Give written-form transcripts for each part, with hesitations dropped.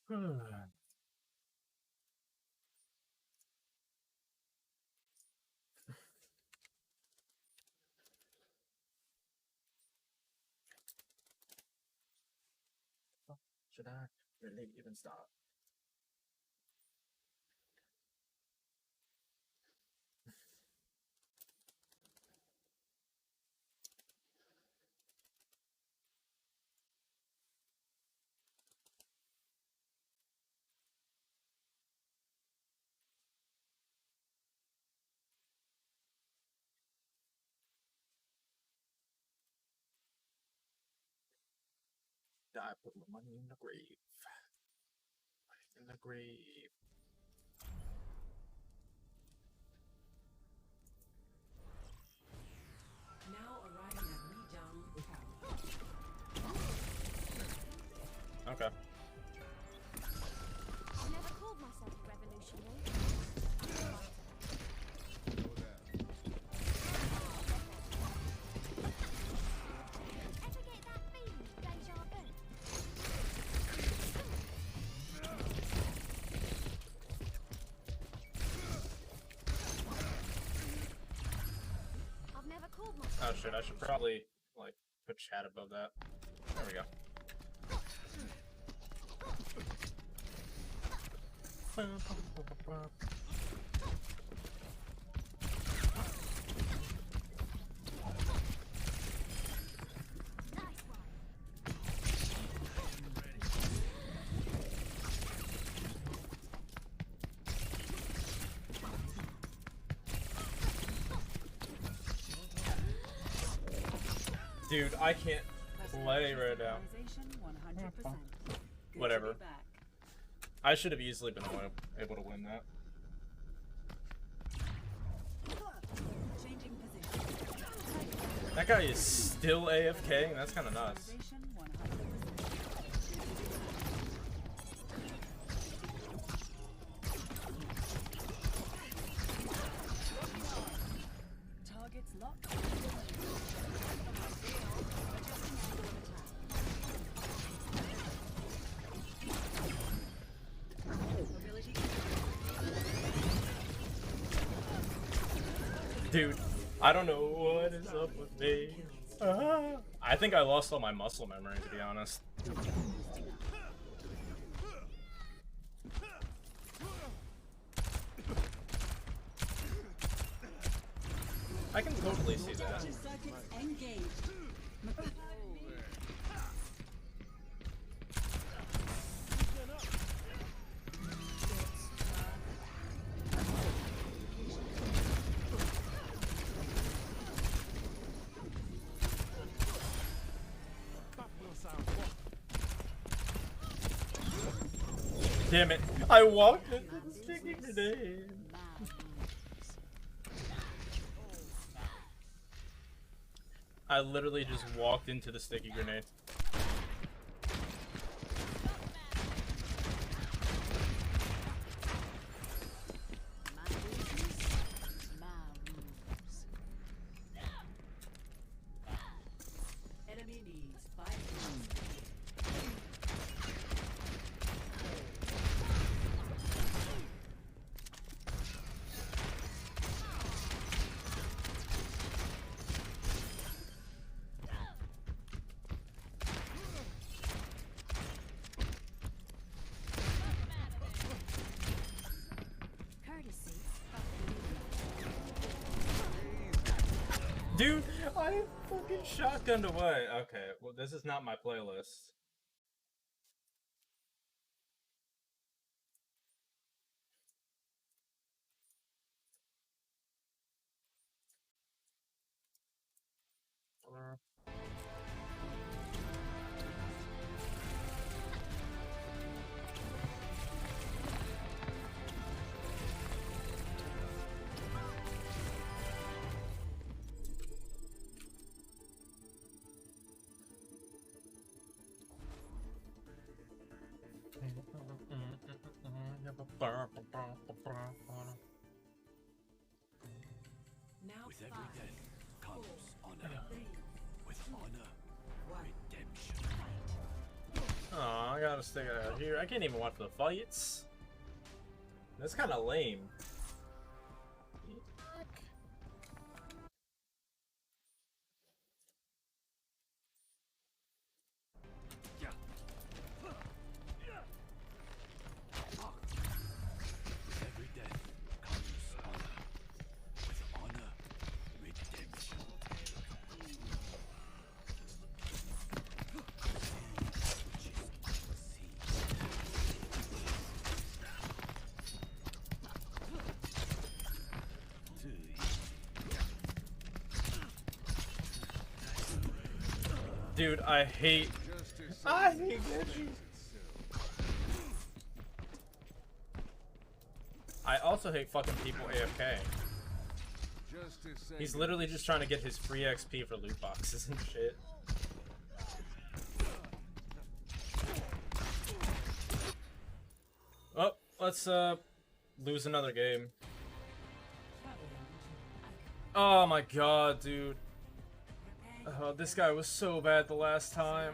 Should I really even stop? I put my money in the grave. In the grave. Now arriving at Redown Tower. Okay. I never called myself a revolutionary. Ever get that feeling of deja vu? I've never called myself. Oh shit, I should probably like put chat above that. There we go. Nice one. Dude, I can't play right now. 100%. Good Whatever. to be back. I should have easily been able to win that. Changing position. That guy is still AFK, and that's kind of nuts. 100%. Targets locked. Dude, I don't know what is up with me. I think I lost all my muscle memory, to be honest. I can totally see that. Circuits engaged. Damn it, I walked into the sticky grenade. I literally just walked into the sticky grenade. Enemy needs 5 minutes. Courtesy. Dude, I fucking shotgunned away. Okay, well, this is not my playlist. Now With every 5, death comes 4, honor. 3, With honor, 1. redemption. Aw, I gotta stay out here. I can't even watch the fights. That's kind of lame. Dude, I hate Genji. I also hate fucking people AFK. He's literally just trying to get his free XP for loot boxes and shit. Oh, let's lose another game. Oh my god, dude. Oh, this guy was so bad the last time.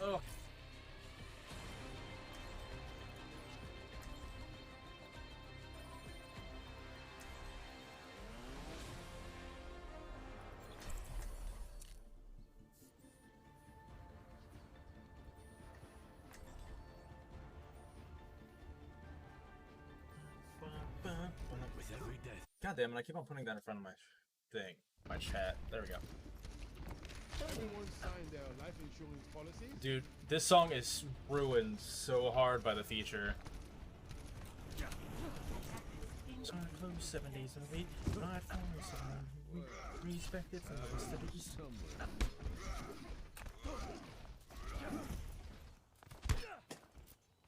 Oh. God damn it, I keep on putting that in front of my thing. My chat. There we go. Everyone signed their life insurance policies. Dude, this song is ruined so hard by the feature. Close 7 days a week, not respected from the rest of the East.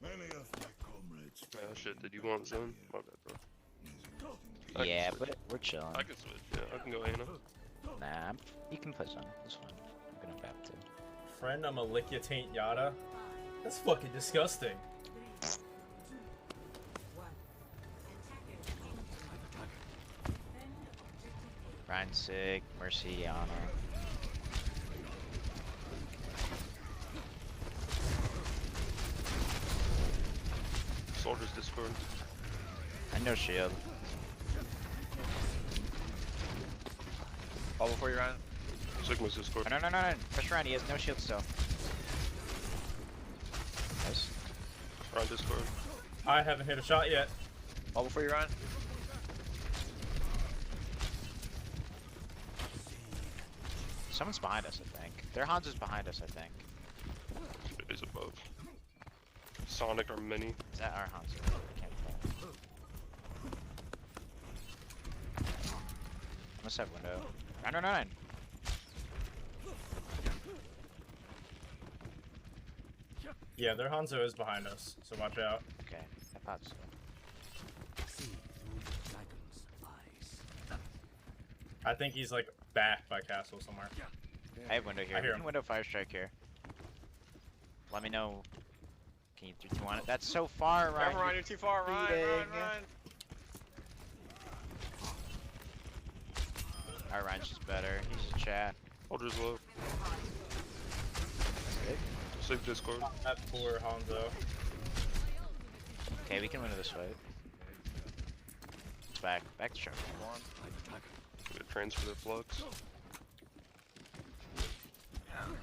Many of my comrades. Oh shit, did you want zone? My bad, bro. Yeah, but we're chilling. I can switch, yeah, I can go Ana. Nah, you can play zone. It's fine. I'm gonna back to. Friend, I'ma lick your taint yada. That's fucking disgusting. Ryan Sig, Mercy, Yana. Soldier's Discord. I know shield. All before you run. Sigma's Discord. No. Push Ryan, he has no shield still. Nice. Ryan Discord. I haven't hit a shot yet. All before you run. Someone's behind us, I think. Their Hans is behind us, I think. Is above. Sonic or Mini. Is that our Hans? I can't tell. Must have window. 909. Yeah, their Hanzo is behind us, so watch out. Okay, I thought so. I think he's like back by castle somewhere. I have window here. I hear We him. can window fire strike here. Let me know. Can you 3, 2, 1? That's so far, Ryan. Ryan, you're too far. Run. Alright, Ryan's just better. He's just chat. Soldier's low. Sig Discord. That poor Hanzo. Okay, we can win this fight. It's back to sharp. Get transfer the flux.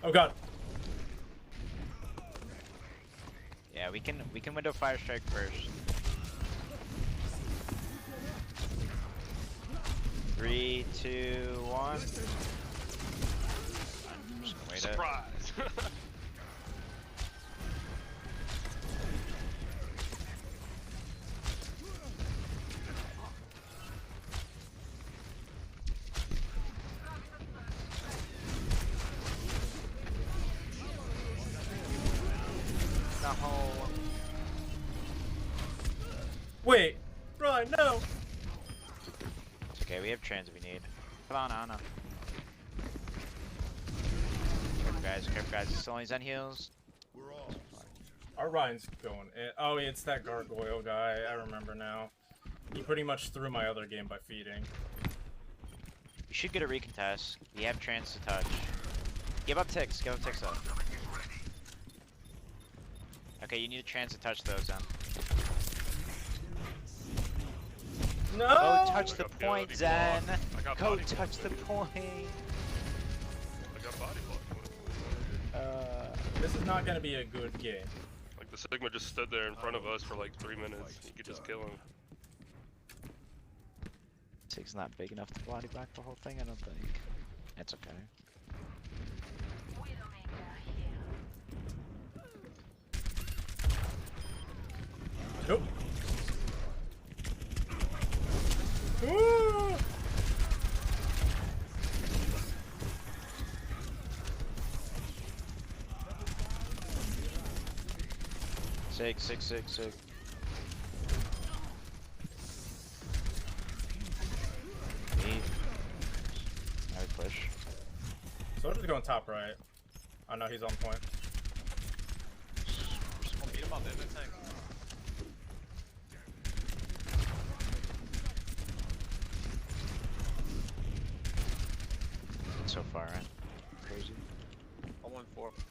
Oh god. Yeah, we can window fire strike first. 3, 2, 1. I'm just gonna wait Surprise! Wait, Ryan, no. It's okay, we have trans if we need. Come on, Ana. Careful guys, he's only on heals. Our Ryan's going. Oh, it's that gargoyle guy. I remember now. He pretty much threw my other game by feeding. You should get a recontest. We have trans to touch. Give up ticks up. Okay, Okay, you need a chance to touch those then. No! Go touch I the got point, body Zen! blocked. I got Go body touch the point! I got body blocked. This is not gonna be a good game. Like the Sigma just stood there in front of us for like 3 minutes. You could just kill him. Sig's not big enough to body block the whole thing, I don't think. It's okay. Nope. Woo! Sig. Me. I would push. Soldier's going top right. Oh no, he's on point. Beat him up, dude. Tank. So far, right? Crazy. 114.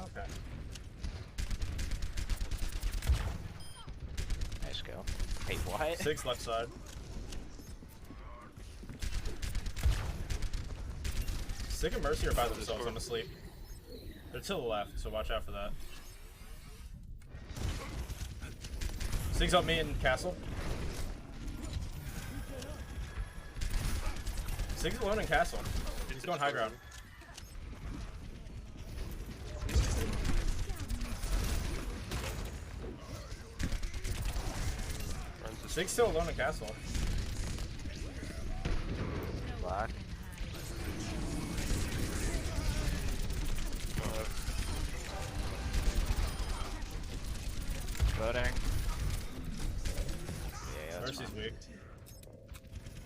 Okay. Nice go. Hey, what? 6 left side. Sig and Mercy are by themselves, I'm asleep. They're to the left, so watch out for that. Sig's up me in castle. Sig's alone in castle. He's going high ground. Sig's still alone in castle. Black. Floating. Yeah, that's Mercy's fine. weak.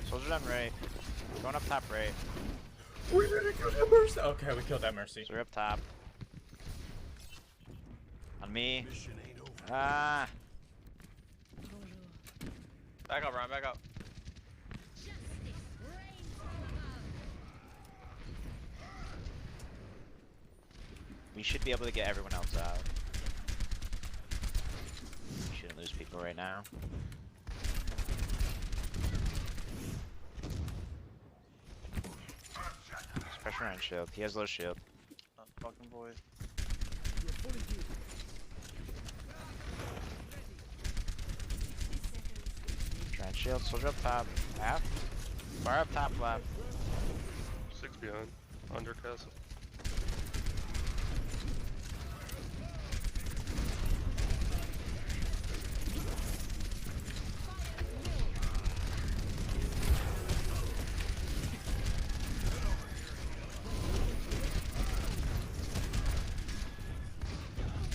Soldier down right. Going up top right. We didn't kill that Mercy! Okay, we killed that Mercy. So we're up top. On me. Ah. Back up, Ryan. Back up. We should be able to get everyone else out. We shouldn't lose people right now. There's pressure on shield. He has low shield. Fucking boys. Try and shield. Soldier up top. Half. Far up top left. 6 behind. Under castle.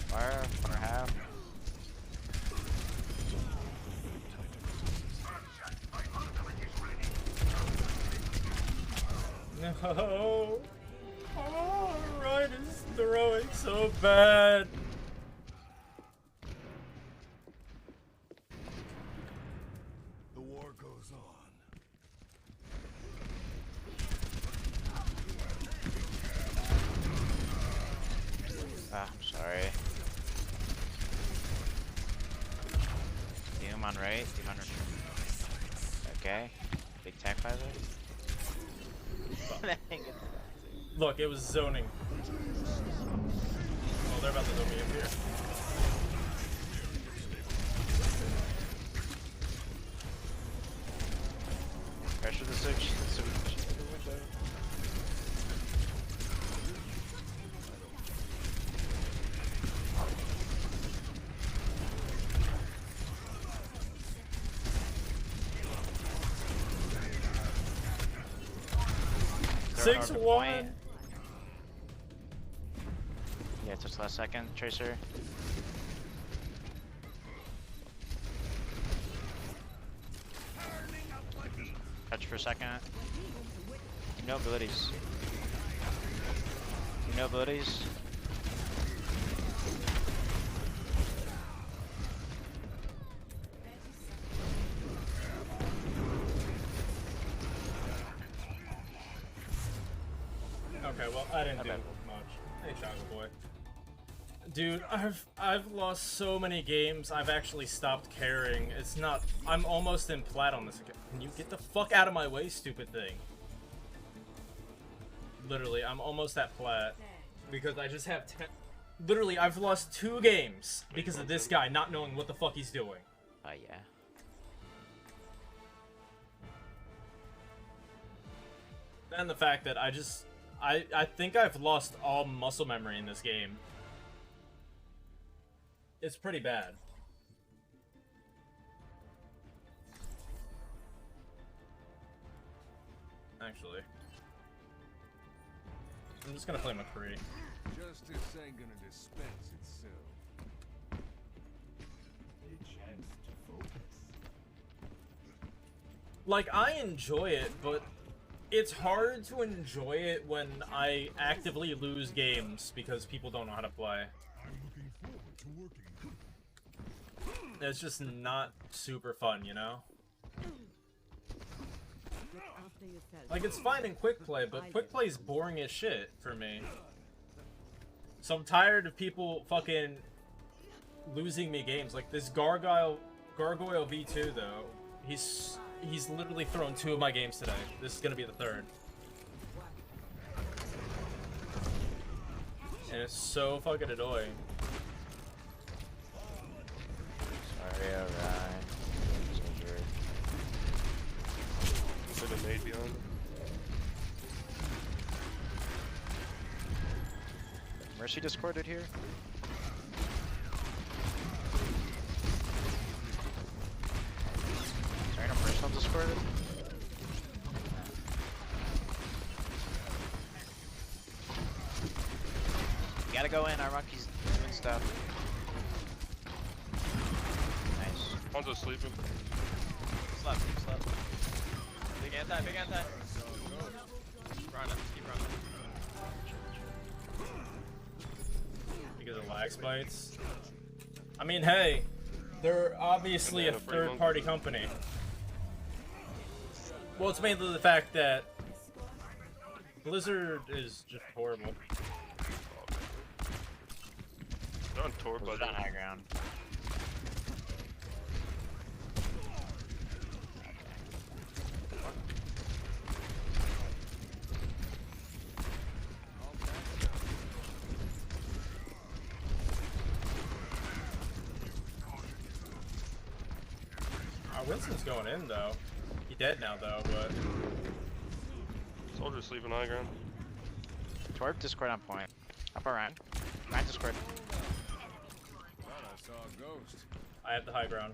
Far half. No! Oh, Ryan is throwing so bad! The war goes on. Ah, I'm sorry. Doom on right. Doom on right. Okay. Big tank visor. Look, it was zoning. Oh, they're about to zone me up here. Pressure the switch. So we can shoot through the window. Throw it over the 6-1. point. Yeah, touch the last second. Tracer. Touch for a second. No abilities. No abilities. Okay, well, I didn't Not do bad. much. Hey, Chaga boy. Dude, I've lost so many games. I've actually stopped caring. It's not. I'm almost in plat on this. Can you get the fuck out of my way, stupid thing? Literally, I'm almost at plat because I just have 10. Literally, I've lost 2 games because of this guy not knowing what the fuck he's doing. Yeah. And the fact that I think I've lost all muscle memory in this game. It's pretty bad. Actually. I'm just gonna play McCree. Justice ain't gonna dispense itself. A chance to focus. Like, I enjoy it, but it's hard to enjoy it when I actively lose games because people don't know how to play. I'm looking forward to working. It's just not super fun, you know? Like, it's fine in quick play, but quick play is boring as shit for me. So I'm tired of people fucking losing me games. Like, this Gargoyle V2, though, he's literally thrown 2 of my games today. This is gonna be the 3rd. And it's so fucking annoying. Sorry, alright. Injured. Should have made behind. Mercy discorded here. Sorry, no personal discorded. You gotta go in, our monkey's doing stuff. Nice. Hanzo's sleeping. Slept. Big anti, big anti. Run it, keep running. Because of lag spikes. I mean, hey, they're obviously a third-party company. Well, it's mainly the fact that Blizzard is just horrible. They're on tour, Blizzard but on high ground. Winston's going in, though. He dead now, though, but... Soldier's sleeping high ground. Twerp discord on point. Up around. Ryan discord. Thought I saw a ghost. I have the high ground.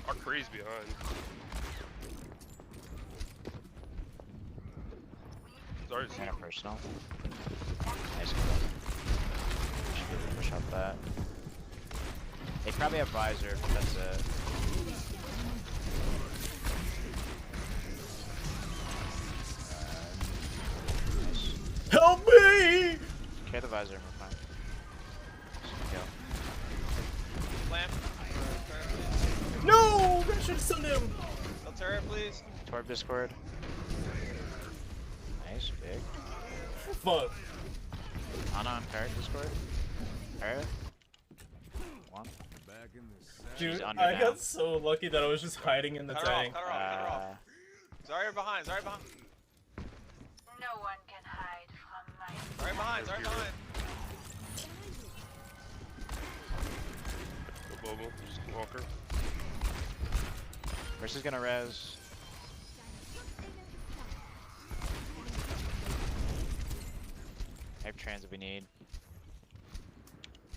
Our Kree's behind. Sorry, Kind of personal. Nice. Should be able to push up that. They probably have visor, but that's it. Nice. Help me! Okay, the visor, we're fine. Kill. Lamp. No! I should have sent him! Kill turret, please. Torb discord. Nice, big. Fuck. On turret discord. Turret. One. Back in the saddle. Dude, He's under I now. got so lucky that I was just hiding in the Cut her off, tank. cut her off, cut her off. Zarya behind, Zarya behind. No one can hide from my Zarya behind, Zarya behind. Go Bobo, just Walker. Mercy's gonna res. I have trans if we need.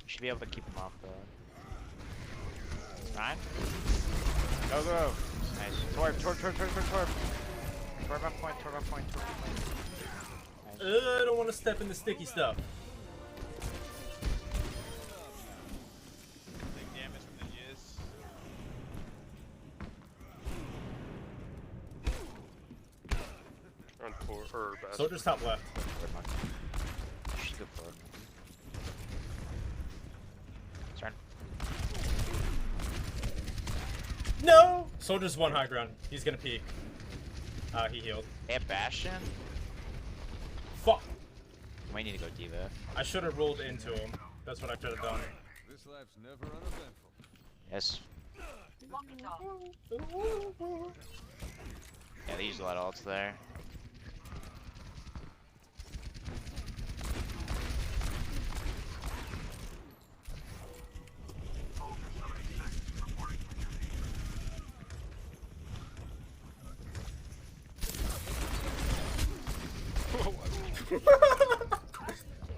Should be able to keep him off though. Ryan? Go, go! Nice. Torb. Torb on point. Nice. I don't want to step in the sticky stuff. Big damage from the Yiz. They're on tour, or bad. Soldier's top left. Torb monkey. She's good for it. Turn. No! Soldier's one high ground. He's gonna peek. He healed. They have Bastion? Fuck! You might need to go Diva. I should have rolled into him. That's what I should have done. This life's never uneventful. Yes. Yeah, they use a lot of ults there.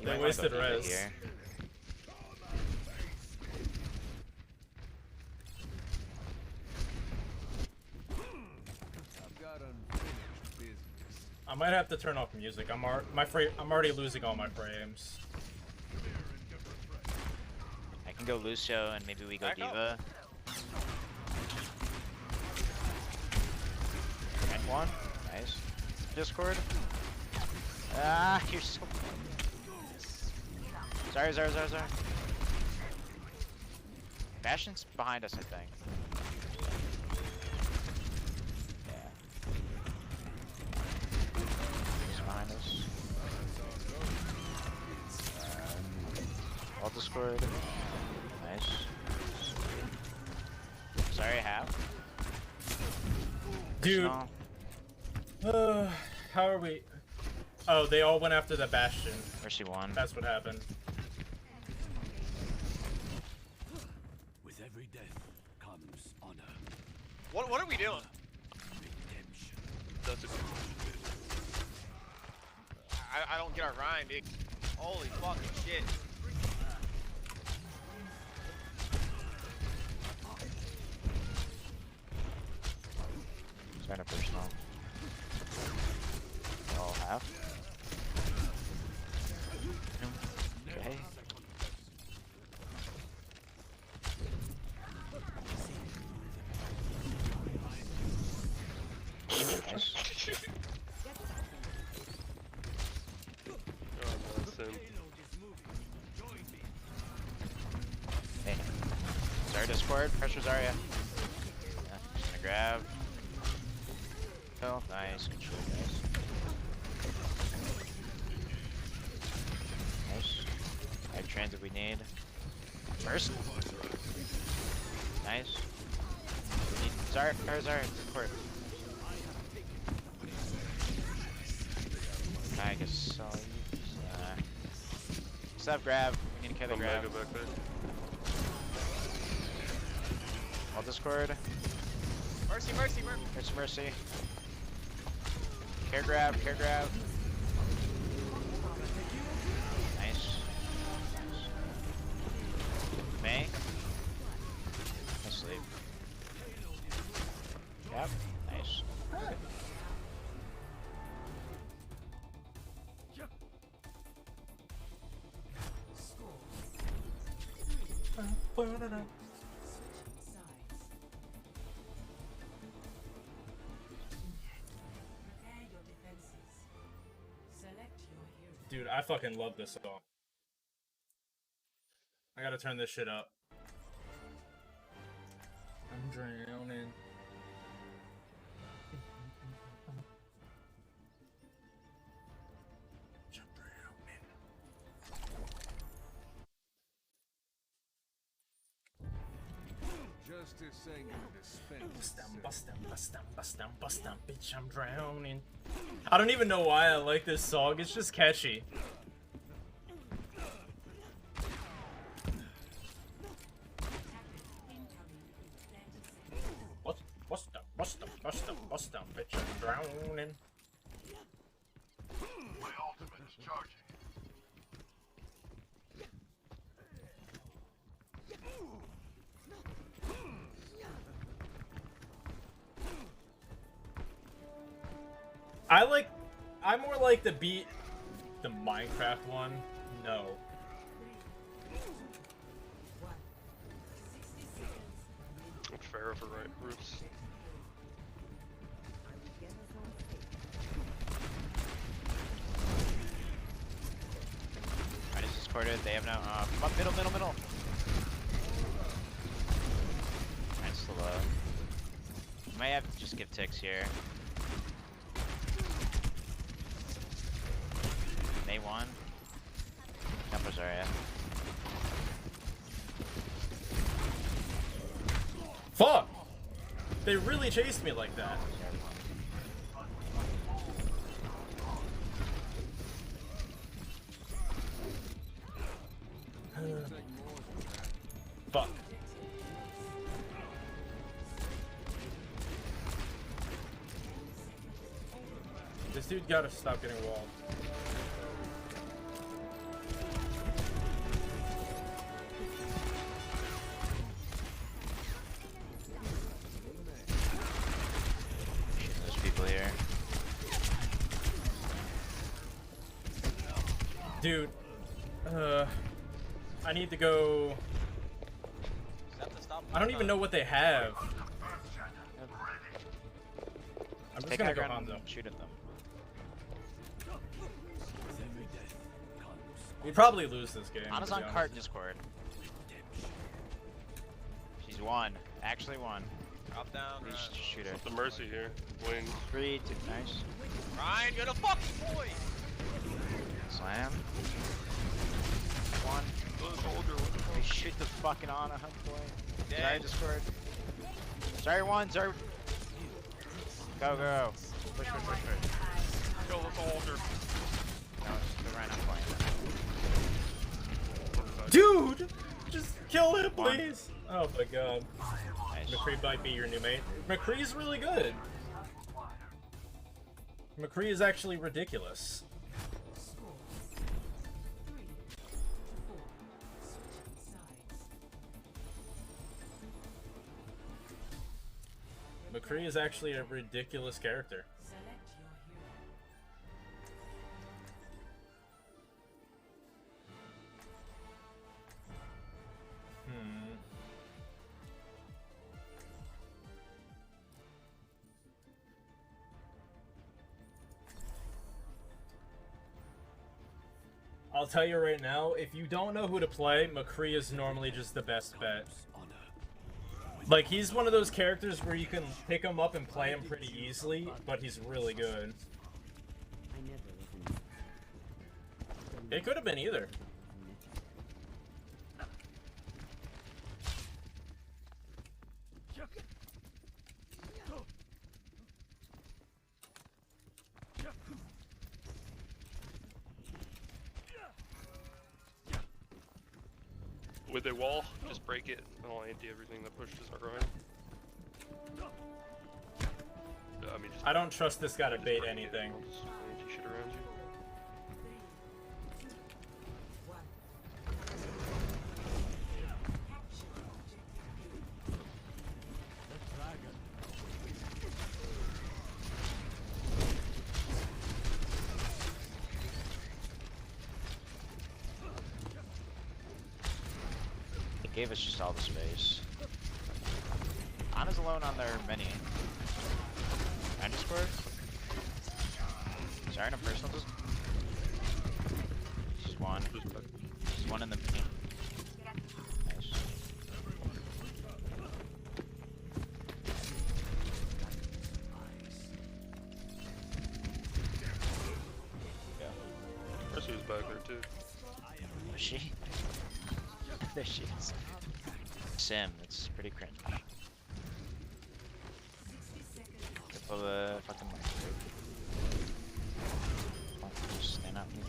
They wasted res. Here. I've got unfinished business. I might have to turn off music. I'm already losing all my frames. I can go Lucio and maybe we go Back up. Diva. And one. Nice. Discord. Ah, you're so. Sorry. Bastion's behind us, I think. Yeah. He's behind us. All Discord. Nice. Sorry, I have. Dude. No. How are we? Oh, they all went after the Bastion. Mercy one. That's what happened. With every death comes honor. What are we doing? Redemption. That's a I don't get our Ryan, dude. Holy fucking shit. Sorry, no personal. All half. Okay. Nice. Oh, that's him. Hey. Sorry, Discord. Pressure Zarya. Yeah, just gonna grab. Oh, nice. Control, guys. Nice. High transit we need. First. Nice. We need Zarya. Discord. I guess I'll use, Sub grab. We need to kill the grab. Omega back there. All Discord. Mercy. Mercy. Care grab. Nice. May. Nice sleep. Yep. Nice. Prepare your defenses. Select your hero. Dude, I fucking love this song. I gotta turn this shit up. I'm drowning. Justice ain't gonna dispense. Bust down, bitch, I'm drowning. I don't even know why I like this song, it's just catchy. Bust down, bitch, I'm drowning. My ultimate is charging. I more like the Minecraft one. No. Fair for right roofs. Alright, it's discorded. They have no. Come up, middle. Alright, still low. You might have to just give ticks here. A1. Jumpers are, yeah. Fuck! They really chased me like that. Fuck. This dude gotta stop getting walled. There's people here. Dude, I need to go. I don't even know what they have. I'm just Take gonna high go ground Hanzo. and shoot at them. With every death comes We probably lose this game. Anna's to be on honest. cart Discord. She's won. Actually won. Drop down. Please just shoot her. The Mercy here. Wings. 3, 2, nice. Ryan, you're the fucking boy. Slam. 1. We shoot the fucking Ana, boy. Sorry, Dead. Discord. Sorry, 1. Sorry. Go, go. Push, push, push, push. Kill the soldier. No, it's the right on point. Dude! Just kill him, please! Oh my god. Nice. McCree might be your new mate. McCree's really good. McCree is actually ridiculous. Score 3 to 4. Switching sides. McCree is actually a ridiculous character. Select your hero. Hmm. I'll tell you right now, if you don't know who to play, McCree is normally just the best bet. honor. Like, he's one of those characters where you can pick him up and play him pretty easily, but he's really good. It could have been either. With a wall, just break it. I'll anti everything that pushes our Ryan. I mean, just I don't trust this guy to bait break it. anything. I'll just anti shit around you. The dragon. It gave us just all the space. Ana's alone on their mini. Discord? Sorry, no personal. Just one. Just one in the mini. Nice. Yeah. Mercy was back there too. Was she? There she is. Sim, it's pretty cringe. Careful the fucking mic. Just stand out here.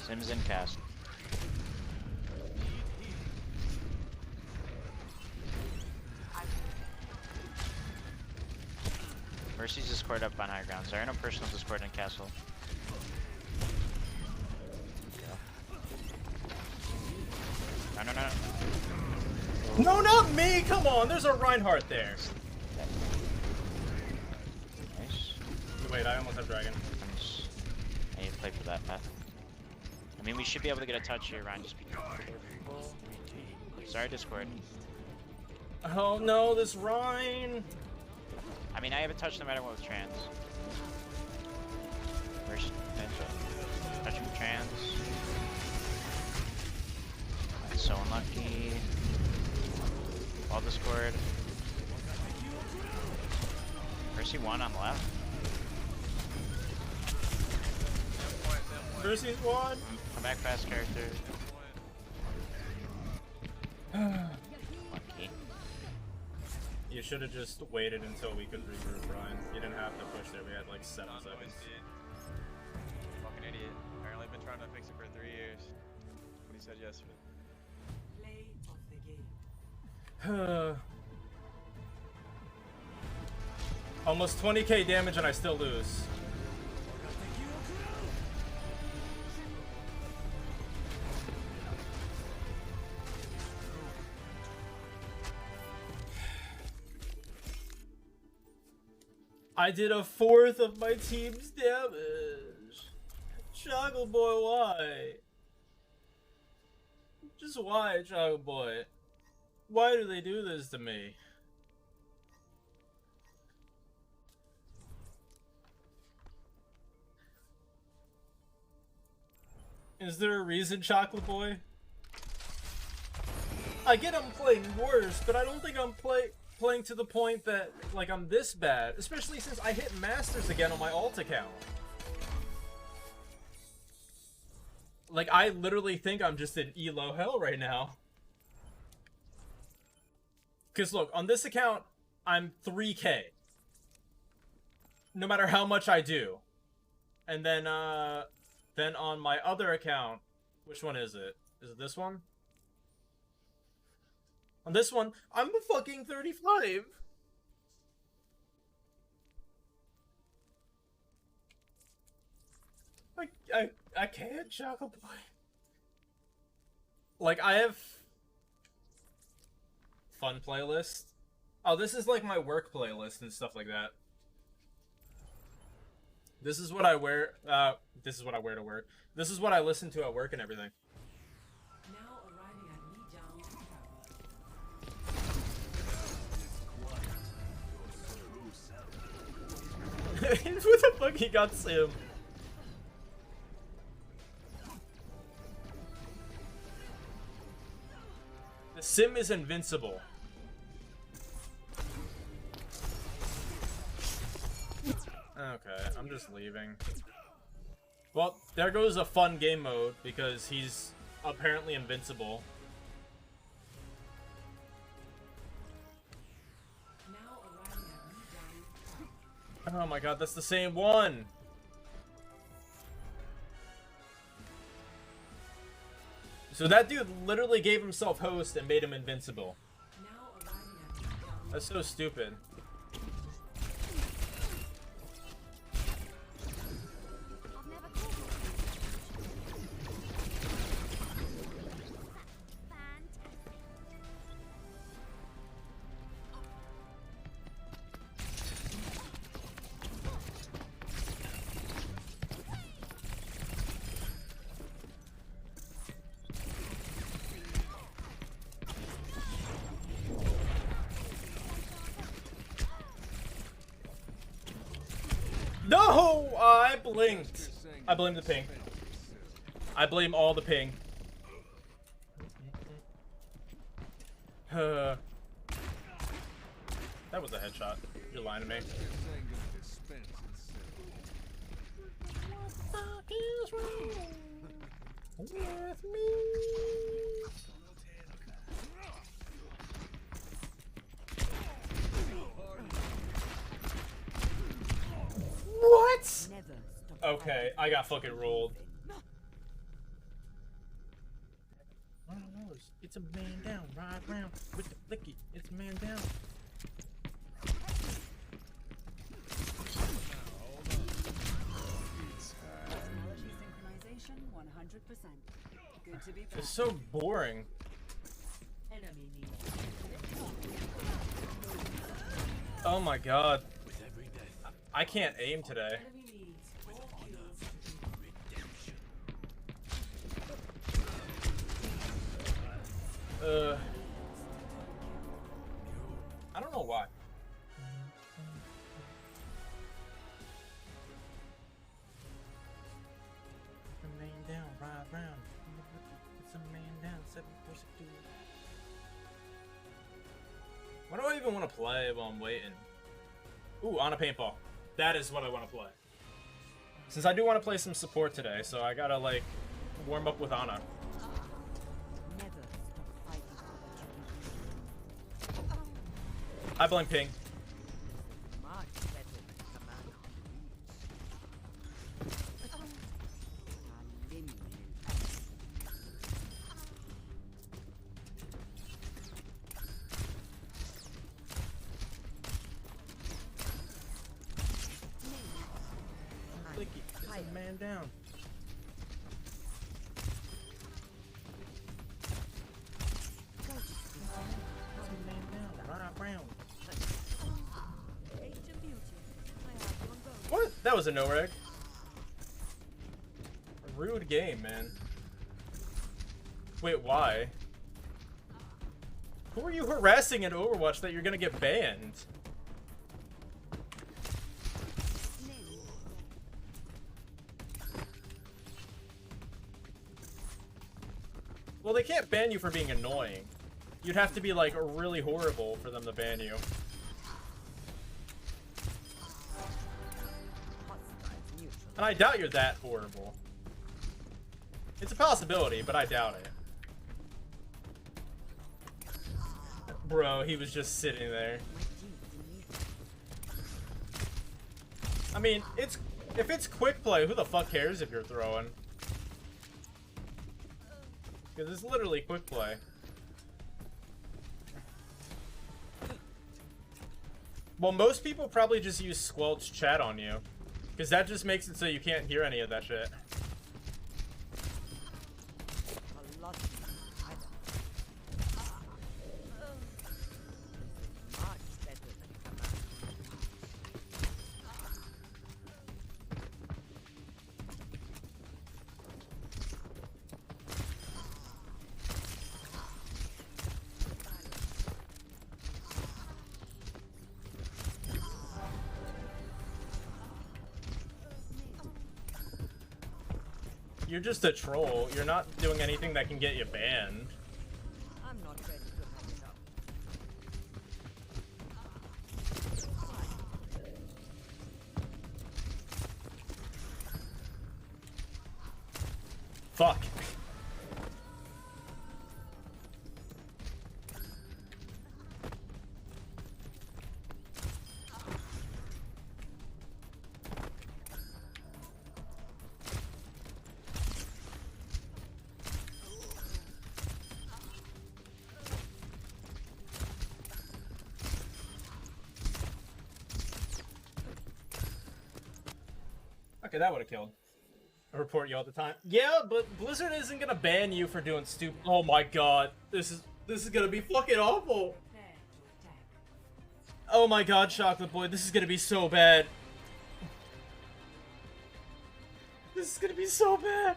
Sim's in cast. Mercy's Discord up on high ground. Sorry, no personal Discord in castle. No, no, no. No, not me! Come on, there's a Reinhardt there. Nice. Wait, I almost have Dragon. I need to play for that, Pat. I mean, we should be able to get a touch here, Ryan. Just be careful. Sorry, Discord. Oh no, this Rhine! I mean, I have a touch no matter what with trans. Where's Ninja? Touching with trans. That's so unlucky. All Discord. Mercy 1 on the left. Mercy's one. Come back fast, character. Lucky. You should have just waited until we could regroup, Brian. You didn't have to push there. We had like 7 seconds. Fucking idiot. Apparently been trying to fix it for 3 years. What he said yesterday. Play of the game. Almost 20k damage and I still lose. I did 1/4 of my team's damage. Chuggle boy, why? Just why, Chuggle boy? Why do they do this to me? Is there a reason, Chocolate Boy? I get I'm playing worse, but I don't think I'm playing to the point that, like, I'm this bad. Especially since I hit Masters again on my alt account. Like, I literally think I'm just in elo hell right now. Because, look, on this account, I'm 3k. No matter how much I do. And then on my other account, which one is it? Is it this one? On this one, I'm a fucking 35. I can't, Chocolate Boy. Like, I have fun playlist. Oh, this is like my work playlist and stuff like that. This is what I wear. This is what I wear to work. This is what I listen to at work and everything. Now arriving at me down tower. Who the fuck he got Sim? The Sim is invincible. Okay, I'm just leaving. Well, there goes a fun game mode because he's apparently invincible. Now arriving at me down tower. Oh my god, that's the same one! So that dude literally gave himself host and made him invincible. Now arriving at me down. That's so stupid. I've never caught one. Fantastic. No! I blinked. I blame the ping. I blame all the ping. That was a headshot. You're lying to me. This ain't gonna dispense itself. What is wrong with me? What? Never stop. Okay, I got fucking rolled. It's a man down, ride round with the flicky. It's a man down. Technology synchronization 100%. Good to be back. It's so boring. Enemy needs. Oh my god. With every death, I can't aim today. Enemy needs 4 kills. redemption. I don't know why. It's a man down, ride round. It's a man down, 742. Why do I even want to play while I'm waiting? Ooh, on a paintball. That is what I want to play. Since I do want to play some support today, so I gotta, like, warm up with Ana. Never stop fighting for what you believe Hi, Blank Ping. in. Much better than command Blicky, it's a man down. What? That was a no-reg. Rude game, man. Wait, why? Who are you harassing in Overwatch that you're gonna get banned? Well, they can't ban you for being annoying. You'd have to be, like, really horrible for them to ban you. And I doubt you're that horrible. It's a possibility, but I doubt it. Bro, he was just sitting there. I mean, if it's quick play, who the fuck cares if you're throwing? Because it's literally quick play. Well, most people probably just use squelch chat on you. Because that just makes it so you can't hear any of that shit. You're just a troll. You're not doing anything that can get you banned. I'm not ready to hang it up. Fuck. Okay, that would have killed. I report you all the time. Yeah, but Blizzard isn't gonna ban you for doing stupid. Oh my god, this is gonna be fucking awful. Prepare to attack. Oh my god, Chocolate Boy, this is gonna be so bad. This is gonna be so bad.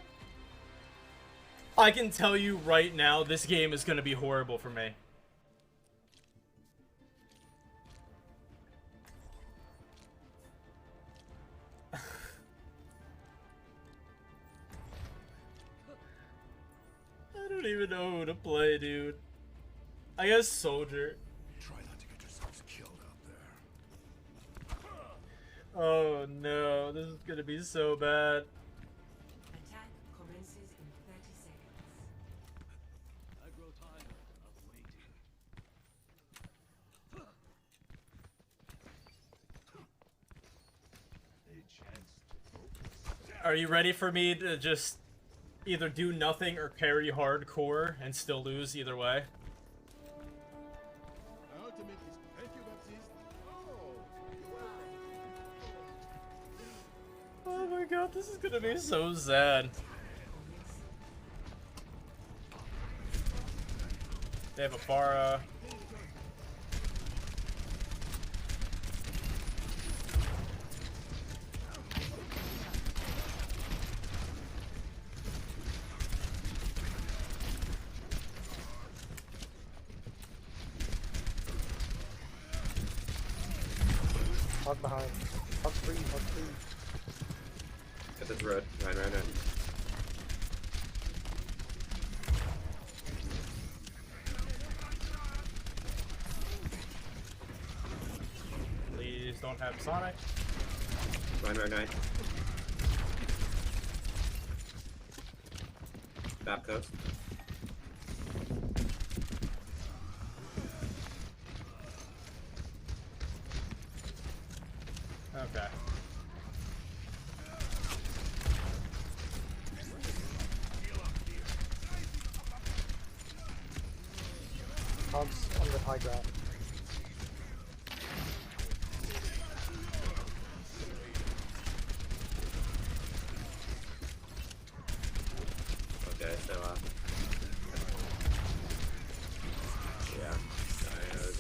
I can tell you right now, this game is gonna be horrible for me. I don't even know who to play, dude. I guess Soldier. Try not to get yourselves killed out there. Oh no, this is gonna be so bad. Attack commences in 30 seconds. I grow tired of waiting. A chance to focus. Are you ready for me to just either do nothing or carry hardcore and still lose either way? My ultimate is thank you, Baptiste. Oh, Oh my god, this is gonna be so sad. They have a Pharah. Hog behind. Hog free, hog free. Get this road. Ryan. Please don't don't have Sonic. Right. Back coast. Okay. Hogs on the high ground. Okay, so yeah. Sorry, I was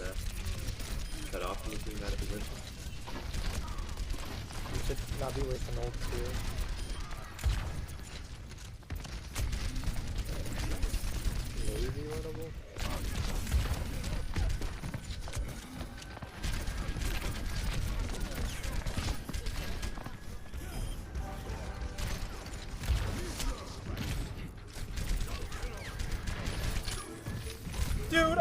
cut off from being out of position. You should not be wasting ult here. Maybe winnable. Dude,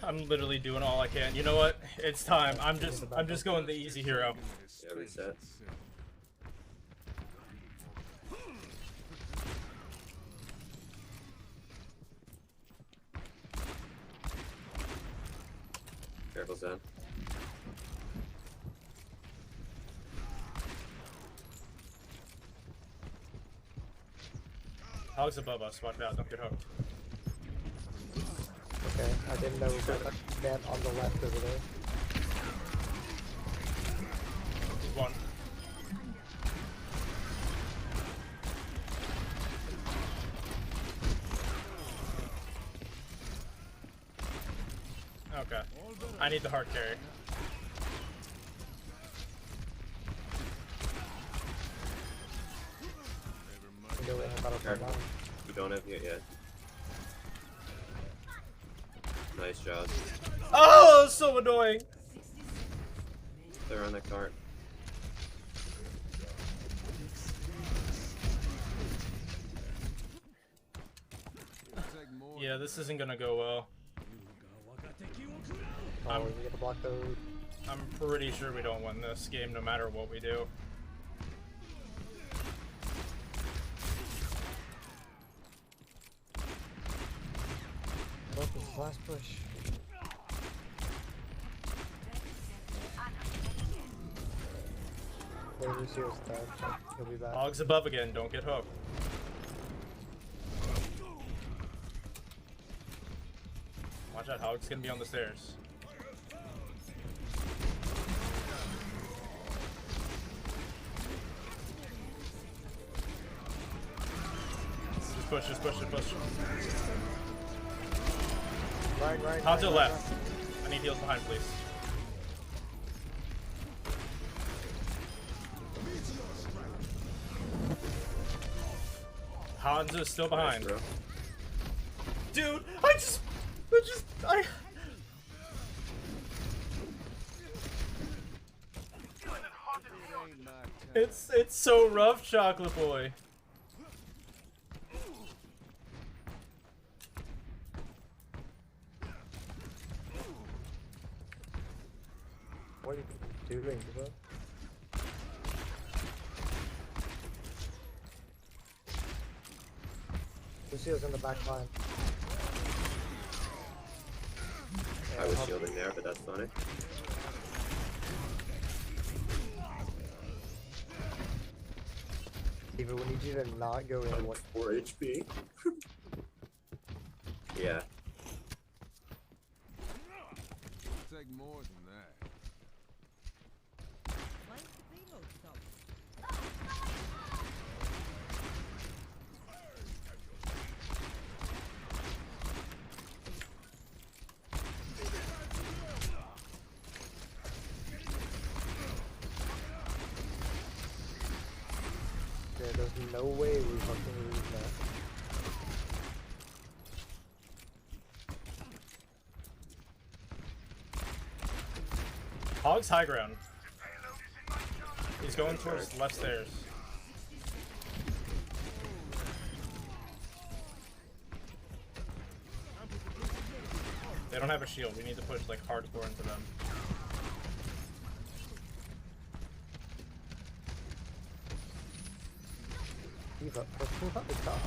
I'm literally doing all I can. You know what? It's time. I'm just going the easy hero. Yeah, reset. Careful, Zen. Hogs above us. Watch out. Don't get hooked. Okay, I didn't know there was a man on the left over there. One. Okay. I need the hard carry. Go in about a Careful. We don't have it yet. Nice job. Oh, so annoying. They're on the cart. Yeah, this isn't gonna go well. Oh, we get to block those. I'm pretty sure we don't win this game no matter what we do. Focus, last push. Wait, Lucio's dead. He'll be back. Hogs above again, don't get hooked. Watch out, Hog's gonna be on the stairs. Just push, just push, just push. Right. Hog to the left. I need heals behind, please. Hans is still behind. Nice, bro. Dude, It's so rough, Chocolate Boy. What are you doing, bro? Lucio's in the back line. I was shielding there, but that's funny. Eva, we need you to not go in. I'm 4 HP. Yeah. Take more than that. Yeah, there's no way we fucking lose that. Hog's high ground. He's going towards left stairs. They don't have a shield. We need to push like hardcore into them. D.Va, oh my god.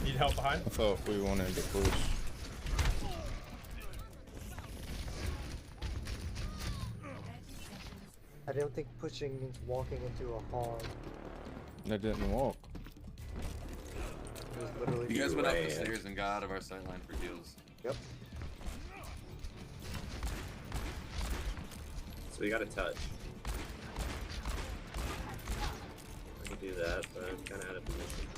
Need help behind? I thought we wanted to push. I don't think pushing means walking into a hog. That didn't walk. It was literally You guys went up the Right. stairs and got out of our sight line for heals. Yep. So we got a touch. I can do that, but I'm kind of out of position.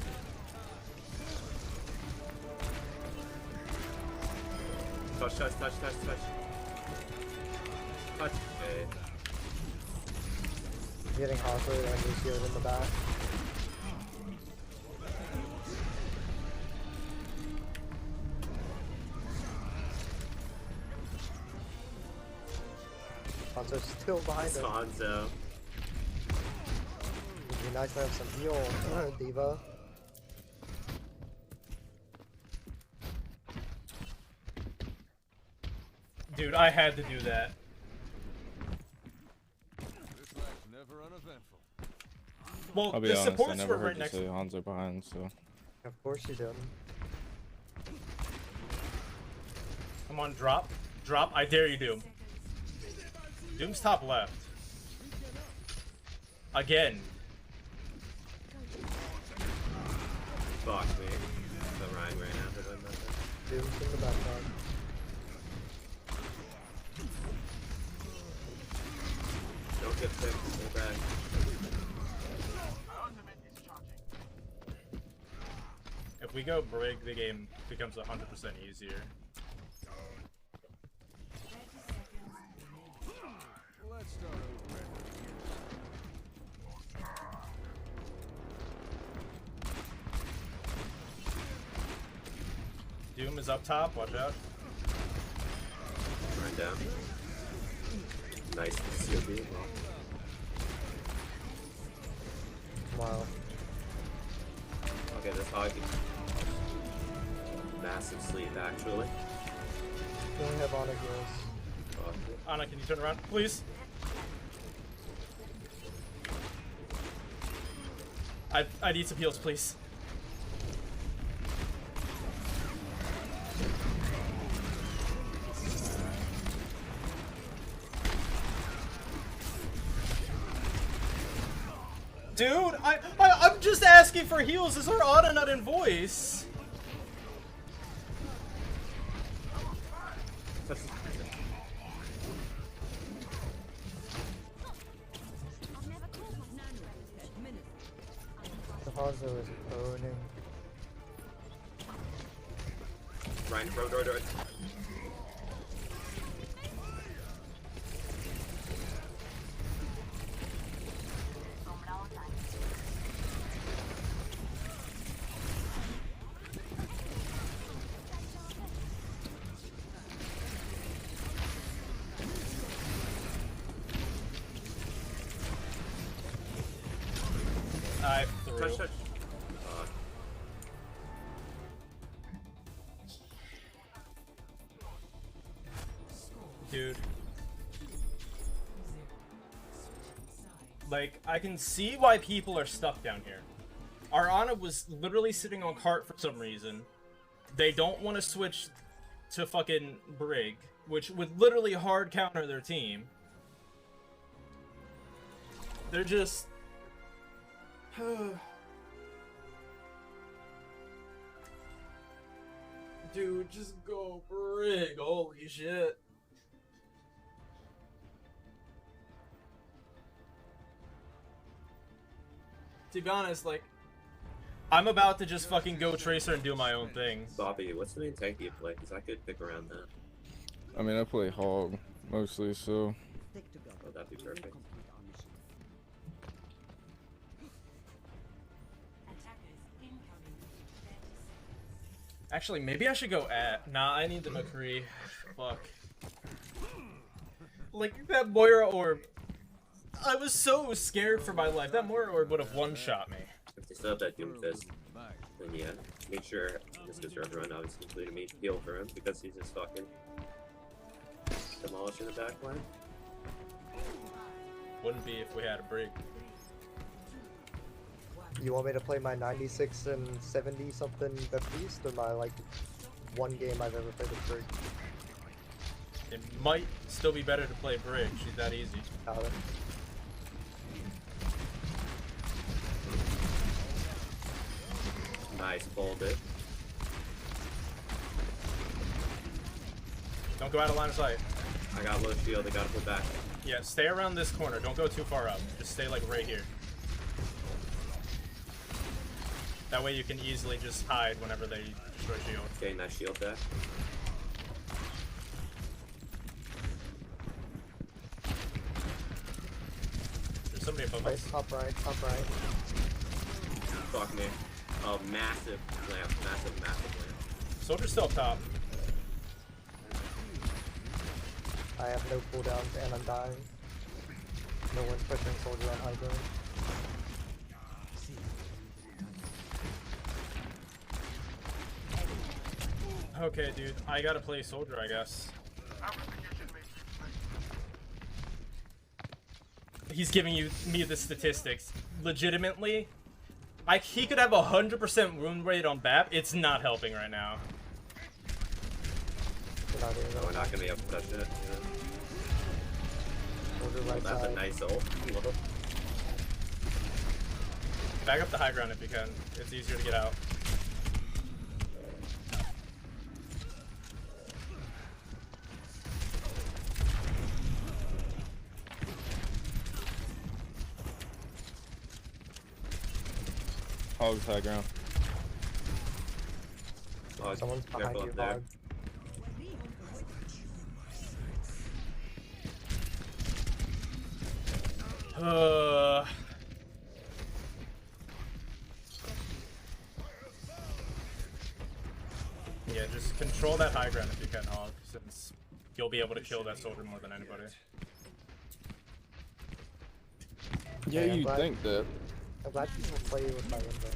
Touch, touch, touch, touch, touch. Touch. Okay. Getting Hosler and Lucio's in the back. Hanzo's still behind It's him. Hanzo. It'd be nice to have some heal, D.Va. Dude, I had to do that. This life's never uneventful. Well, I'll be the honest, I supports never were heard right you next say to Hanzo behind, so. Of course you did. Come on, drop. Drop. I dare you, Doom. Doom's top left. Again. Fuck me. The Ryan ran out of him. Doom's in the background. Don't get sick. Go back. If we go Brig, the game becomes 100% easier. Let's start over. Doom is up top. Watch out. Run down. Nice COB. Wow. Okay, this hog. Massive sleep, actually. We only have honor heals. Fuck. Ana, can you turn around, please? I need some heals, please. Dude, I'm just asking for heals. Is our Ana not in voice? The Hanzo is owning. Ryan, throw door. I threw. Touch. Dude. Like, I can see why people are stuck down here. Our Ana was literally sitting on cart for some reason. They don't want to switch to fucking Brig, which would literally hard counter their team. They're just... Dude, just go Brig, holy shit. To be honest, like, I'm about to just fucking go Tracer and do my own thing. Bobby, what's the main tank you play? Because I could pick around that. I mean, I play Hog mostly, so. Oh, that'd be perfect. Actually, maybe I should go at. Nah, I need the McCree. Fuck. Like, that Moira orb. I was so scared for my life. That Moira orb would have one-shot me. If they still have that Doom Fist. then yeah, make sure this goes for everyone, obviously including me, heal for him because he's just fucking demolishing the back line. Wouldn't be if we had a break. You want me to play my 96 and 70 something Baptiste or my like one game I've ever played with Brig? It might still be better to play Brig. She's that easy. Got it. Nice, pulled it. Don't go out of line of sight. I got low shield, I gotta pull back. Yeah, stay around this corner. Don't go too far up. Just stay like right here. That way you can easily just hide whenever they destroy shield. Getting that shield back. There's somebody above us. Top right, top right. Fuck me. Oh, massive lamp, massive lamp. Soldier's still up top. I have no cooldowns and I'm dying. No one's pushing soldier on high ground. Okay, dude. I gotta play soldier, I guess. He's giving me the statistics. Legitimately, he could have 100% wound rate on BAP. It's not helping right now. We're not gonna be able to touch it. Right that's side. a nice ult. Back up the high ground if you can. It's easier to get out. Hog's high ground. Oh, someone's behind you, there. Hog. Yeah, just control that high ground if you can, Hog, since you'll be able to kill that soldier more than anybody. Yeah, Hey, you'd think that. I'm glad you can play with my window.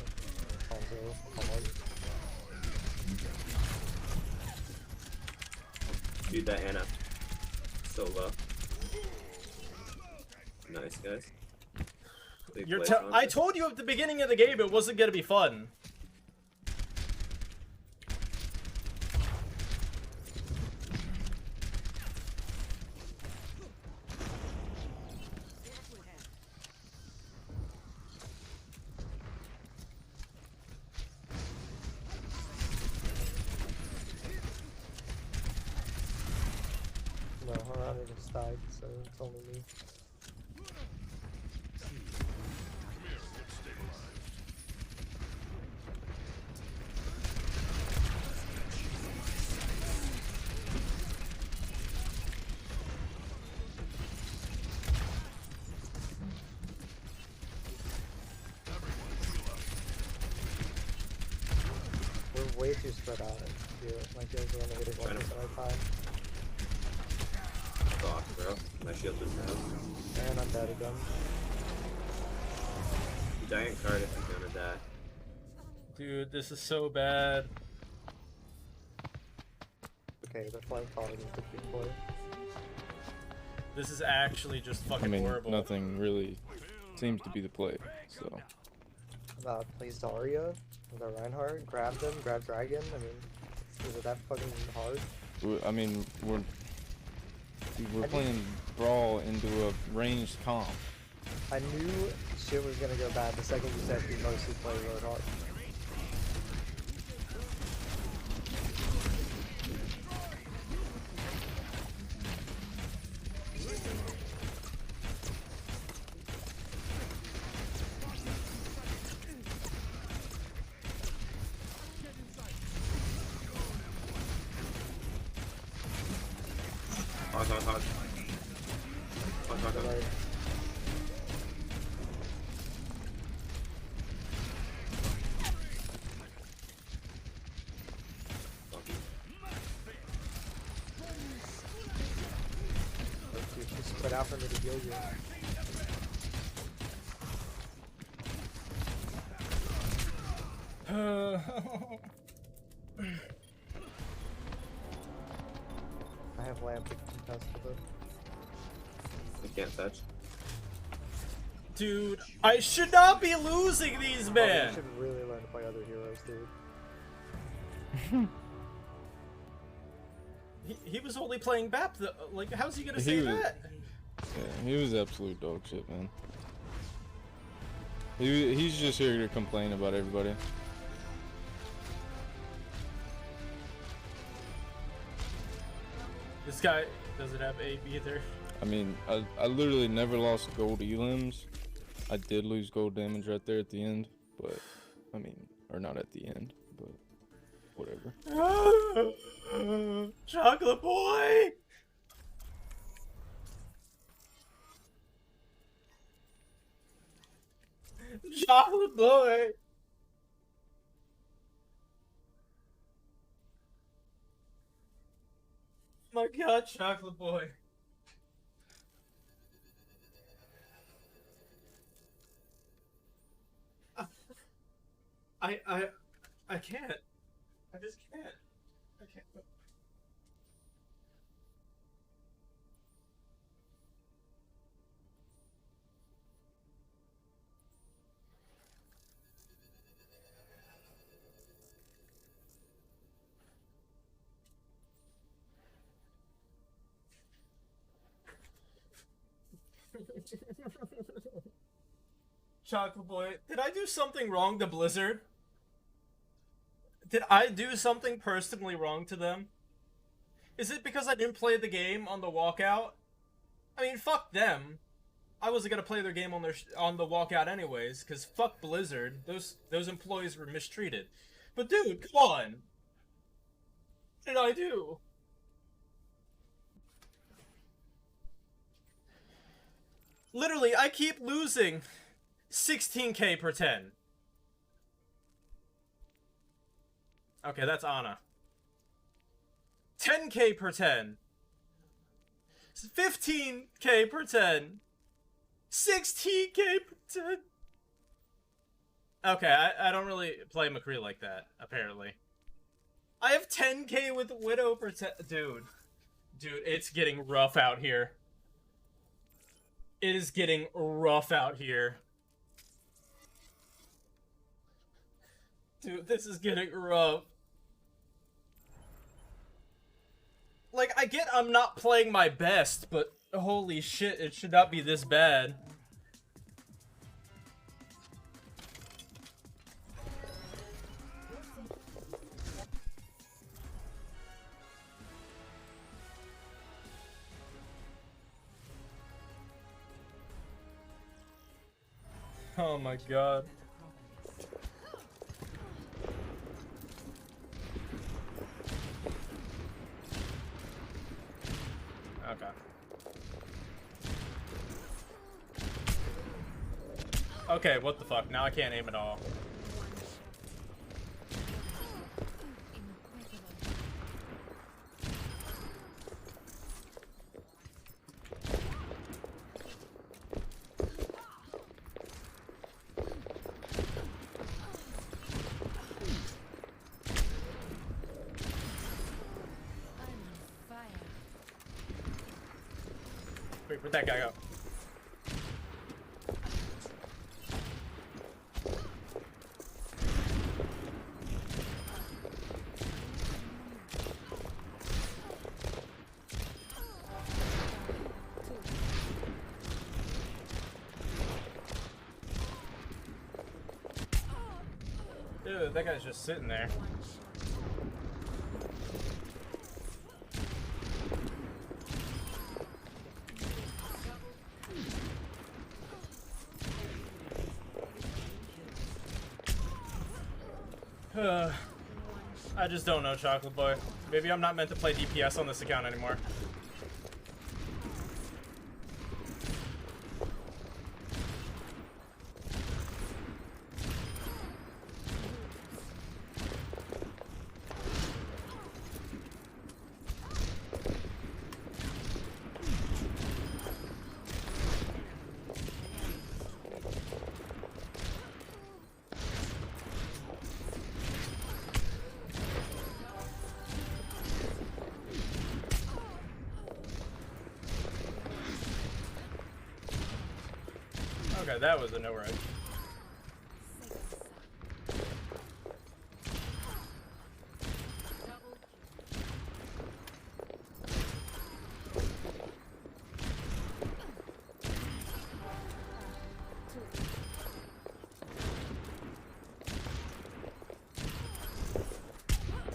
Dude, that Anna. So low. Nice, guys. Big plays on I it. told you at the beginning of the game it wasn't gonna be fun. No, Harada just died, so it's only me. We're way too spread out here. My kills are only hitting 1% at a time. Fuck, bro. My shield is down. And I'm dead again. Giant card if you're gonna die. Dude, this is so bad. Okay, the flank calling is the big boy. This is actually just fucking I mean, horrible. nothing really seems to be the play, so. Plays Zarya with a Reinhardt, grab them, grab Dragon. I mean, is it that fucking hard? I mean, we're playing Brawl into a ranged comp. I knew shit was gonna go bad the second you said we mostly play Roadhog. Hog. Right. Just spread out for me to heal you. I have lamp to contest with it. I can't fetch. Dude, I should not be losing these, Oh, man. you should really learn to play other heroes, dude. He was only playing BAP. Like, how's he gonna He say was- that? Yeah, he was absolute dog shit, man. He's just here to complain about everybody. This guy doesn't have aim either. I mean, I literally never lost gold elims. I did lose gold damage right there at the end, but I mean, or not at the end, but whatever. Chocolate boy. Chocolate boy. My God, chocolate boy. I can't. I just can't. I can't. Chocolate boy, did I do something wrong to Blizzard? Did I do something personally wrong to them? Is it because I didn't play the game on the walkout? I mean, fuck them. I wasn't gonna play their game on the walkout anyways, cause fuck Blizzard. Those employees were mistreated. But dude, come on. What did I do? Literally, I keep losing 16k per 10. Okay, that's Ana. 10k per 10. 15k per 10. 16k per 10. Okay, I don't really play McCree like that, apparently. I have 10k with Widow per 10. Dude, it's getting rough out here. It is getting rough out here. Dude, this is getting rough. Like, I get I'm not playing my best, but holy shit, it should not be this bad. Oh my God. Okay. Okay, what the fuck? Now I can't aim at all. Wait, where'd that guy go? Dude, that guy's just sitting there. I just don't know, Chocolate Boy. Maybe I'm not meant to play DPS on this account anymore. Okay, that was a no right.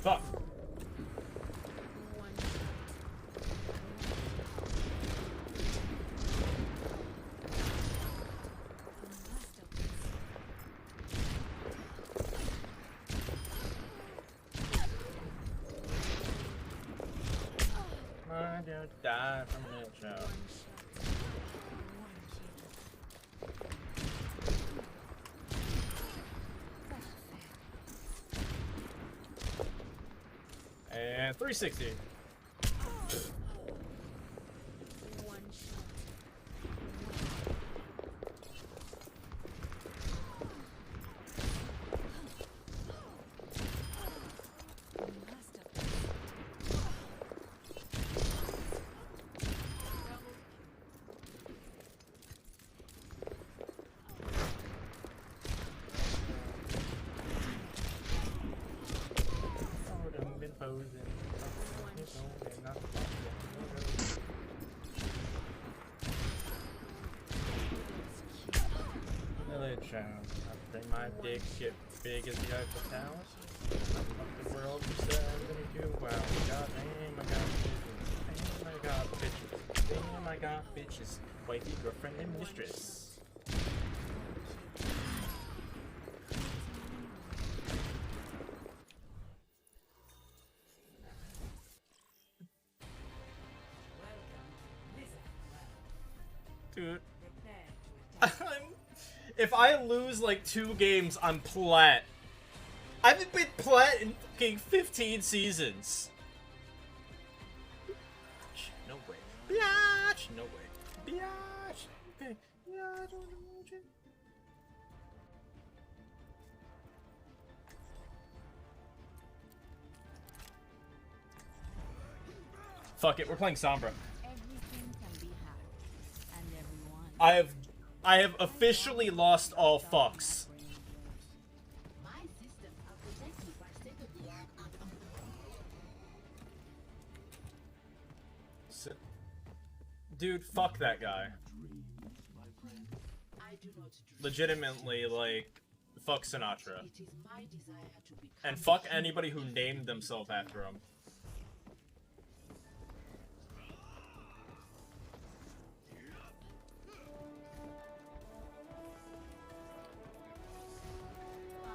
Fuck. I don't die from a shot. And 360. I think my dick get big as the Eiffel Tower. Fuck the world for 72. Wow, god damn, I got bitches. Damn, I got bitches. Damn, I got bitches. Wifey, girlfriend, and mistress. Dude. If I lose like 2 games, I'm plat. I haven't been plat in fucking 15 seasons. No way. Biatch! No way. Biatch! Okay. Biatch on the motion. Fuck it, we're playing Sombra. Everything can be hacked, and everyone. I have officially lost all fucks. Dude, fuck that guy. Legitimately, like, fuck Sinatra. And fuck anybody who named themselves after him.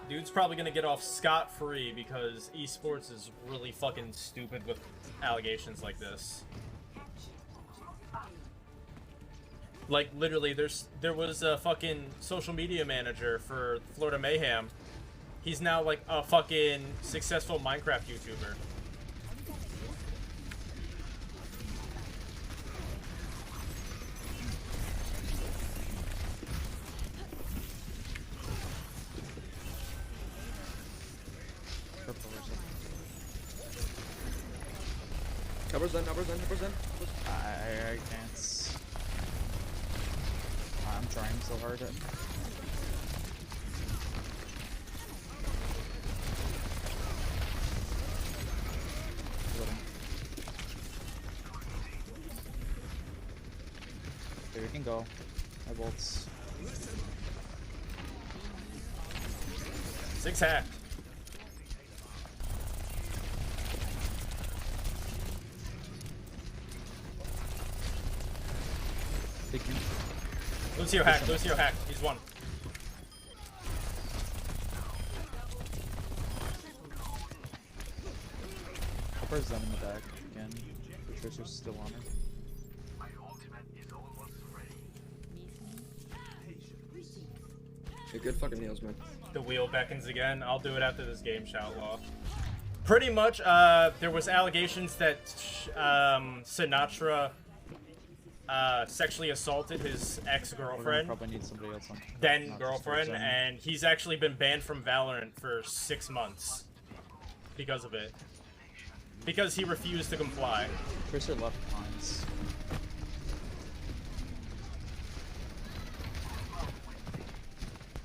Dude's probably gonna get off scot-free because esports is really fucking stupid with allegations like this. Like, literally, there was a fucking social media manager for Florida Mayhem. He's now, like, a fucking successful Minecraft YouTuber. Numbers in, numbers in, numbers in. I can't. I'm trying so hard. Here we can go. My bolts. 6 hacked. Lucio hack, Lucio hack. He's one. Where's them in the back again? Patricia's still on her. Hey, good fucking nails, man. The wheel beckons again. I'll do it after this game, Shoutlaw. Pretty much, there was allegations that Sinatra sexually assaulted his ex-girlfriend, Probably need somebody else on. then girlfriend, and he's actually been banned from Valorant for 6 months because of it. Because he refused to comply. Tracer left pines.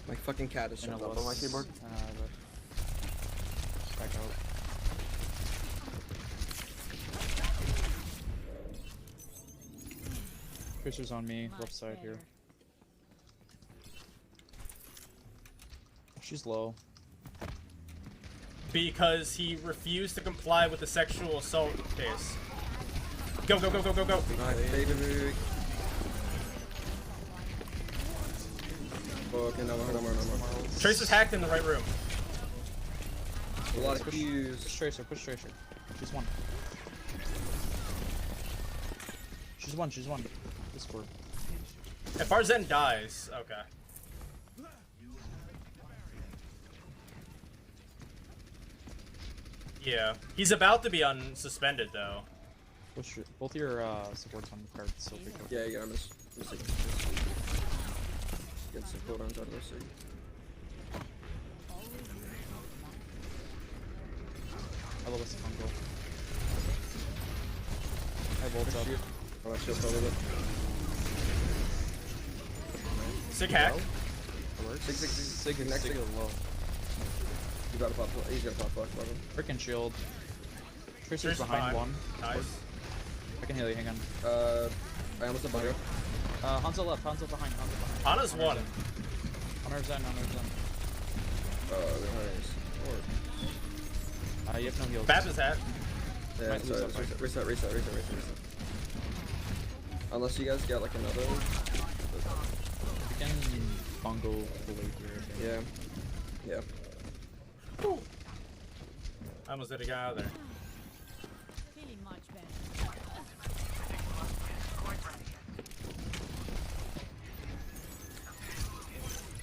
My fucking cat is showing up on my keyboard. Back out. Tracer's on me, left side here. She's low. Because he refused to comply with the sexual assault case. Go, go, go, go, go, go. Okay, no more. Tracer's hacked in the right room. A lot of Qs. Push Tracer. She's one. She's one. Discord. If our Zen dies, okay. Yeah, he's about to be unsuspended though. Both your supports on the card, so pick up. Yeah, you got him. Get support on top of this. I love this fungal. I volts up. Oh, I shield a little bit. Sig hack. That works. Sig next. Sig is low. You got a pop. He's got a pop block. Freaking shield. Tracer's behind one. Nice. I can heal you, hang on. I almost have bugger. Hanzo left, Hanzo behind. Hana's one. On our Zen. Oh, nice. You have no heals. Bap is hat. Yeah, Might lose that fight. Reset. Unless you guys get like another. We can bongo the way here. Yeah. Whew. I almost did a guy out there. Feeling much better.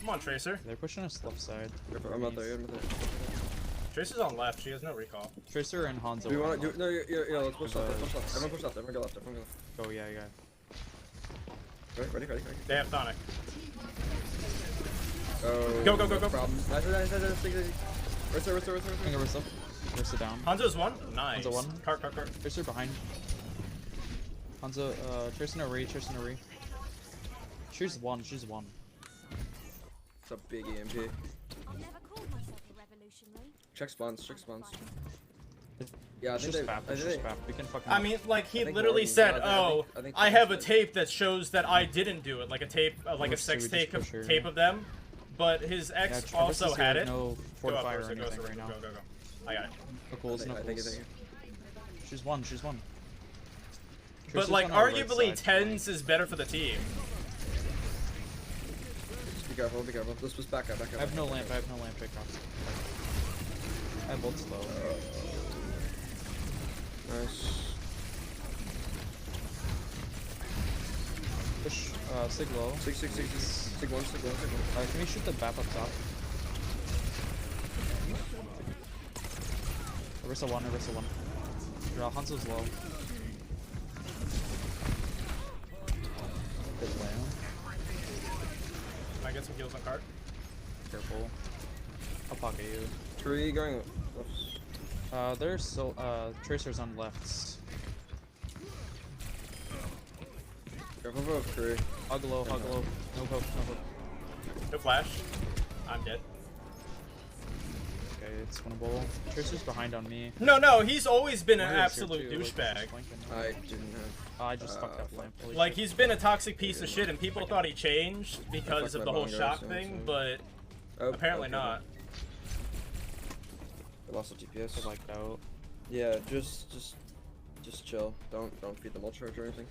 Come on, Tracer. They're pushing us left side. I'm out there. Tracer's on left. She has no recall. Tracer and Hanzo. Do we want to do? No, yeah. Let's push left. Everyone push left. Everyone go left. Oh yeah. Ready. They have Sonic. Oh. Go. Problems. Nice. Rissa. Rissa down. Hanzo's one. Nice. Hanzo one. Cart. Tracer behind. Hanzo, Tracer no re. She's one. It's a big EMP. I've never called myself a revolutionary. Check spawns. Yeah, I think Just they. fap. We can fucking. I mean, like he I think literally Morgan- said, I "Oh, think I have a Morgan- tape that shows that I didn't do it, like a tape, like a Let's sex see, we tape just push her. tape of them." But his ex Travis also is here had with it. No Go fortify or Ursa, anything right now. Go. I got it. No cools, no Thank you. cools. She's one. But Tracer's like, on our right arguably, side. tens is better for the team. Just be careful. Let's just back up. I have no lamp. Take off. I have bolts low. Nice. Push, Sig low. Sig one. Can we shoot the BAP up top? Orisa one. Hanzo's low. Good land. Can I get some kills on cart? Careful. I'll pocket you. Tree going left. There's so Tracer's on left. Careful about tree. Hug low. No hook. No flash. I'm dead. Okay, it's winnable. Tracer's behind on me. No, he's always been an Warrior's here absolute too, like, douchebag. just flanking. I didn't have. I just fucked up lamp. Holy Like, shit. he's been a toxic piece of shit, and people thought he changed because fucked of my the whole bongo, shock so- thing, but Oh, apparently okay. not. I lost the TPS. I liked out. Yeah, just chill. Don't feed them all charge or anything.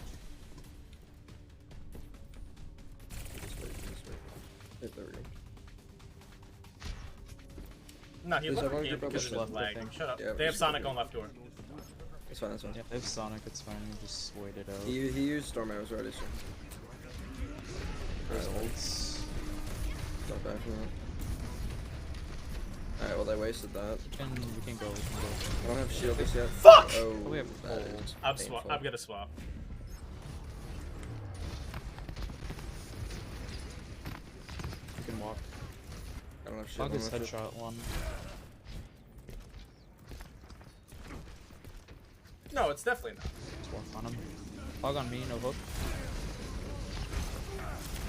Just wait. Hey, there we go. No, he Is left everyone the game group up because with of his left, I lag. think? Shut up. Yeah, They have just Sonic group on left door. It's fine. Yeah, they have Sonic, it's fine. We just wait it out. He used storm arrows already, so There's ults. not bad for that. Alright, well they wasted that. We can go. I don't have shield just yet. Fuck! Oh, We have that ult. is I'm painful. gonna swap. We can walk. I don't have shield. Hug is I don't have shield. headshot one. No, it's definitely not. Just walk on him. Hug on me, no hook.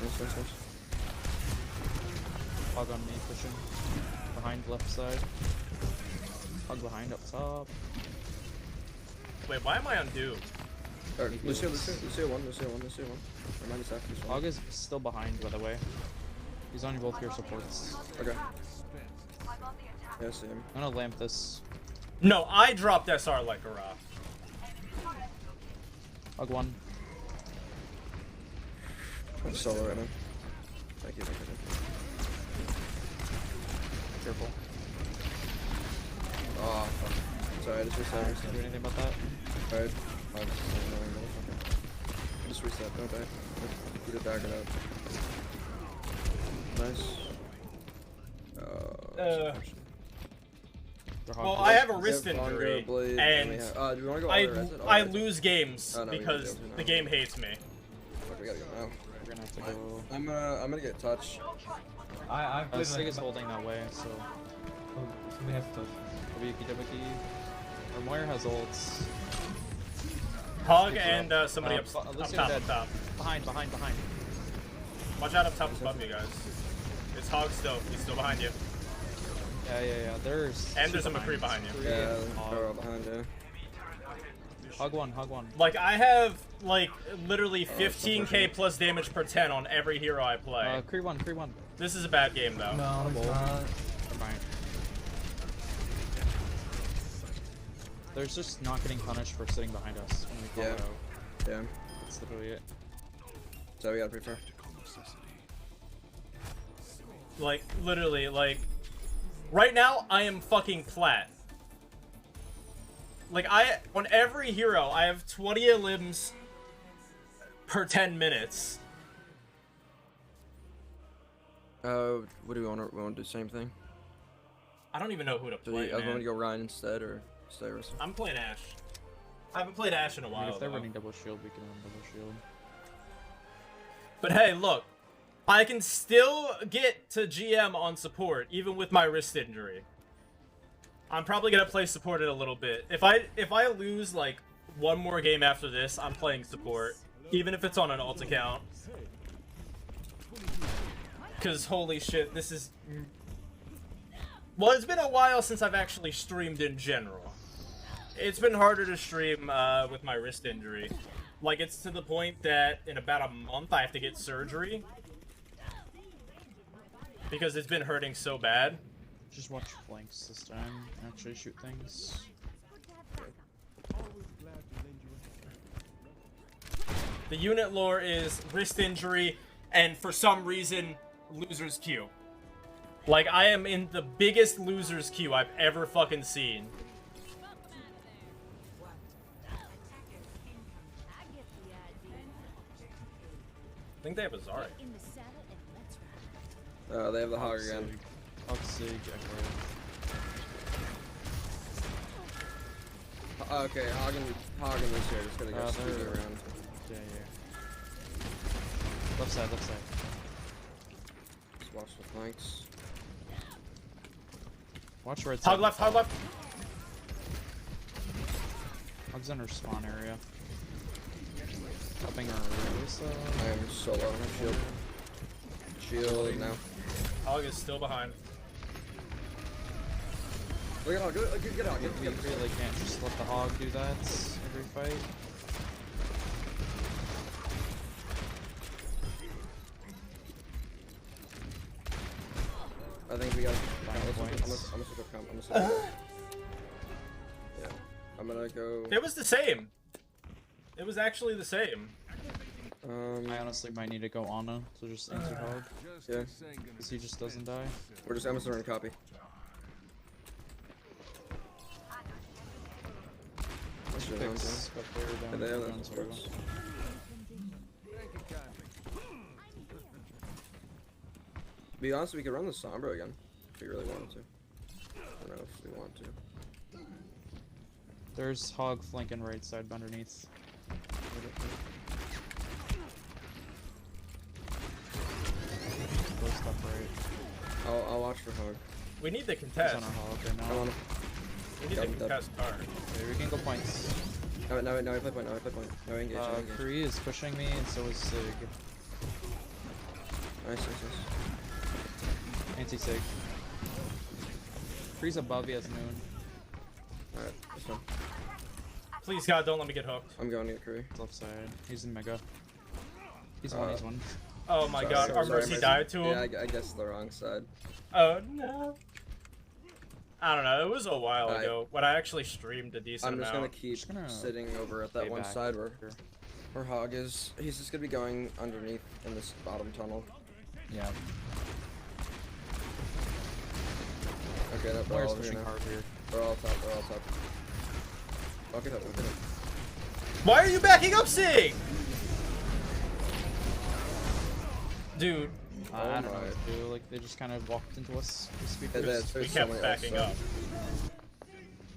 Nice. Hog on me, pushing. Behind left side. Hog behind up top. Wait, why am I on Doom? Lucio 1. Remind us after this one. Hog is still behind, by the way. He's on both your supports. Okay. Yeah, I see him. I'm gonna lamp this. No, I dropped SR like a rock. Hog 1. I'm solo right now. Thank you. Careful. Oh, fuck. Sorry, I just reset. Can you do anything about that? Alright. Just reset, don't die. Get it back it up. Nice. Well, I have a wrist injury, Blade, and do we wanna go I lose games no, because the game hates me. Fuck, we gotta go now. We're gonna have to go. I'm gonna get touch. Sig is holding that way, so. Somebody has to touch. WKWK. Or Moira has ults. Hog and somebody up top. Behind. Watch out up top above you guys. It's Hog still. He's still behind you. Yeah. There's a McCree behind you. Yeah, they're all behind you. Hog one. Like, I have, like, literally 15k plus damage per 10 on every hero I play. Cree one. This is a bad game, though. No, it's not. Fine. They're just not getting punished for sitting behind us when we call it out. Yeah. That's literally it. So we gotta prefer. Like, literally, like, right now, I am fucking plat. Like, on every hero, I have 20 limbs per 10 minutes. What do we want to do? The same thing? I don't even know who to play, I want man. to go Ryan instead, or stay Rissa? I'm playing Ashe. I haven't played Ashe in a while, If they're though. running double shield, we can run double shield. But hey, look. I can still get to GM on support, even with my wrist injury. I'm probably gonna play support it a little bit. If I lose like one more game after this, I'm playing support, even if it's on an alt account. Cause holy shit, this is. Well, it's been a while since I've actually streamed in general. It's been harder to stream with my wrist injury. Like, it's to the point that in about a month I have to get surgery. Because it's been hurting so bad. Just watch flanks this time. Actually shoot things. The unit lore is wrist injury, and for some reason, loser's queue. Like, I am in the biggest loser's queue I've ever fucking seen. I think they have a Zarya. They have the Hog again. Sig, Okay, Hog and Lucio just gonna go scoot around. Yeah. Left side. Just watch the flanks. Watch right side. Hog left. Hog's in her spawn area. Helping her Rissa. I am solo. I have shield now. Hog is still behind. Look at Hog. Get out. We really can't just let the Hog do that every fight. I think we got. I'm gonna go. It was the same. It was actually the same. I honestly might need to go Ana, so just answer Hog. Yeah. Because he just doesn't die. We're just Amazon and copy. Let's fix up there, down Yeah, down that's zero. Be honest, we could run the Sombra again if we really wanted to. I don't know if we want to. There's Hog flanking right side underneath. Close top right. I'll watch for Hog. We need the He's contest. on our Hog right now. I wanna. We need the contest card. Okay, we can go points. No, I play point. No engage. No engage. Kree is pushing me, and so is Sig. Nice. Anti-sig. Freeze above, he has noon. Alright, that's fine. Please God, don't let me get hooked. I'm going to get Curry. Left side. He's in mega. He's one, he's one. Oh my God, our Mercy died to him. Yeah, I guess the wrong side. Oh no. I don't know, it was a while ago when I actually streamed a decent I'm just amount. gonna keep sitting over at that one side where Hog is. He's just gonna be going underneath in this bottom tunnel. Yeah. Okay, they're Player's all over pushing here now. hard here. They're all top, they're all top. Fuck it up, look at it. Why are you backing up, Sig? Dude. I don't know what to do. Like, they just kind of walked into us. We kept backing up.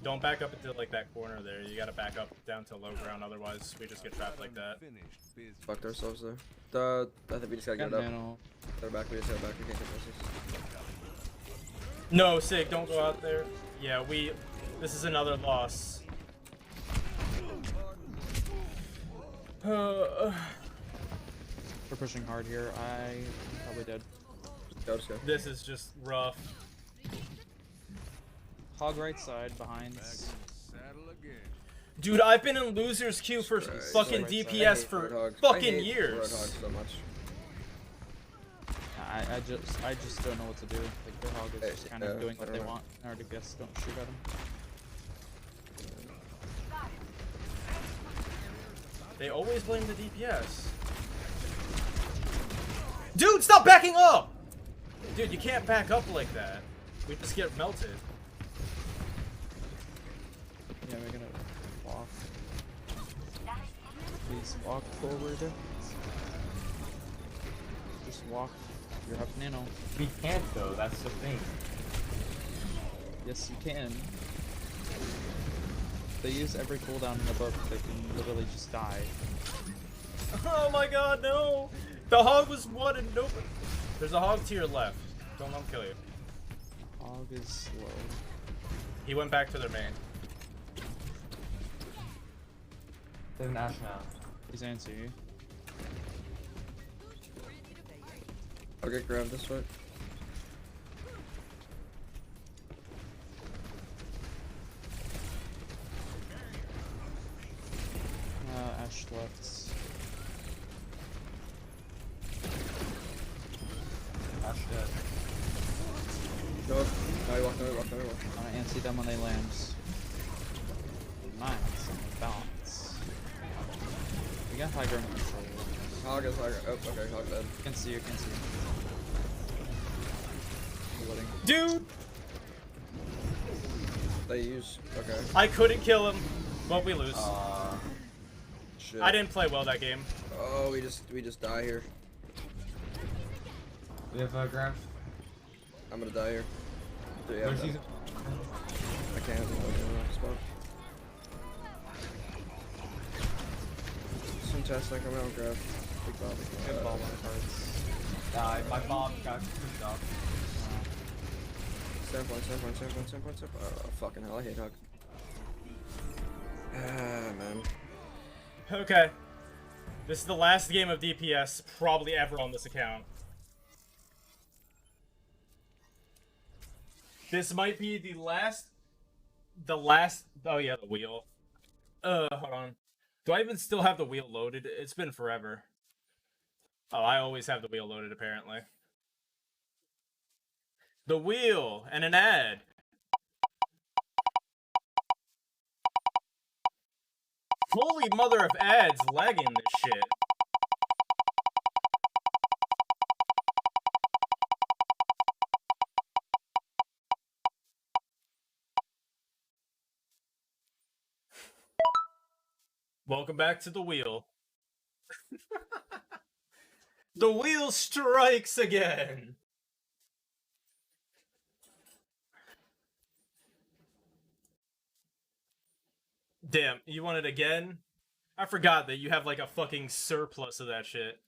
Don't back up into like that corner there. You gotta back up down to low ground, otherwise we just get trapped like that. Fucked ourselves there. I think we just gotta get it up. They're back, we just gotta back, we can't get this. No, Sig, don't go out there. Yeah, this is another loss. We're pushing hard here. I'm probably dead. Just go. This is just rough. Hog right side behind. Dude, I've been in loser's queue for fucking DPS for fucking years. So much. I just don't know what to do. Like, their hog is just kind of doing what they want. In order to guess, don't shoot at him. They always blame the DPS. Dude, stop backing up! Dude, you can't back up like that. We just get melted. Yeah, we're gonna walk. Please walk forward. Just walk. You have nano. We can't though, that's the thing. Yes, you can. They use every cooldown in the book, they can literally just die. Oh my God, no! The hog was one and nobody. There's a hog to your left. Don't let him kill you. Hog is slow. He went back to their main. There's an Ash now. He's anti. I'll get grabbed this way. Ash left. Ash dead. Go up. No, he walked, no, he walked, no, he walked. I anti them when they land. Nice. Balance. We got high ground control. Hog is high ground. Oh, okay, Hog dead. Can see you, can see you. Dude! They use. Okay. I couldn't kill him, but we lose. Shit. I didn't play well that game. Oh, we just die here. We have Graf. I'm gonna die here. Yeah, Where's he? I can't. I'm in the wrong spot. Some tests like I'm out, grab. Big bomb. Good ball on cards. My bomb got pushed off. Standpoint. Oh, fucking hell, I hate Hug. Ah, man. Okay. This is the last game of DPS probably ever on this account. This might be the last, oh yeah, the wheel. Hold on. Do I even still have the wheel loaded? It's been forever. Oh, I always have the wheel loaded, apparently. The wheel and an ad. Holy mother of ads lagging this shit. Welcome back to the wheel. The wheel strikes again. Damn, you want it again? I forgot that you have like a fucking surplus of that shit.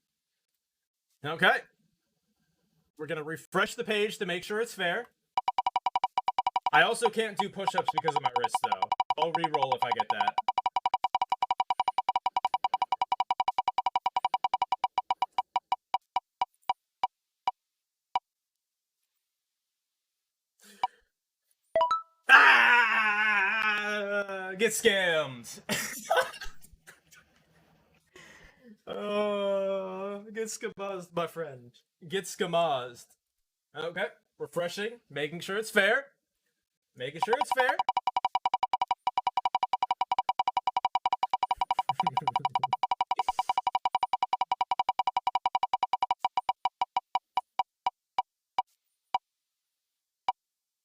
Okay. We're gonna refresh the page to make sure it's fair. I also can't do push-ups because of my wrist though. I'll re-roll if I get that. Get scammed. Get skamazed, my friend. Get skamazed. Okay, refreshing. Making sure it's fair. Making sure it's fair.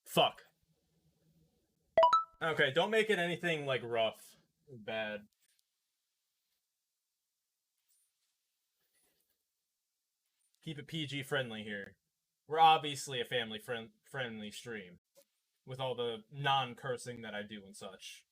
Fuck. Okay, don't make it anything, like, rough. Bad. Keep it PG friendly here. We're obviously a family friendly stream. With all the non-cursing that I do and such.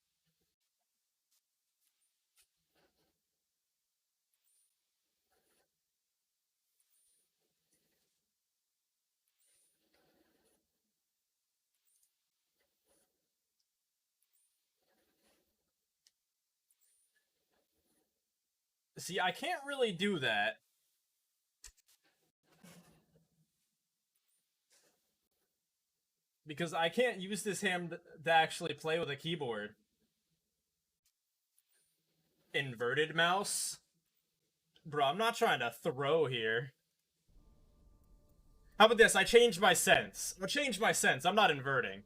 See, I can't really do that. Because I can't use this hand to actually play with a keyboard. Inverted mouse? Bro, I'm not trying to throw here. How about this? I changed my sense. I'll change my sense. I'm not inverting.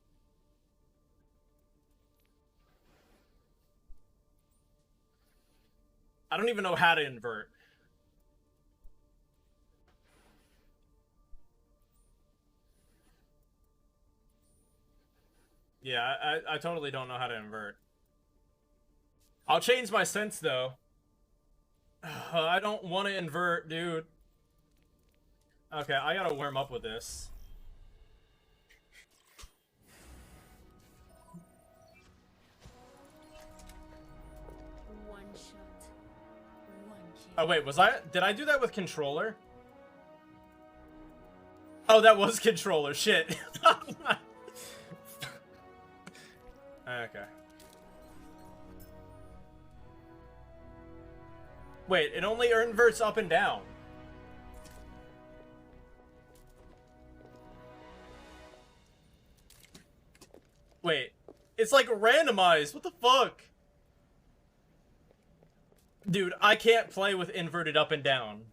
I don't even know how to invert. Yeah, I totally don't know how to invert. I'll change my sense, though. I don't want to invert, dude. Okay, I gotta warm up with this. One shot. One kill. Oh, wait, did I do that with controller? Oh, that was controller, shit. Okay. Wait, it only inverts up and down. Wait, it's like randomized. What the fuck? Dude, I can't play with inverted up and down.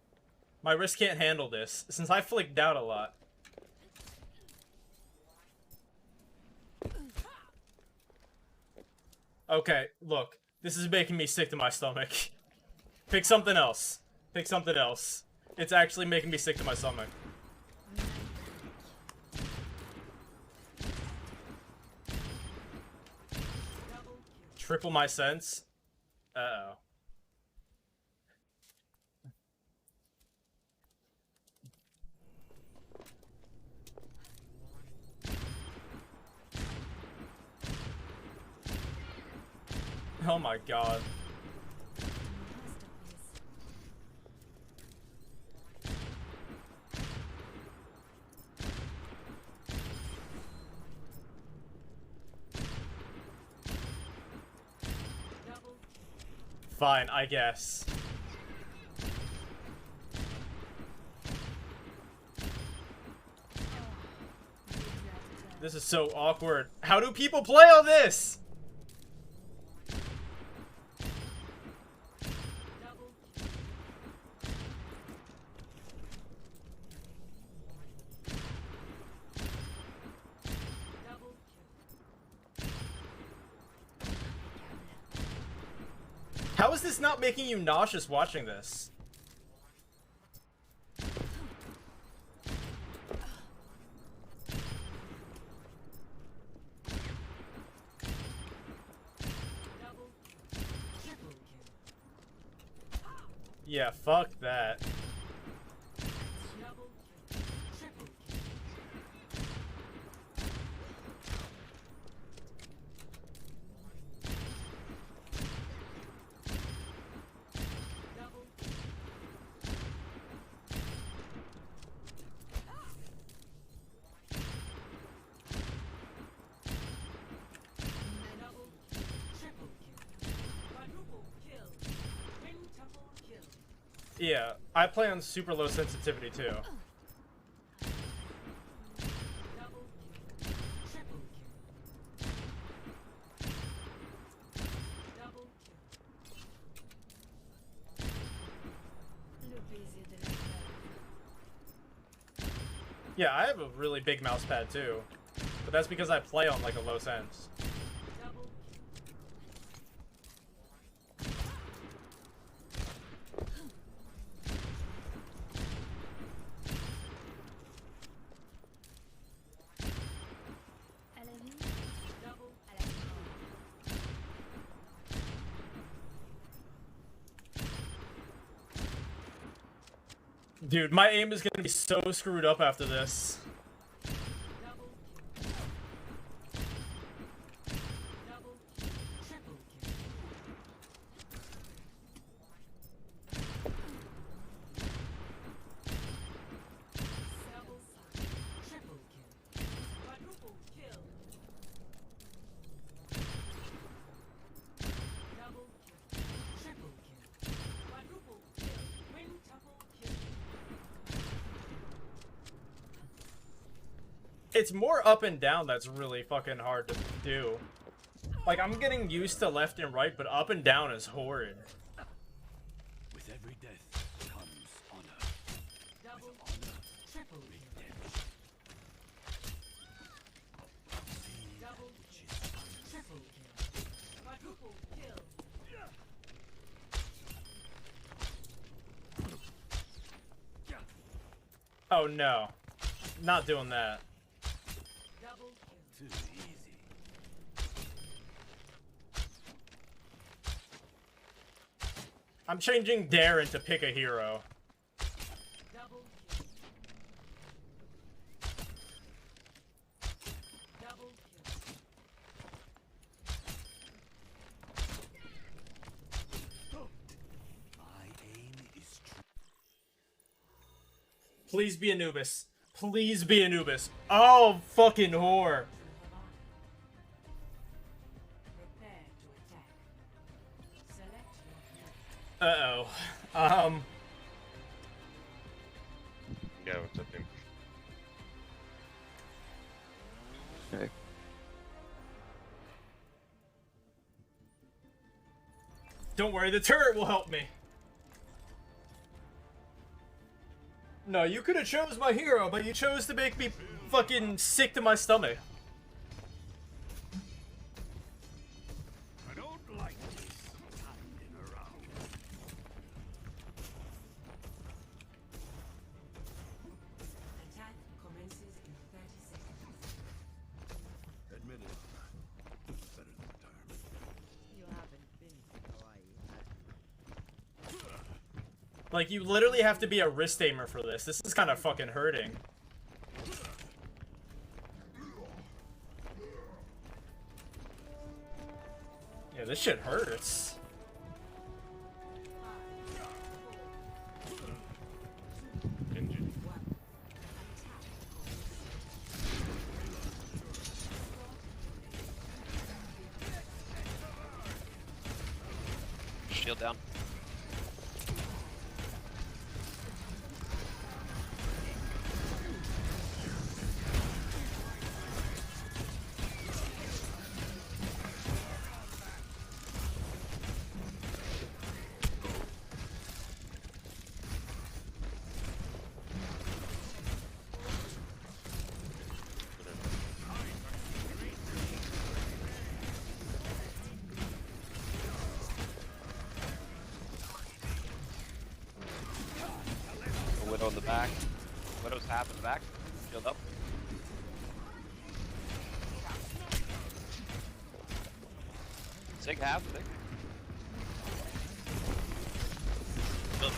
My wrist can't handle this, since I flicked out a lot. Okay, look. This is making me sick to my stomach. Pick something else. Pick something else. It's actually making me sick to my stomach. Triple my sense? Uh-oh. Oh my god. Fine, I guess. This is so awkward. How do people play on this? How is this not making you nauseous watching this? Yeah, fuck that. Yeah, I play on super low sensitivity too. Yeah, I have a really big mouse pad too, but that's because I play on like a low sense. Dude, my aim is gonna be so screwed up after this. It's more up and down that's really fucking hard to do. Like, I'm getting used to left and right, but up and down is horrid. With every death comes honor. Double, With honor, triple, redemption. double, triple kill, quadruple kill. Oh no. Not doing that. Double kill. Too easy. I'm changing Darren to pick a hero. Double kill. Double kill. My aim is true. Please be Anubis. Please be Anubis. Oh, fucking whore. Prepare to attack. Select your hero. Uh-oh. Yeah, what's up, dude? Okay. Don't worry, the turret will help me. No, you could have chose my hero, but you chose to make me fucking sick to my stomach. I don't like this standing around. Attack commences in 30 seconds. Admit it. Better than retirement. You haven't been to Hawaii. Like, you literally have to be a wrist aimer for this. This is kind of fucking hurting. Yeah, this shit hurts. Shield down. Widow in the back. Widow's half in the back. Shield up. Sig half, Sig. Shield.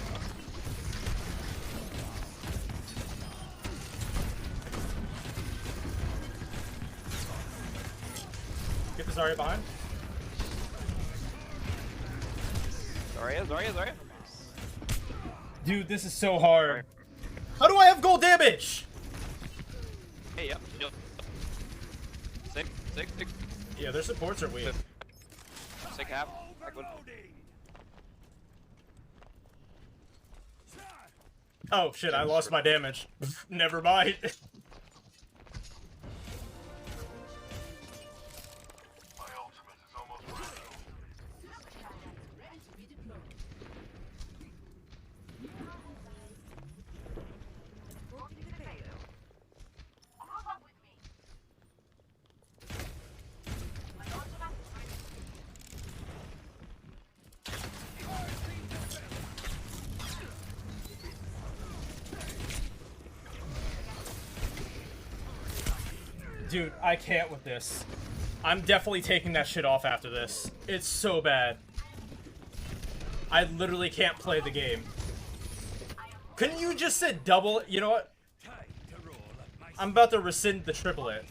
Get the Zarya behind. Zarya. Dude, this is so hard. How do I have gold damage? Hey, yep. Shield. Sig. Yeah, their supports are weak. Sig half. Back one. Oh shit, I lost my damage. Never mind. Dude, I can't with this. I'm definitely taking that shit off after this. It's so bad. I literally can't play the game. Couldn't you just say double? You know what? I'm about to rescind the triplet.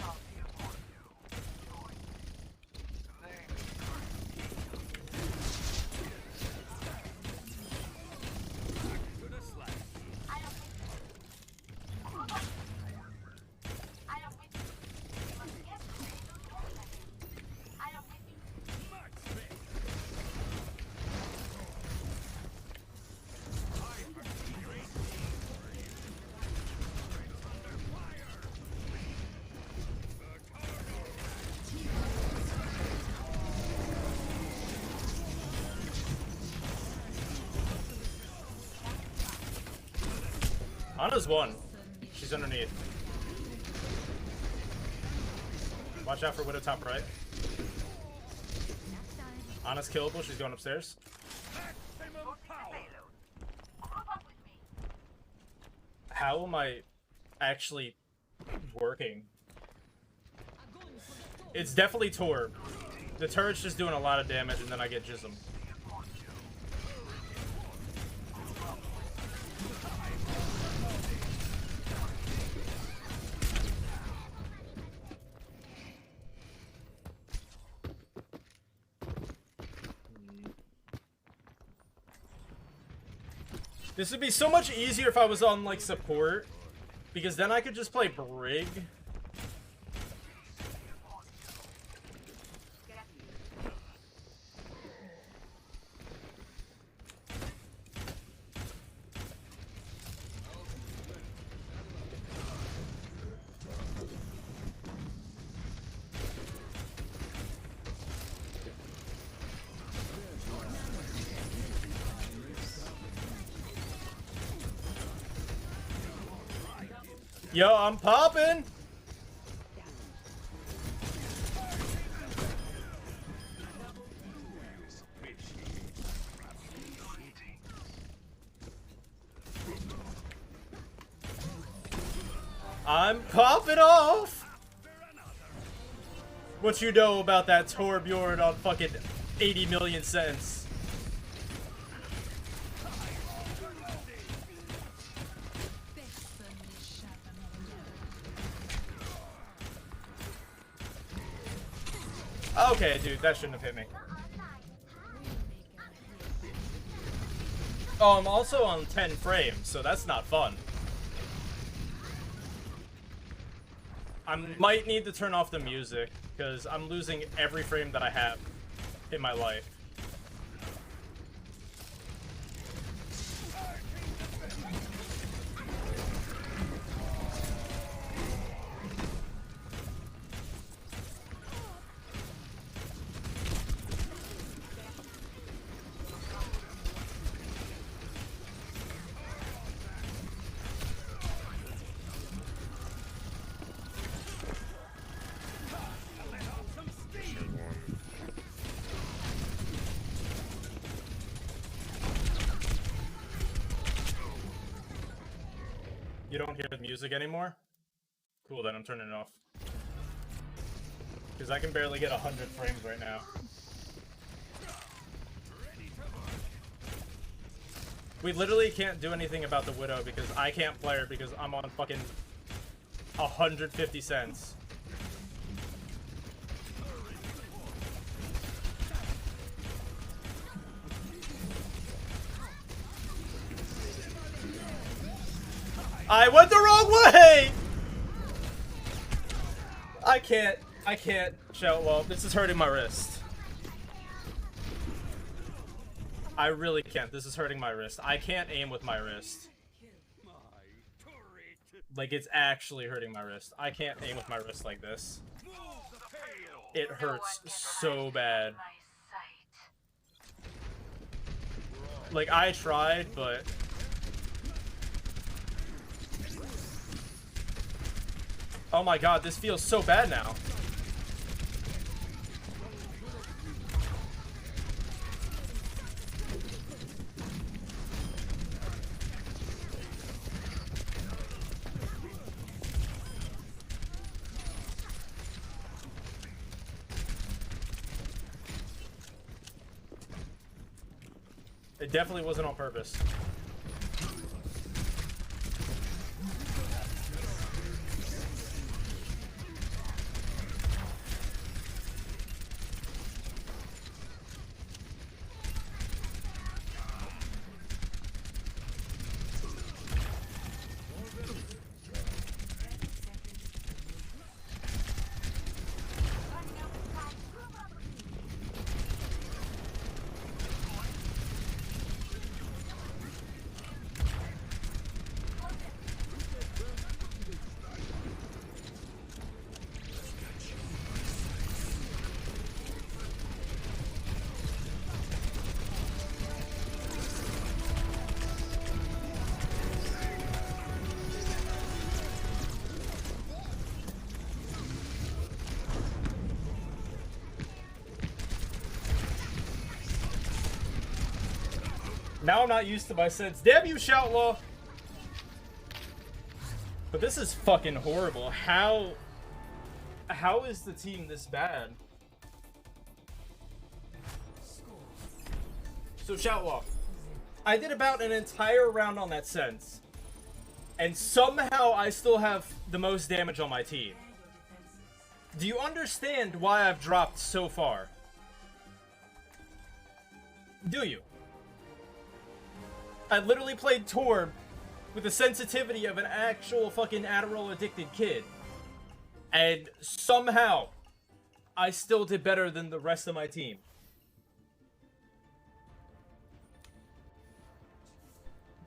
Ana's one. She's underneath. Watch out for Widow top right. Ana's killable. She's going upstairs. How am I actually working? It's definitely Torb. The turret's just doing a lot of damage, and then I get Jism. This would be so much easier if I was on, like, support. Because then I could just play Brig. Yo, I'm popping. I'm popping off. What you know about that Torbjorn on fucking 80 million cents? Okay, dude, that shouldn't have hit me. Oh, I'm also on 10 frames, so that's not fun. I might need to turn off the music, because I'm losing every frame that I have in my life. You don't hear the music anymore? Cool, then I'm turning it off. Because I can barely get 100 frames right now. We literally can't do anything about the Widow because I can't play her because I'm on fucking 150 cents. I went the wrong way! I can't shout well. This is hurting my wrist. I really can't. This is hurting my wrist. I can't aim with my wrist. Like, it's actually hurting my wrist. I can't aim with my wrist like this. It hurts so bad. Like, I tried, but... Oh my god, this feels so bad now. It definitely wasn't on purpose. Now I'm not used to my sense. Damn you, Shoutlaw! But this is fucking horrible. How is the team this bad? So Shoutlaw, I did about an entire round on that sense, and somehow I still have the most damage on my team. Do you understand why I've dropped so far? Do you? I literally played Torb with the sensitivity of an actual fucking Adderall addicted kid. And somehow, I still did better than the rest of my team.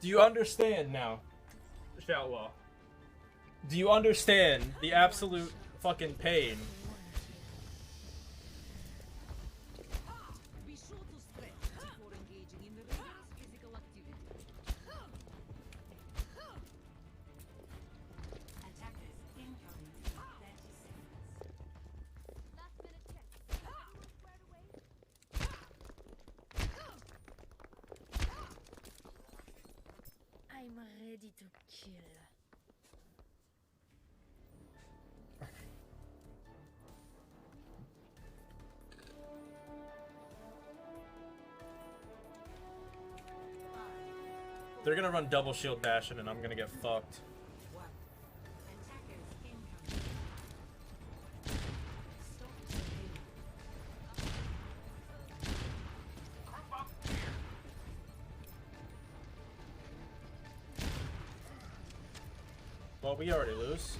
Do you understand now, Shoutlaw? Do you understand the absolute fucking pain? I'm ready to kill. They're gonna run double shield bashing and I'm gonna get fucked. Well, we already lose.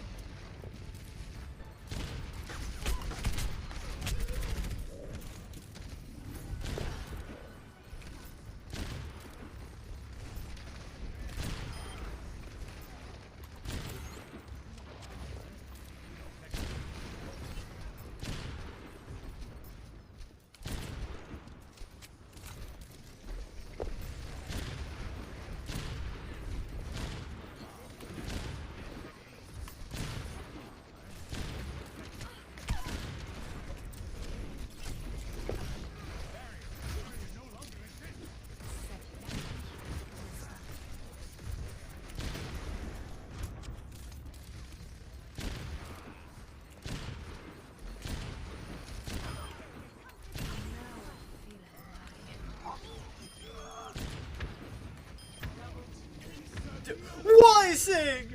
Why sing?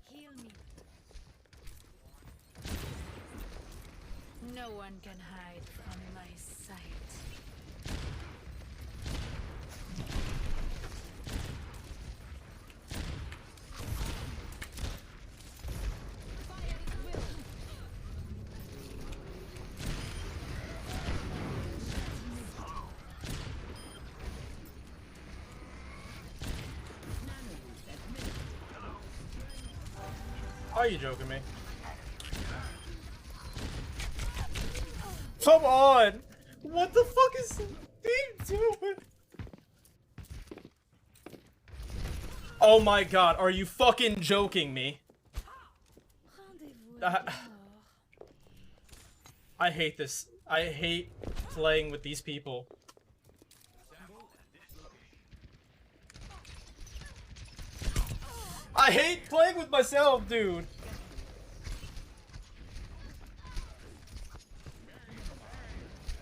Heal me. No one can hide from my sight. Are you joking me? Come on! What the fuck is he doing? Oh my god, are you fucking joking me? I hate this. I hate playing with these people. I hate playing with myself, dude.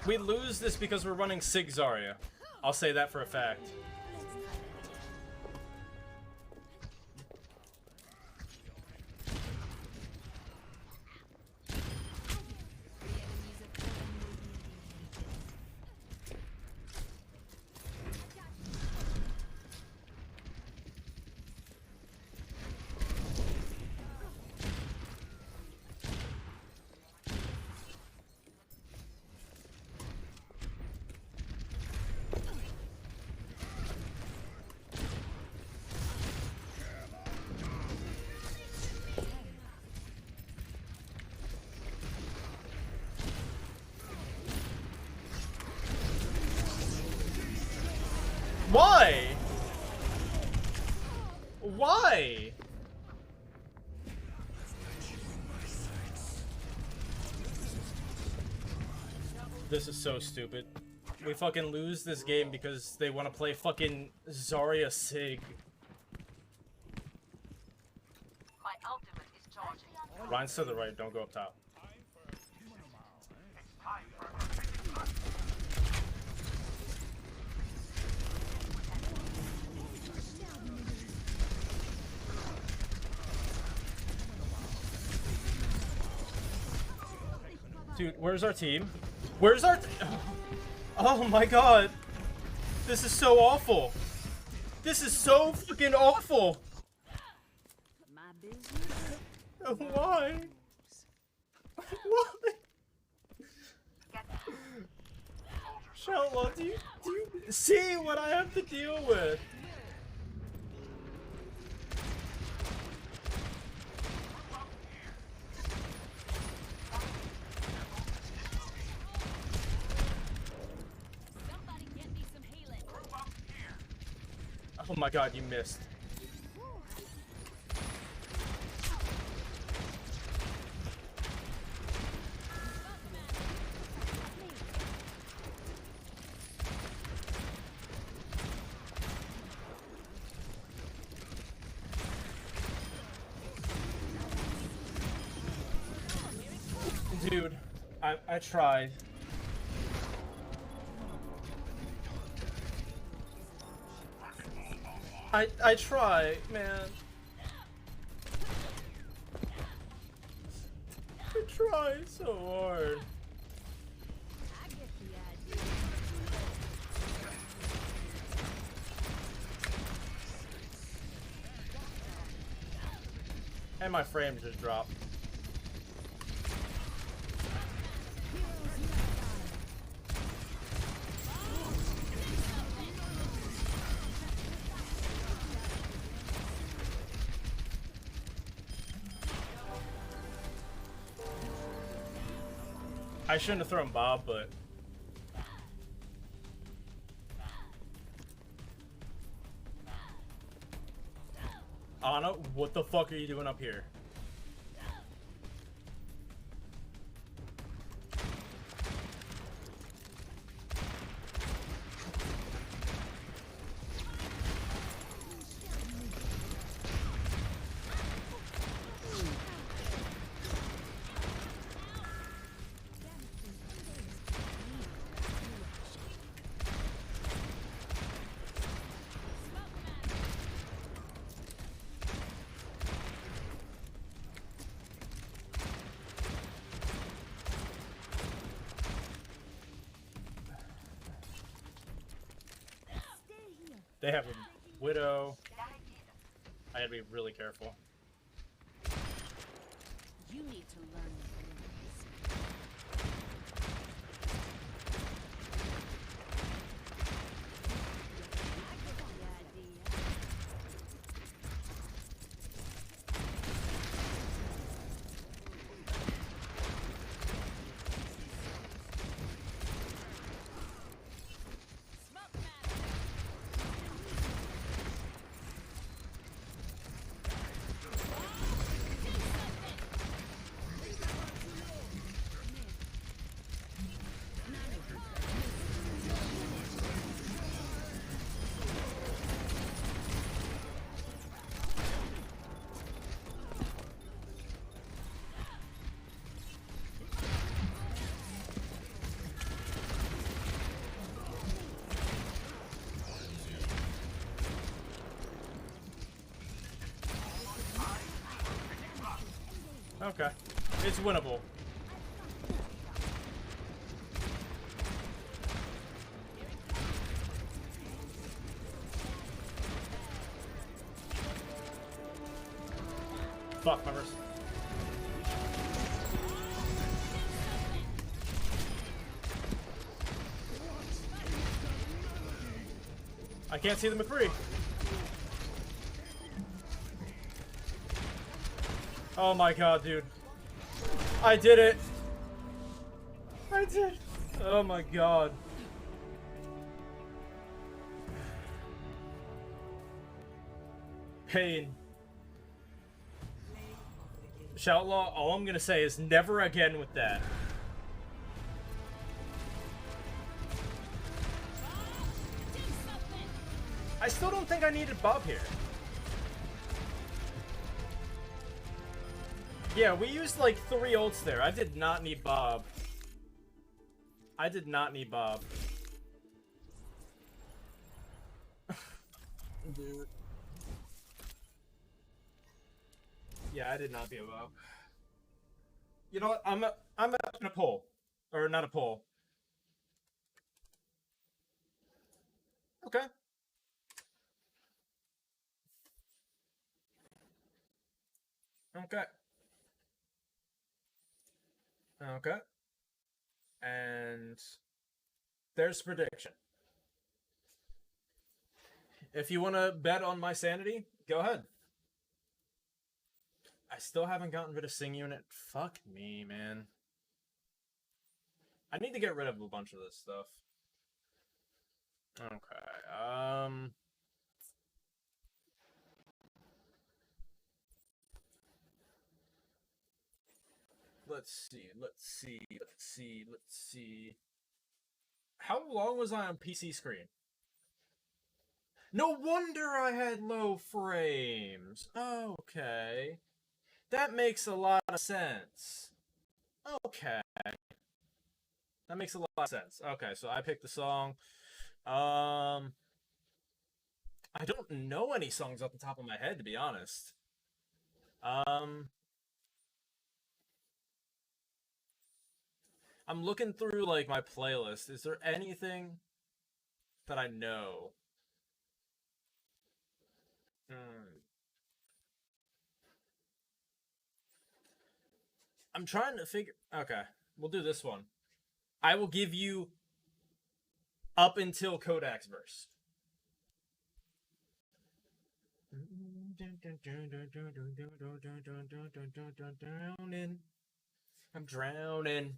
We lose this because we're running Sig Zarya. I'll say that for a fact. Why? Why? This is so stupid. We fucking lose this game because they want to play fucking Zarya Sig. My ultimate is charging. Ryan's to the right, don't go up top. Dude, where's our team? Where's our oh my god. This is so awful. This is so fucking awful. My business. Why? Why? Shallow, do you see what I have to deal with? Oh my god, you missed. Dude, I tried. I try, man. I try so hard. And my frame just dropped. I shouldn't have thrown Bob, but Ana, what the fuck are you doing up here? They have a Widow. I gotta be really careful. You need to learn Okay. It's winnable. Fuck, my wrist. I can't see the McCree. Oh my god, dude. I did it. I did. Oh my god. Pain. Shoutlaw, all I'm gonna say is never again with that. I still don't think I needed Bob here. Yeah, we used like 3 ults there. I did not need Bob. I did not need Bob. Dude. Yeah, I did not be a Bob. You know what? I'm in a poll. Or not a poll. Okay. Okay. Okay. And there's prediction. If you want to bet on my sanity, go ahead. I still haven't gotten rid of Sing Unit. Fuck me, man. I need to get rid of a bunch of this stuff. Okay. Let's see. How long was I on PC screen? No wonder I had low frames. Okay. That makes a lot of sense. Okay. That makes a lot of sense. Okay, so I picked the song. I don't know any songs off the top of my head, to be honest. I'm looking through, like, my playlist. Is there anything that I know? I'm trying to figure... Okay, we'll do this one. I will give you up until Kodak's verse. I'm drowning.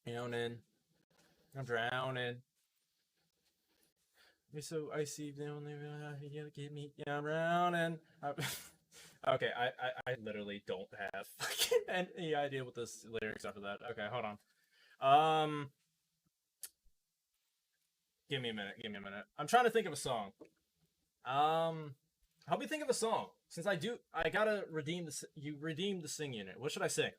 I'm drowning. You're so icy, the only you get me. Yeah, I'm drowning. Okay, I literally don't have fucking any idea what this lyrics after that. Okay, hold on. Give me a minute. I'm trying to think of a song. Help me think of a song. Since I gotta redeem the. You redeemed the Sing Unit. What should I sing?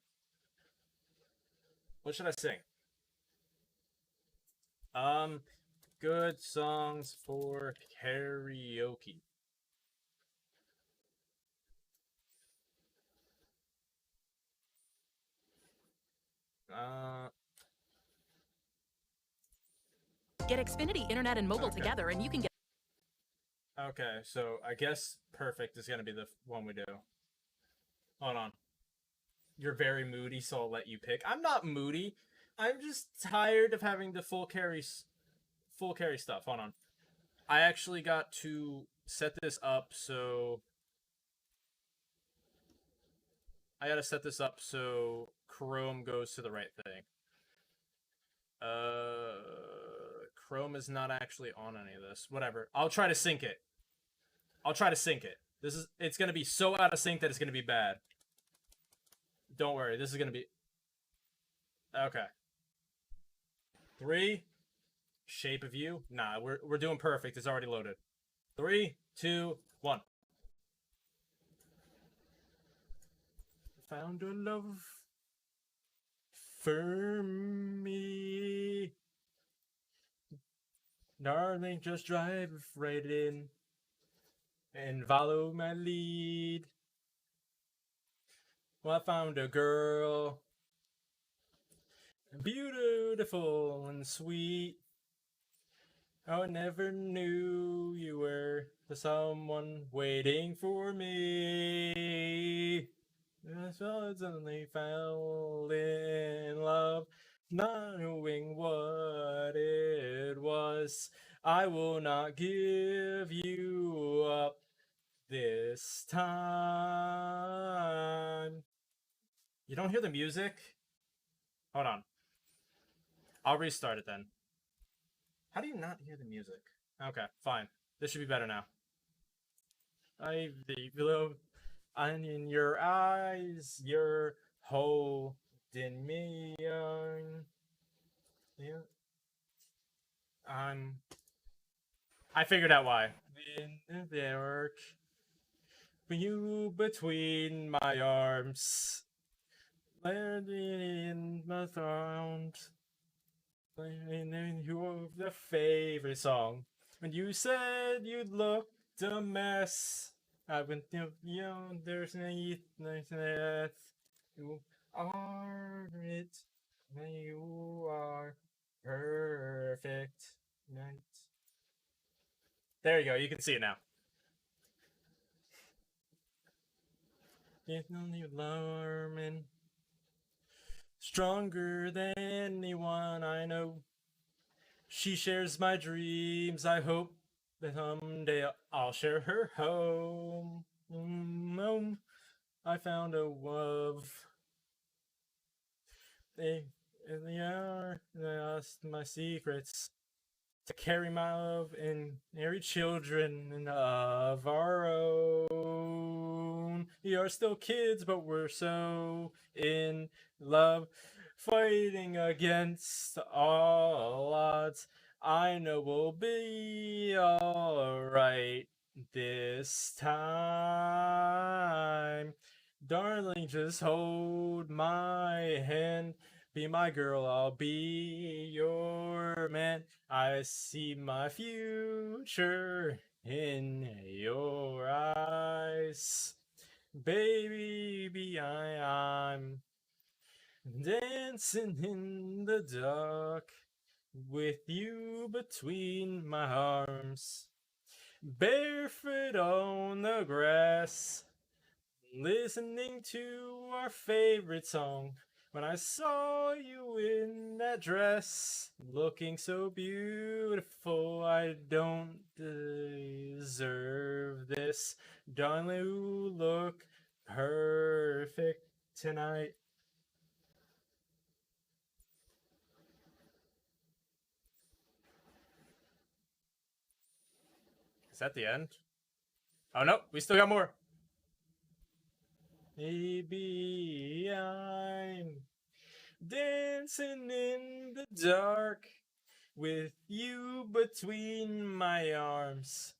Good songs for karaoke. Get Xfinity Internet and mobile together and you can get... Okay, so I guess Perfect is gonna be the one we do. Hold on. You're very moody, so I'll let you pick. I'm not moody. I'm just tired of having the full carry stuff. Hold on. I actually got to set this up so... I gotta set this up so Chrome goes to the right thing. Chrome is not actually on any of this. Whatever. I'll try to sync it. It's gonna be so out of sync that it's gonna be bad. Don't worry, this is gonna be... Okay. 3. Shape of You. Nah, we're doing Perfect. It's already loaded. 3, 2, 1. Found a love for me. Darling, just drive right in and follow my lead. Well, I found a girl, beautiful and sweet. Oh, I never knew you were the someone waiting for me. I suddenly fell in love, not knowing what it was. I will not give you up this time. You don't hear the music? Hold on. I'll restart it then. How do you not hear the music? Okay, fine. This should be better now. I below in your eyes, you're holding me on. Yeah. I figured out why. In the dark, you between my arms, landing in my thrones. And you're the favorite song. When you said you looked a mess, I went, you know, there's no death. You are it. You are perfect. Night. There you go. You can see it now. It's only alarming. Stronger than anyone I know. She shares my dreams. I hope that someday I'll share her home. I found a love. They asked my secrets to carry my love and marry children of our own. We are still kids, but we're so in love, fighting against all odds. I know we'll be alright this time. Darling, just hold my hand. Be my girl, I'll be your man. I see my future in your eyes. Baby, I'm dancing in the dark with you between my arms. Barefoot on the grass, listening to our favorite song. When I saw you in that dress, looking so beautiful, I don't deserve this. Darling, you look perfect tonight. Is that the end? Oh no, we still got more. Maybe I'm dancing in the dark with you between my arms,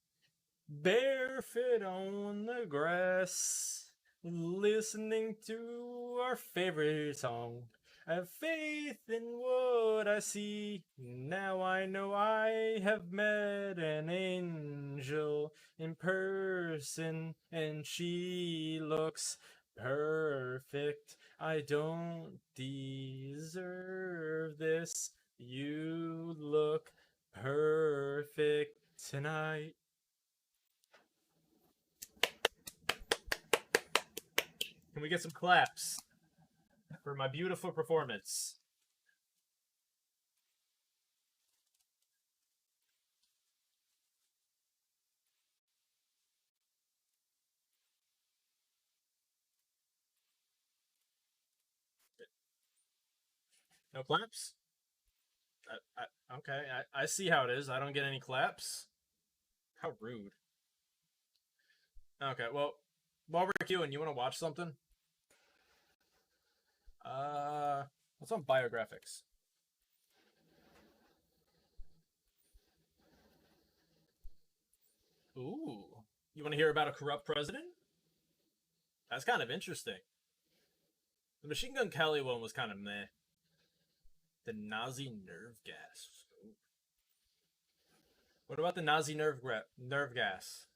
barefoot on the grass, listening to our favorite song. I have faith in what I see. Now I know I have met an angel in person, and she looks perfect. I don't deserve this. You look perfect tonight. Can we get some claps for my beautiful performance? No claps? Okay, I see how it is. I don't get any claps. How rude. Okay, well, while we're queuing, you want to watch something? What's on biographics? Ooh, you want to hear about a corrupt president? That's kind of interesting. The Machine Gun Kelly one was kind of meh. The Nazi nerve gas. Ooh. What about the Nazi nerve gas?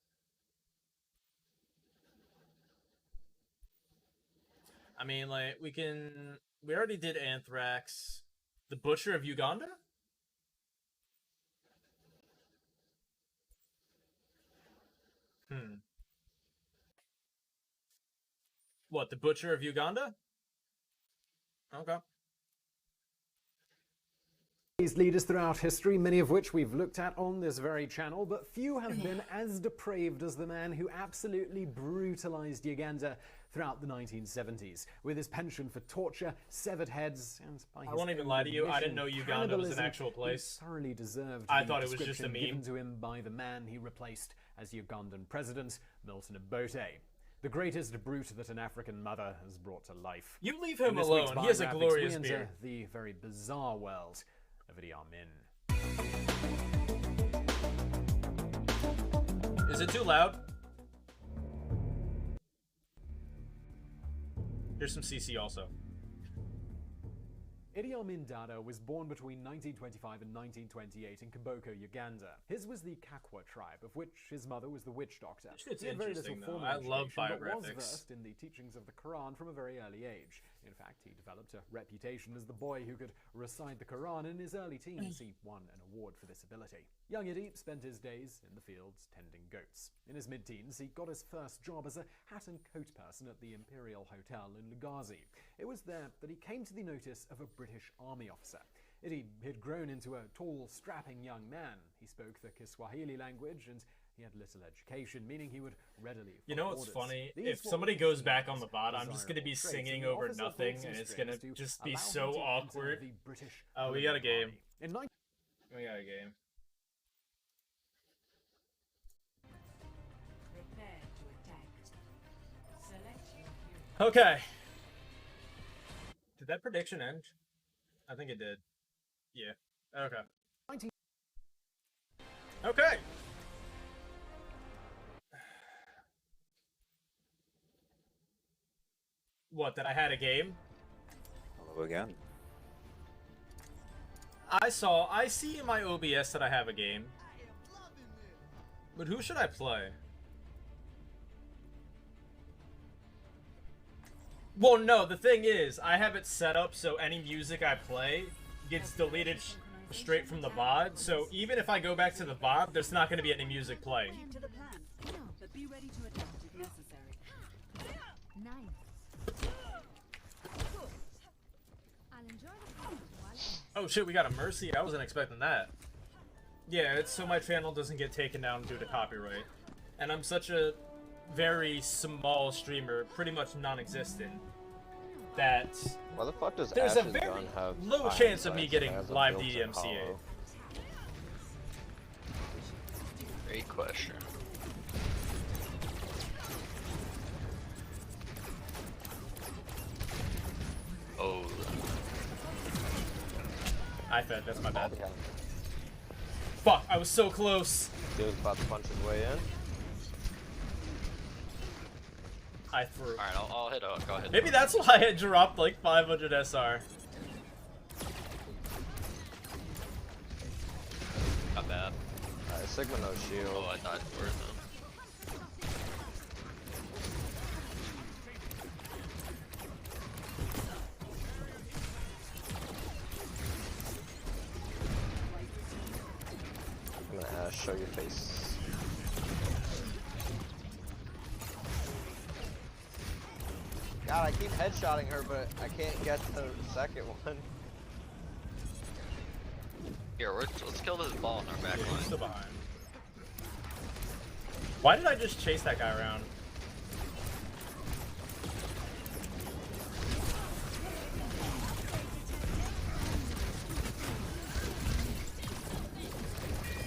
I mean, like, we already did Anthrax. The Butcher of Uganda? What, the Butcher of Uganda? Okay. These leaders throughout history, many of which we've looked at on this very channel, but few have been as depraved as the man who absolutely brutalized Uganda throughout the 1970s, with his penchant for torture, severed heads, and by his I won't even own lie to you, I didn't admission, know Uganda was an cannibalism, actual place. he thoroughly deserved I the thought it was just a description meme. given to him by the man he replaced as Ugandan president, Milton Obote. The greatest brute that an African mother has brought to life. You leave him In this week's alone, he has a Biographics, glorious we enter beard. the very bizarre world of Idi Amin. Is it too loud? Here's some CC also. Idi Amin Dada was born between 1925 and 1928 in Kiboko, Uganda. His was the Kakwa tribe, of which his mother was the witch doctor. It's He had very little interesting, though. formal I love education, but was biographics. versed in the teachings of the Quran from a very early age. In fact, he developed a reputation as the boy who could recite the Quran. In his early teens, he won an award for this ability. Young Idi spent his days in the fields tending goats. In his mid-teens, he got his first job as a hat and coat person at the Imperial Hotel in Lugazi. It was there that he came to the notice of a British Army officer. Idi had grown into a tall, strapping young man. He spoke the Kiswahili language and he had little education, meaning he would readily You know follow what's orders. funny? These If were somebody all goes back on the desirable VOD, I'm just gonna be traits, singing and the over officer nothing, pulled some and it's gonna strings to just be allow so him to enter awkward. the British Oh, we got a game. In We got a game. Prepare to attack. Select your hero. Okay. Did that prediction end? I think it did. Yeah. Okay. Okay. What, that I had a game? Hello again. I see in my OBS that I have a game. But who should I play? Well, no, the thing is, I have it set up so any music I play gets deleted straight from the VOD, so even if I go back to the VOD, there's not going to be any music playing. To the plan, but be ready to adapt if necessary. Nice. I'll enjoy the fun while it lasts. Oh shit, we got a Mercy? I wasn't expecting that. Yeah, it's so my channel doesn't get taken down due to copyright. And I'm such a very small streamer, pretty much non-existent, that Why the fuck does there's a Ash's very gun have low iron chance of me sights? getting It has a live built-in DMCA. hollow. Great question. Oh. I fed, that's my bad. Fuck, I was so close. He was about to punch his way in. I threw. Alright, I'll hit out. Go ahead. Maybe that's why I dropped like 500 SR. Not bad. Sigma no shield. Oh, I thought you were though. I'm gonna show your face. God, I keep headshotting her, but I can't get the second one. Here, let's kill this ball in our back Yeah, line. he's still behind. Why did I just chase that guy around?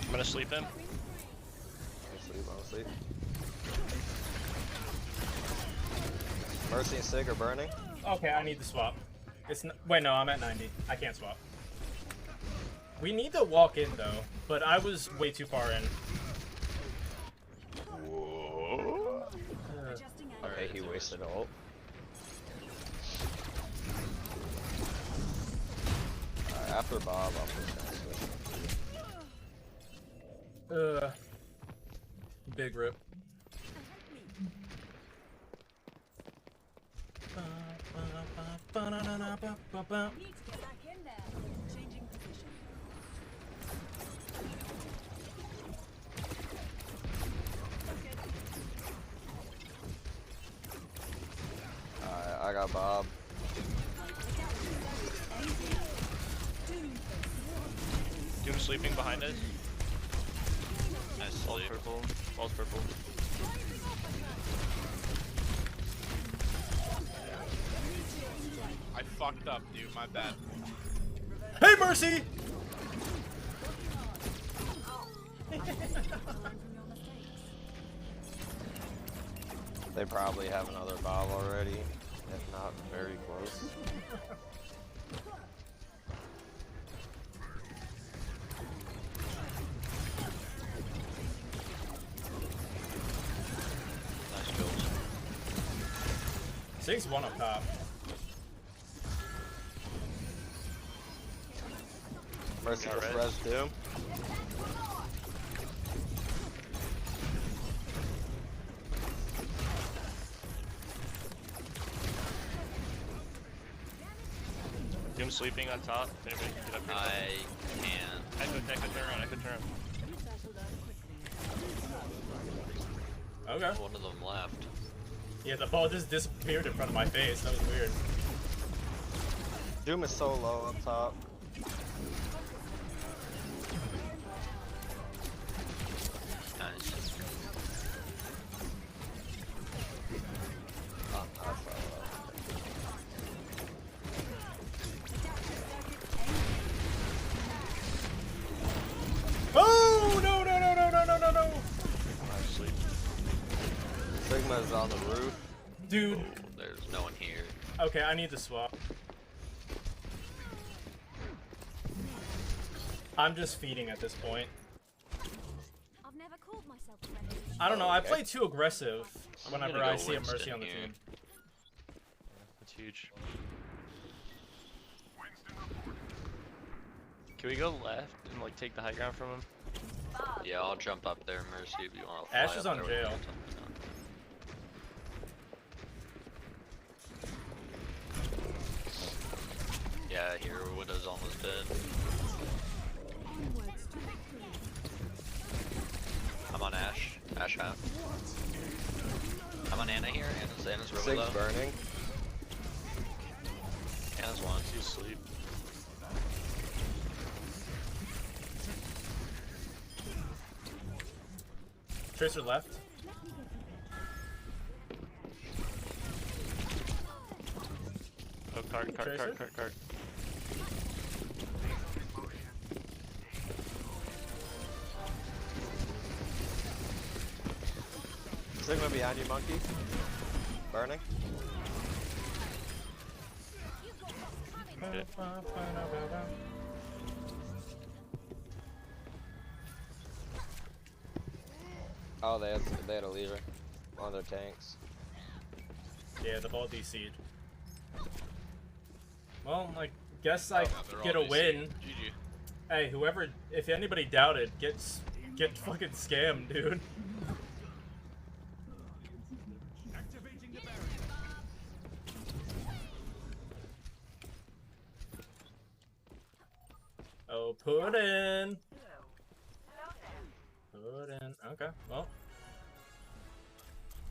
I'm gonna sleep him. I'll sleep. Mercy and Sig are burning. Okay, I need to swap. It's wait, no, I'm at 90. I can't swap. We need to walk in though, but I was way too far in. Whoa. Okay, he wasted ult. Alright, after Bob, I'll push that switch. Big rip. Ba-na-na-na-ba-ba-ba. Need to get back in there. Changing position. Alright, I got Bob. Doom sleeping behind us. Nice Ball's sleep. purple. Ball's purple. I fucked up, dude. My bad. Hey, Mercy! They probably have another Bob already, if not very close. Nice kills. 6-1 up top. Mercy Got just res. res Doom. Doom sleeping on top. If anybody can get up here. I can. I could turn around. I could turn around. Okay. One of them left. Yeah, the ball just disappeared in front of my face. That was weird. Doom is so low up top. Nice. Oh, I fell off. Oh no no no no no no no no! Nice sleep. Sigma's on the roof. Dude. Oh, there's no one here. Okay, I need to swap. I'm just feeding at this point. I've never called myself a refuge. I don't know, I play too aggressive whenever gonna I go see a Mercy Winston on the here. team. That's huge. Can we go left and like take the high ground from him? Yeah, I'll jump up there, Mercy, if you want to. Ash is on jail. Yeah, here, Widow's almost dead. I'm on Ash. Ash half. I'm on Anna here. Anna's really Sig's low. burning. Anna's one. He's asleep. Tracer left. Oh, cart. Sigma behind you, monkey. Burning. Shit. Oh, they had a leader. One of their tanks. Yeah, the ball DC'd. Well, I guess I they're get all a DC. win. GG. Hey, whoever, if anybody doubted, get fucking scammed, dude. Oh, put in. Put in. Okay, well.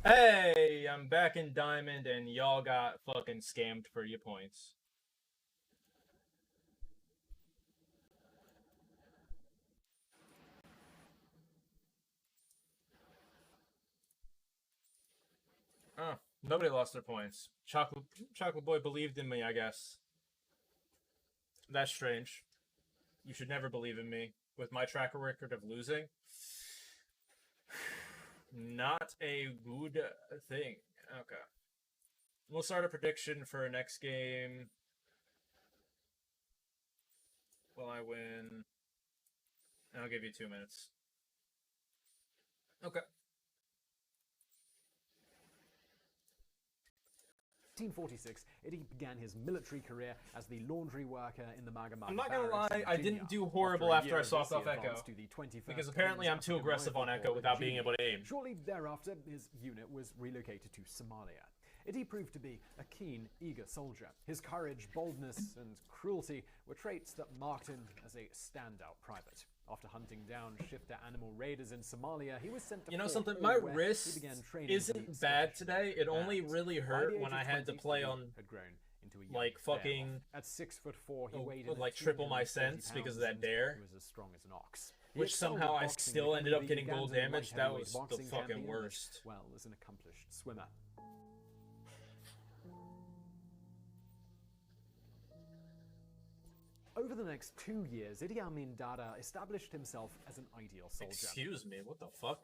Hey, I'm back in Diamond, and y'all got fucking scammed for your points. Oh, nobody lost their points. Chocolate Boy believed in me, I guess. That's strange. You should never believe in me. With my track record of losing. Not a good thing. Okay. We'll start a prediction for next game. Will I win? I'll give you 2 minutes. Okay. 1846, Eddie began his military career as the laundry worker in the Maga I'm not gonna lie, I didn't do horrible after I swapped off Echo. Because apparently I'm too aggressive on Echo without being able to aim. Shortly thereafter, his unit was relocated to Somalia. Idi proved to be a keen, eager soldier. His courage, boldness, and cruelty were traits that marked him as a standout private. After hunting down shifter animal raiders in Somalia, he was sent to You know Fort something? Hall, My where he wrist began training isn't for the bad Scottish today. It only Bands. really By hurt the age when of I had to 20, play Idi on had grown into a young like fucking bear. At 6'4", he weighed in like at triple my 240 sense because of pounds, that dare. He was as strong as an ox. He Which excelled somehow at I boxing, still ended up becoming getting the gold Ugandan damage. light That heavyweight was the boxing fucking champion, worst. as well as an accomplished swimmer. Over the next 2 years, Idi Amin Dada established himself as an ideal soldier. Excuse me, what the fuck?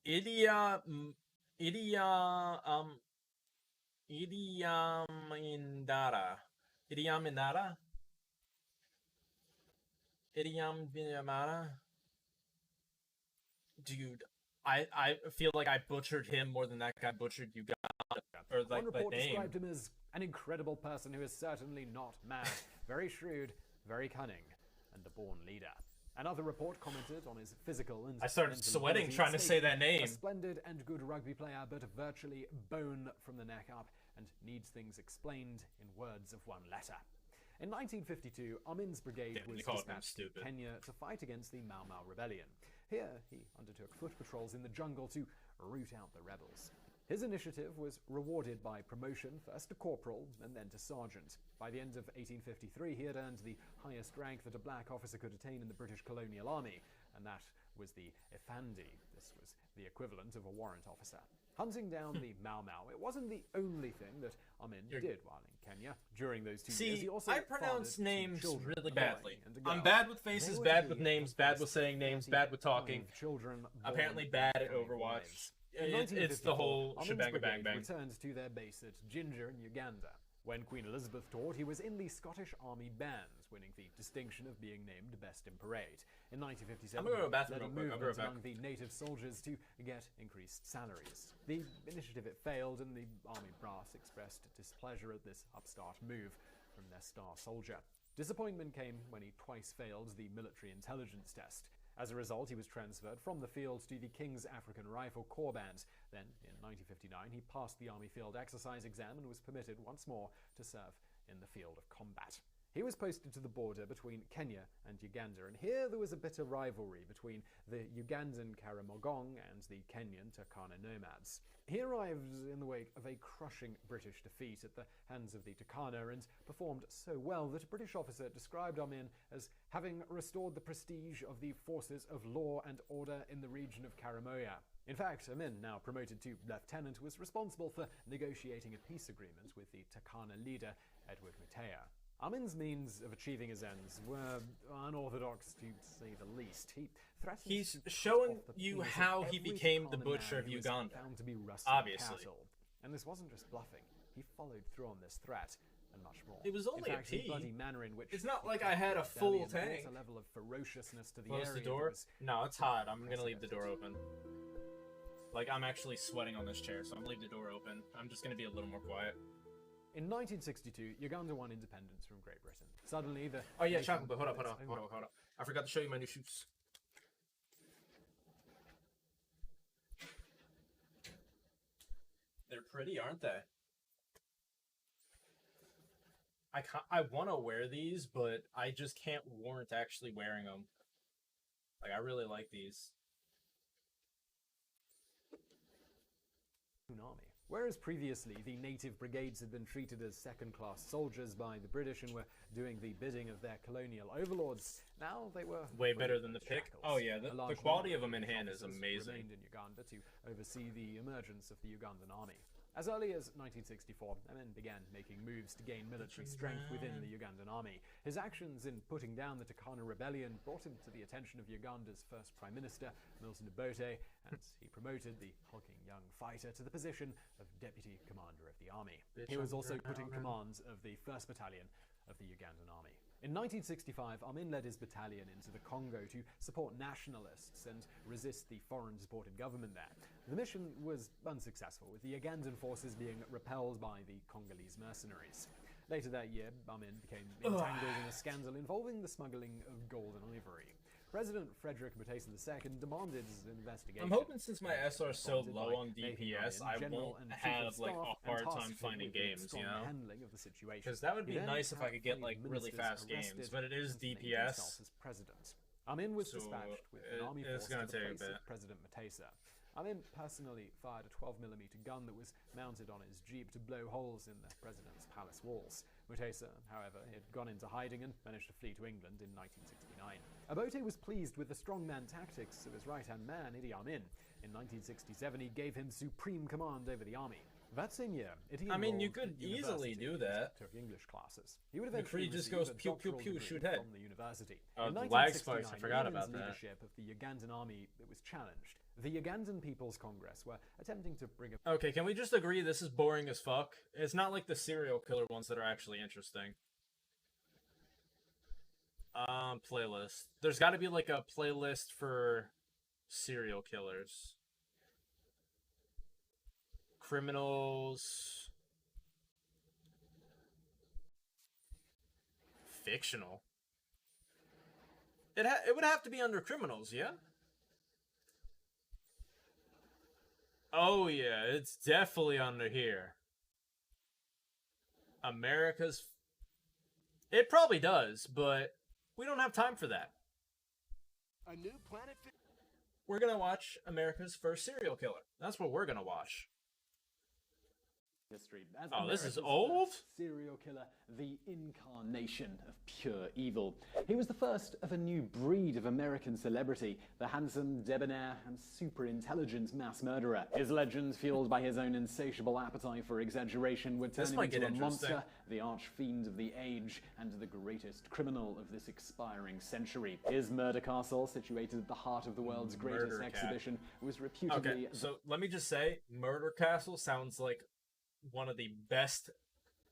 Idi Amin Dada. Idi Amin Dada. Dude, I feel like I butchered him more than that guy butchered Uganda. Or like One report the name. described him as an incredible person who is certainly not mad, very shrewd, very cunning, and a born leader. Another report commented on his physical and I started mental sweating ability, trying to say that stating, name. A splendid and good rugby player, but virtually bone from the neck up, and needs things explained in words of one letter. In 1952, Amin's brigade was dispatched to Kenya to fight against the Mau Mau rebellion. Here, he undertook foot patrols in the jungle to root out the rebels. His initiative was rewarded by promotion, first to corporal and then to sergeant. By the end of 1853, he had earned the highest rank that a black officer could attain in the British colonial army, and that was the Effendi. This was the equivalent of a warrant officer. Hunting down the Mau Mau, it wasn't the only thing that Amin did while in Kenya. During those 2 years, he also I pronounce fathered names 2 children, really a boy badly. and a girl. I'm bad with faces, They were bad to with be names, the bad first with saying names, bad with talking. 35 children Apparently born bad at from Overwatch. wives. In It's the 1954, whole Amin's shebang bang brigade bang. returned to their base at Ginger in Uganda. When Queen Elizabeth taught, he was in the Scottish Army Bands, winning the distinction of being named Best in Parade. In 1957, I'm gonna go to the bathroom he led a real quick. I'll be right movement back. among the native soldiers to get increased salaries. The initiative it failed, and the army brass expressed displeasure at this upstart move from their star soldier. Disappointment came when he twice failed the military intelligence test. As a result, he was transferred from the field to the King's African Rifle Corps Band. Then, in 1959, he passed the Army Field Exercise exam and was permitted once more to serve in the field of combat. He was posted to the border between Kenya and Uganda, and here there was a bitter rivalry between the Ugandan Karamogong and the Kenyan Turkana nomads. He arrived in the wake of a crushing British defeat at the hands of the Turkana and performed so well that a British officer described Amin as having restored the prestige of the forces of law and order in the region of Karamoja. In fact, Amin, now promoted to lieutenant, was responsible for negotiating a peace agreement with the Turkana leader, Edward Mutea. Amin's means of achieving his ends were unorthodox, to say the least. He threatened He's to cut showing off the you penis of how he every became the Turkana butcher man of who was Uganda. found to be rustling Obviously. cattle. And this wasn't just bluffing. He followed through on this threat, and much more. It was only in fact, a the pea. bloody manner in which It's not he like I had a cut full Rebellion brought tank. a level of ferociousness to the Close area the that door? was No, it's hot. I'm gonna leave the door open. Like, I'm actually sweating on this chair, so I'm gonna leave the door open. I'm just gonna be a little more quiet. In 1962, Uganda won independence from Great Britain. Suddenly, the Oh yeah, nation chocolate, but hold up, had hold its up, own hold up. I forgot to show you my new shoes. They're pretty, aren't they? I want to wear these, but I just can't warrant actually wearing them. Like, I really like these. Army. Whereas previously the native brigades had been treated as second-class soldiers by the British and were doing the bidding of their colonial overlords, now they were way better than the pick. shackles. Oh yeah, the A large quality of number them in hand is officers amazing. remained in Uganda to oversee the emergence of the Ugandan army. As early as 1964, Amin began making moves to gain military strength within the Ugandan army. His actions in putting down the Turkana rebellion brought him to the attention of Uganda's first Prime Minister, Milton Obote, and he promoted the hulking young fighter to the position of Deputy Commander of the army. He was also put in command of the 1st Battalion of the Ugandan army. In 1965, Amin led his battalion into the Congo to support nationalists and resist the foreign-supported government there. The mission was unsuccessful, with the Ugandan forces being repelled by the Congolese mercenaries. Later that year, Amin became entangled in a scandal involving the smuggling of gold and ivory. President Frederick Mutesa II demanded an investigation. I'm hoping since my SR is so Appointed low by on Nathan DPS, Ryan, I General won't and Chief of have like Staff, a and hard tasked time him finding with the games, you strong know? handling of the situation. Because that would He be then nice if I had could get 5 like really ministers fast games, arrested but it is and named himself DPS. as president. Amin was So, dispatched with an army it's force gonna to the take a place bit. of President Mutesa. Amin personally fired a 12mm gun that was mounted on his jeep to blow holes in the president's palace walls. Mutesa, however, had gone into hiding and managed to flee to England in 1969. Obote was pleased with the strongman tactics of his right-hand man, Idi Amin. In 1967, he gave him supreme command over the army. That same year, Idi I mean, you enrolled could at easily university do and that. took English classes. He would The eventually tree just receive goes a pew, pew, doctoral pew, degree shoot head. from the university. Oh, In the lag spikes, I 1969, forgot Amin's about that. leadership of the Ugandan army was challenged. The Ugandan People's Congress were attempting to bring a Okay, can we just agree this is boring as fuck? It's not like the serial killer ones that are actually interesting. Playlist. There's got to be like a playlist for serial killers. Criminals. Fictional. It would have to be under criminals, yeah? Oh yeah, it's definitely under here. America's... It probably does, but we don't have time for that. A new planet. We're gonna watch America's first serial killer. That's what we're gonna watch. history. As Oh, this is America's old? first serial killer, the incarnation of pure evil. He was the first of a new breed of American celebrity, the handsome, debonair, and super intelligent mass murderer. His legend, fueled by his own insatiable appetite for exaggeration, would turn This him might into get a interesting. monster, the arch-fiend of the age, and the greatest criminal of this expiring century. His murder castle, situated at the heart of the world's greatest Murder Cat. exhibition, was reputedly... Okay, so let me just say, Murder Castle sounds like one of the best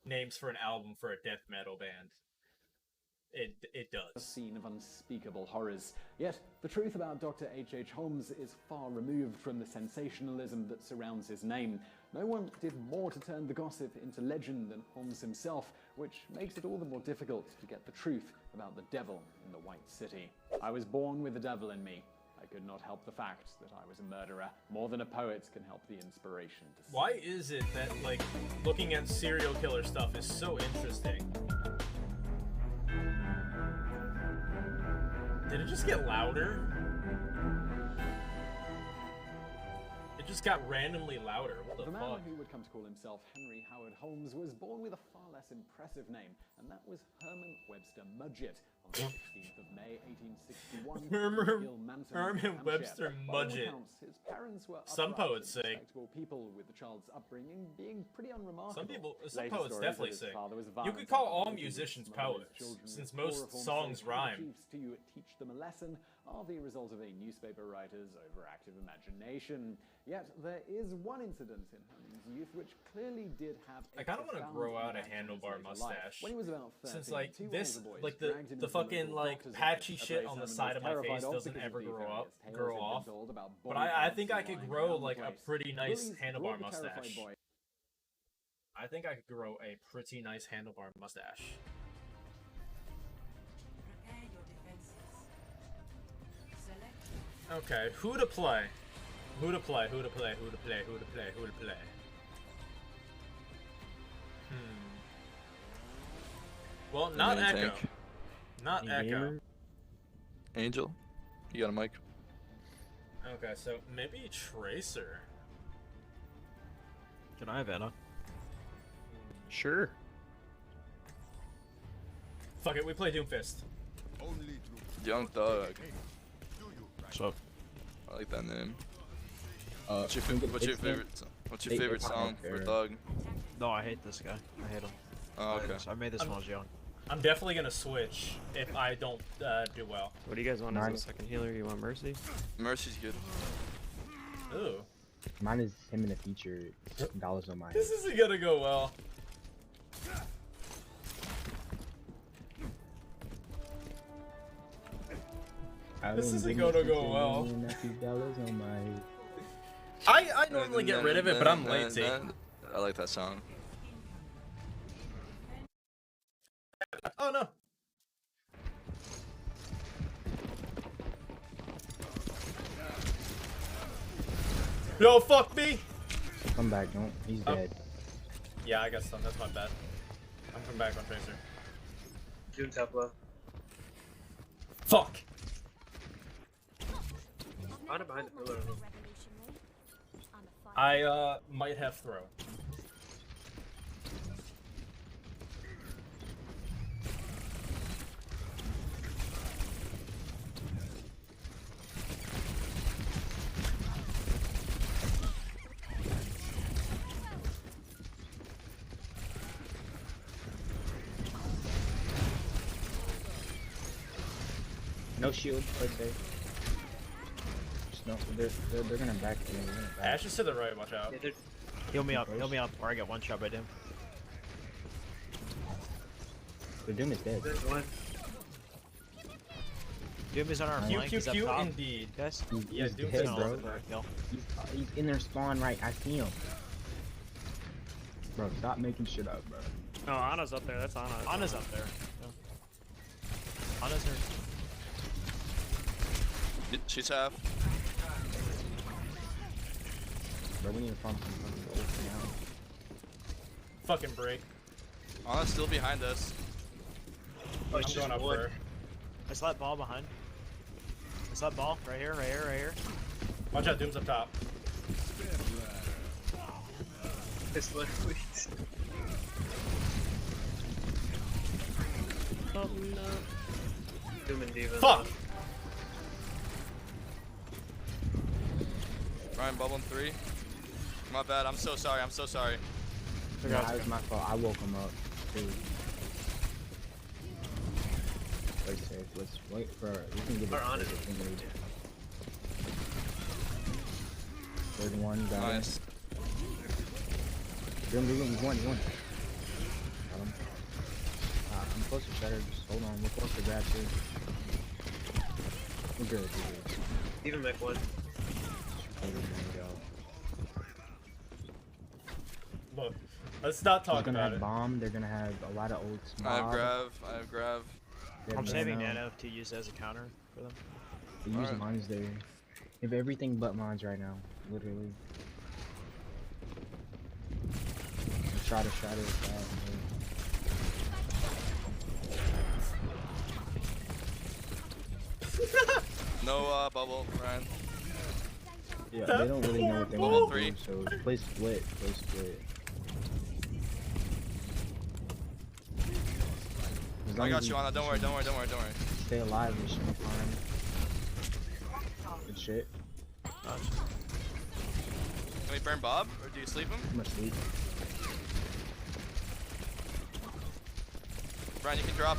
names for an album for a death metal band. It A does. scene of unspeakable horrors. Yet, the truth about Dr. H.H. Holmes is far removed from the sensationalism that surrounds his name. No one did more to turn the gossip into legend than Holmes himself, which makes it all the more difficult to get the truth about the devil in the White City. I was born with the devil in me. I could not help the fact that I was a murderer, more than a poet can help the inspiration to Why is it that, like, looking at serial killer stuff is so interesting? Did it just get louder? It just got randomly louder. What the The man fuck? who would come to call himself Henry Howard Holmes was born with a far less impressive name, and that was Herman Webster Mudgett. On the 16th of May, 1861, Herman Webster Mudgett. His parents were Some upright poets and say. respectable people, with the child's upbringing being pretty unremarkable. Some Later poets stories definitely that his sing. father was You violent could call and all abusive, musicians smothered his poets, children since with most chloroform songs soaked rhyme. handkerchiefs to teach them a lesson are the result of a newspaper writer's overactive imagination. Yet there is one incident in Herman's youth which clearly did have a I kind of want to profound grow out a impact on his handlebar later life. mustache. When he was about 13, Since like two this, older boys like dragged him the into fucking local like doctor's patchy office, a shit place on the Herman side was of my terrified face of doesn't because ever of the grow up, various tales grow they'd been off. told about But body I parts think I lying could around grow the like a place. pretty nice Bullies handlebar brought the terrified mustache. boy I think I could grow a pretty nice handlebar mustache. Prepare your defenses. Select. Okay, who to play? Who to play? Who to play? Who to play? Who to play? Who to play? Well, not Main Echo. tank. Not Echo. Angel, you got a mic? Okay, so maybe Tracer. Can I have Anna? Sure. Fuck it, we play Doomfist. Young Thug. What's up? I like that name. What's your favorite song for Thug? No, I hate this guy. I hate him. Oh, okay. I made this when I was young. I'm definitely gonna switch if I don't do well. What do you guys want as a second healer? You want Mercy? Mercy's good. Ooh. Mine is him in the feature. Dollars on mine. This isn't gonna go well. This isn't gonna go well. I normally get rid of it, but I'm lazy. I like that song. Oh no. Yo, fuck me! Come back, don't. He's dead. Yeah, I got stunned. That's my bad. I'm coming back on Tracer. Doing top left. Fuck! On it behind the pillar. I might have throw. No shield, play safe. Just no, they're gonna back you. Ash is to the right, watch out. Heal me up, or I get one shot by Doom. The Doom is dead. Doom is on our flank, he's up top. Indeed. Guys? Yeah, Doom's dead, bro. bro. He's in their spawn right, I see him. Bro, stop making shit up, bro. No, Ana's up there. That's Ana. Ana's up there. Ana's her. She's half. Bro, we need to farm some fucking ult now. Fucking break. Ana's still behind us. I'm going up for her. I slapped ball behind. I slapped ball right here, right here, right here. Watch out, Doom's up top. This one, please. Oh no. Doom and Diva. Fuck! Ryan bubbling 3. My bad, I'm so sorry, I'm so sorry. No, that was my fault. I woke him up. Too. Play safe. Let's wait for. We can get it. On it. Third one, got Nice. him. He's one. Got him. I'm close to Shatter. Just hold on. We're close to grab too. We're good. Even Mech 1. Look, let's not talk They're gonna about have it. bomb. They're gonna have a lot of ults. I have grav. I'm saving Nano to use as a counter for them. They use mines there. They have everything but mines right now. Literally. Shot is bad. No bubble, Ryan. Yeah, they don't really know what they want to do, so play split. I got you, Ana. Don't worry. Stay alive, mission farm. Good shit. Can we burn Bob, or do you sleep him? I'm gonna sleep. Ryan, you can drop.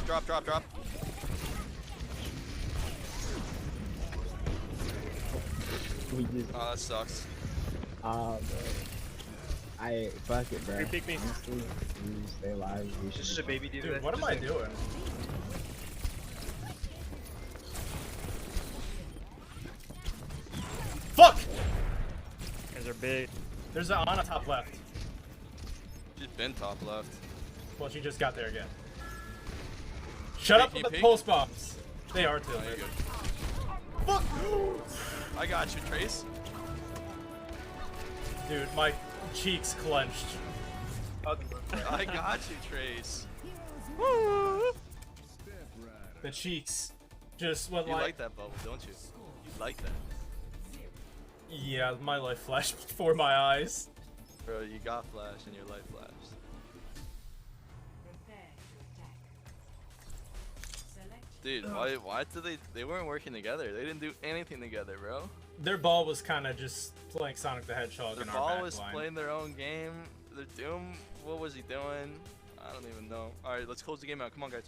Oh, that sucks. Bro. Fuck it, bro. You pick me. Honestly, we stay alive. We should. This is a baby Diva. Dude, what am I doing? Fuck! Guys are big. There's an Ana top left. She's been top left. Well, she just got there again. Shut up with the pulse bombs. They are too. Fuck! I got you, Trace. Dude, my cheeks clenched. I got you, Trace. The cheeks just went You like... like that bubble, don't you? You like that. Yeah, my life flashed before my eyes. Bro, you got flash and your life flashed. Dude, why did they weren't working together. They didn't do anything together, bro. Their ball was kind of just playing Sonic the Hedgehog Their in our ball back was line. playing their own game. Their Doom, what was he doing? I don't even know. Alright, let's close the game out. Come on, guys.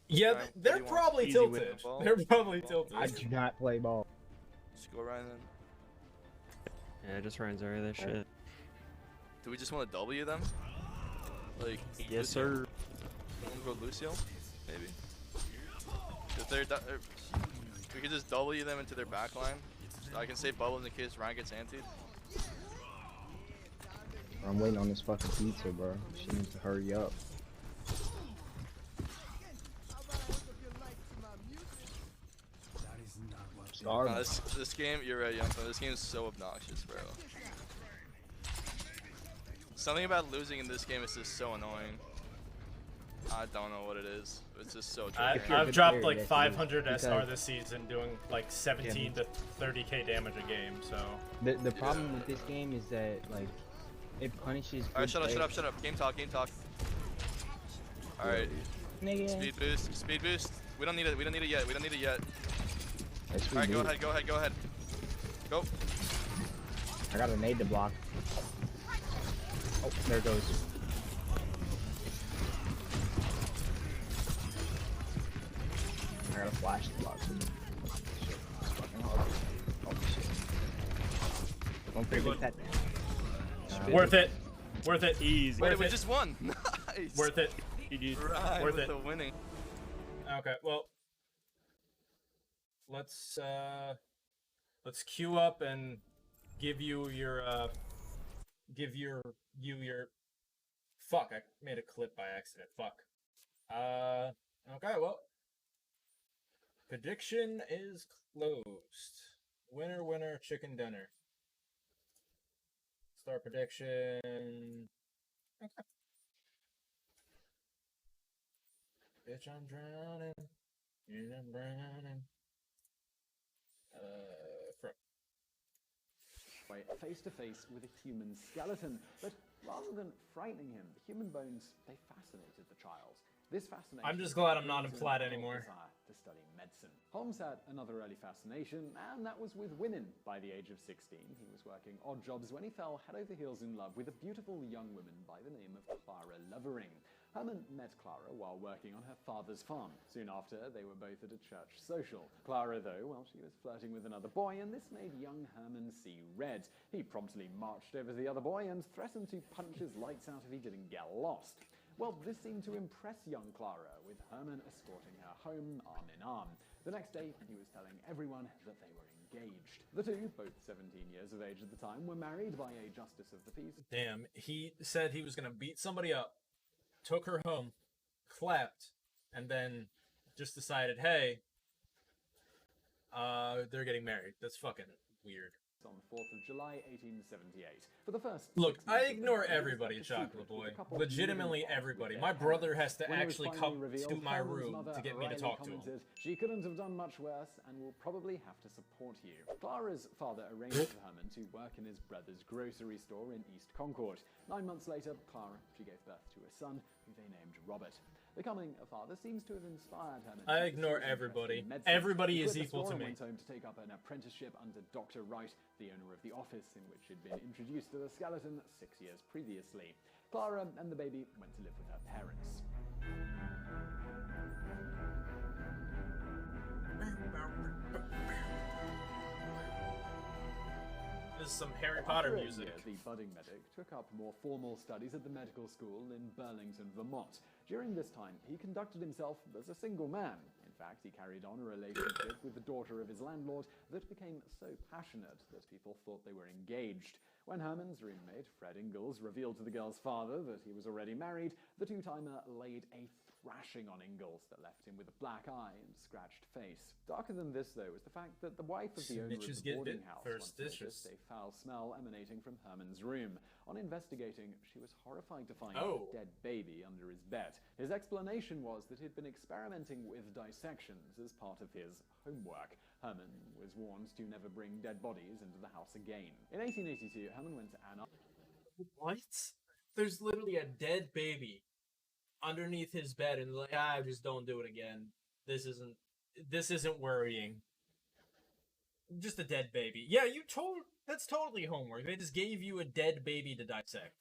Yeah, Ryan, they're what do you want? probably Easy tilted. win the ball? They're probably tilted. I do not play ball. Just go Ryan then. Yeah, just Ryan Zarya that shit. Do we just want to W them? Like, Yes, sir. Wanna go Lucio? Maybe. If they're, we could just W them into their back line. I can save bubbles in case Ryan gets antied. I'm waiting on this fucking pizza, bro. She needs to hurry up. garbage. This game, you're right, Youngster. This game is so obnoxious, bro. Something about losing in this game is just so annoying. I don't know what it is. It's just so triggering. I've dropped like 500 SR this season, doing like 17 to 30k damage a game. So the problem with this game is that like it punishes. Alright, shut up. Game talk. Alright. Speed boost. We don't need it yet. Alright, go ahead. Go. I got a nade to block. Oh, there it goes. I got a flash to block. Oh shit. Don't forget that. Worth it. Easy. Wait, we just won. Nice. Worth it. Right, Worth with it. the winning. Okay, well, let's queue up and give you your fuck. I made a clip by accident. Fuck. Okay, well, prediction is closed. Winner, chicken dinner. Start prediction. Okay. Bitch, I'm drowning. I'm drowning. Face to face with a human skeleton, but rather than frightening him, the human bones, they fascinated the child. This fascination. I'm just glad I'm not in Plaid anymore. Desire to study medicine. Holmes had another early fascination, and that was with women. By the age of 16, he was working odd jobs when he fell head over heels in love with a beautiful young woman by the name of Clara Lovering. Herman met Clara while working on her father's farm. Soon after, they were both at a church social. Clara, though, well, she was flirting with another boy, and this made young Herman see red. He promptly marched over to the other boy and threatened to punch his lights out if he didn't get lost. Well, this seemed to impress young Clara, with Herman escorting her home arm in arm. The next day, he was telling everyone that they were engaged. The two, both 17 years of age at the time, were married by a justice of the peace. Damn, he said he was gonna beat somebody up, took her home, clapped, and then just decided, hey, they're getting married. That's fucking weird. On the 4th of July, 1878. For the first Look, I ignore everybody, Chocolate Boy. Legitimately everybody. My brother has to actually come to my room to get me to talk to him. She couldn't have done much worse and will probably have to support you. Clara's father arranged for Herman to work in his brother's grocery store in East Concord. 9 months later, Clara, she gave birth to a son who they named Robert. Becoming a father seems to have inspired Herman. I ignore everybody. Everybody is equal to me. Went home to take up an apprenticeship under Dr. Wright, the owner of the office in which he'd been introduced to the skeleton 6 years previously. Clara and the baby went to live with her parents. This is some Harry Potter After music. The budding medic took up more formal studies at the medical school in Burlington, Vermont. During this time, he conducted himself as a single man. In fact, he carried on a relationship with the daughter of his landlord that became so passionate that people thought they were engaged. When Herman's roommate, Fred Ingalls, revealed to the girl's father that he was already married, the two-timer laid a thrashing on Ingalls that left him with a black eye and scratched face. Darker than this, though, was the fact that the wife of the owner of the boarding house once noticed a foul smell emanating from Herman's room. On investigating, she was horrified to find a dead baby under his bed. His explanation was that he'd been experimenting with dissections as part of his homework. Herman was warned to never bring dead bodies into the house again. In 1882, Herman went to Anna. What? There's literally a dead baby underneath his bed, and like, just don't do it again. This isn't worrying. Just a dead baby. Yeah, that's totally homework. They just gave you a dead baby to dissect.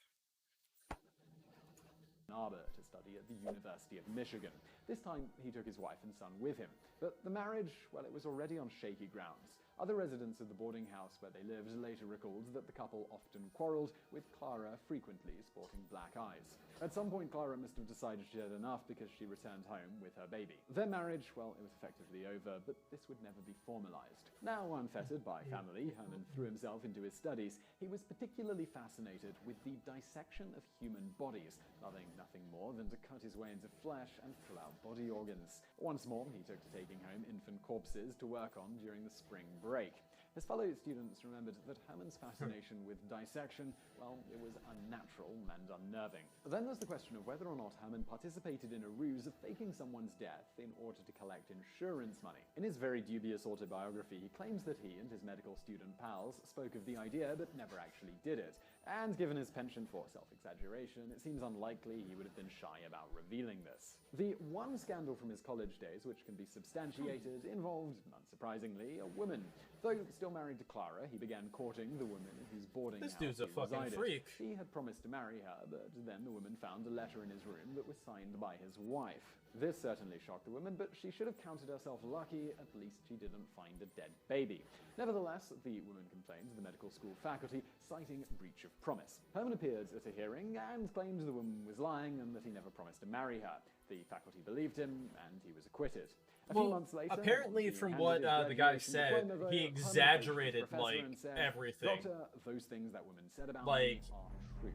Arbor to study at the University of Michigan. This time, he took his wife and son with him. But the marriage, well, it was already on shaky grounds. Other residents of the boarding house where they lived later recalled that the couple often quarreled, with Clara frequently sporting black eyes. At some point, Clara must have decided she had enough because she returned home with her baby. Their marriage, well, it was effectively over, but this would never be formalized. Now unfettered by family, Herman threw himself into his studies. He was particularly fascinated with the dissection of human bodies, loving nothing more than to cut his way into flesh and pull out body organs. Once more, he took to taking home infant corpses to work on during the spring break. His fellow students remembered that Herman's fascination with dissection, well, it was unnatural and unnerving. Then there's the question of whether or not Herman participated in a ruse of faking someone's death in order to collect insurance money. In his very dubious autobiography, he claims that he and his medical student pals spoke of the idea but never actually did it. And given his penchant for self-exaggeration, it seems unlikely he would have been shy about revealing this. The one scandal from his college days which can be substantiated involved, unsurprisingly, a woman. Though still married to Clara, he began courting the woman in whose boarding house This dude's a he fucking resided. freak. He had promised to marry her, but then the woman found a letter in his room that was signed by his wife. This certainly shocked the woman, but she should have counted herself lucky. At least she didn't find a dead baby. Nevertheless, the woman complained to the medical school faculty, citing breach of promise. Herman appeared at a hearing and claimed the woman was lying and that he never promised to marry her. The faculty believed him, and he was acquitted. A few months later, apparently once he from handed what his the guy graduation said, diploma, though, he Herman exaggerated, approached his professor like, and said, everything. "Doctor, those things that woman said about Like, me are true."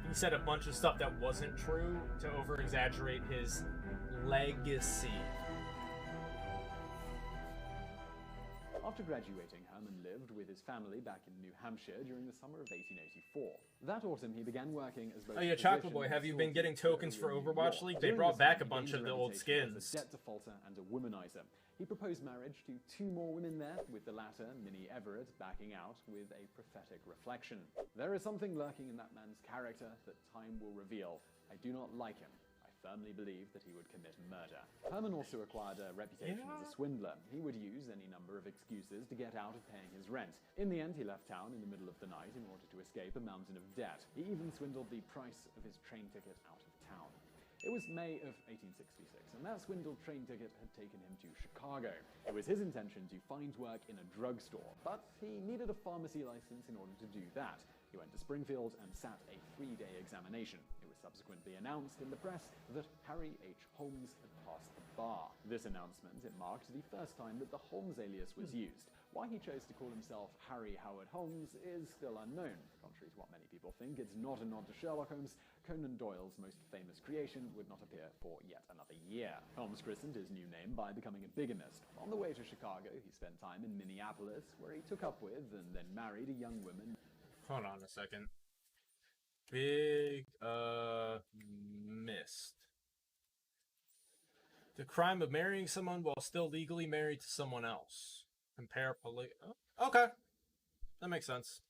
he said a bunch of stuff that wasn't true to over-exaggerate his legacy. After graduating, Herman lived with his family back in New Hampshire during the summer of 1884. That autumn, he began working as both Oh yeah, Chocolate Boy, have you been getting tokens for Overwatch League? They brought back a bunch of the old skins. A debt defaulter and a womanizer. He proposed marriage to 2 more women there, with the latter, Minnie Everett, backing out with a prophetic reflection. There is something lurking in that man's character that time will reveal. I do not like him. I firmly believe that he would commit murder. Herman also acquired a reputation as a swindler. He would use any number of excuses to get out of paying his rent. In the end, he left town in the middle of the night in order to escape a mountain of debt. He even swindled the price of his train ticket out of town. It was May of 1866, and that swindled train ticket had taken him to Chicago. It was his intention to find work in a drugstore, but he needed a pharmacy license in order to do that. He went to Springfield and sat a 3-day examination. It was subsequently announced in the press that Harry H. Holmes had passed the bar. This announcement, it marked the first time that the Holmes alias was used. Why he chose to call himself Harry Howard Holmes is still unknown. Contrary to what many people think, it's not a nod to Sherlock Holmes. Conan Doyle's most famous creation would not appear for yet another year. Holmes christened his new name by becoming a bigamist. On the way to Chicago, he spent time in Minneapolis, where he took up with and then married a young woman. Hold on a second. Big, missed. The crime of marrying someone while still legally married to someone else. Compare oh, okay. That makes sense.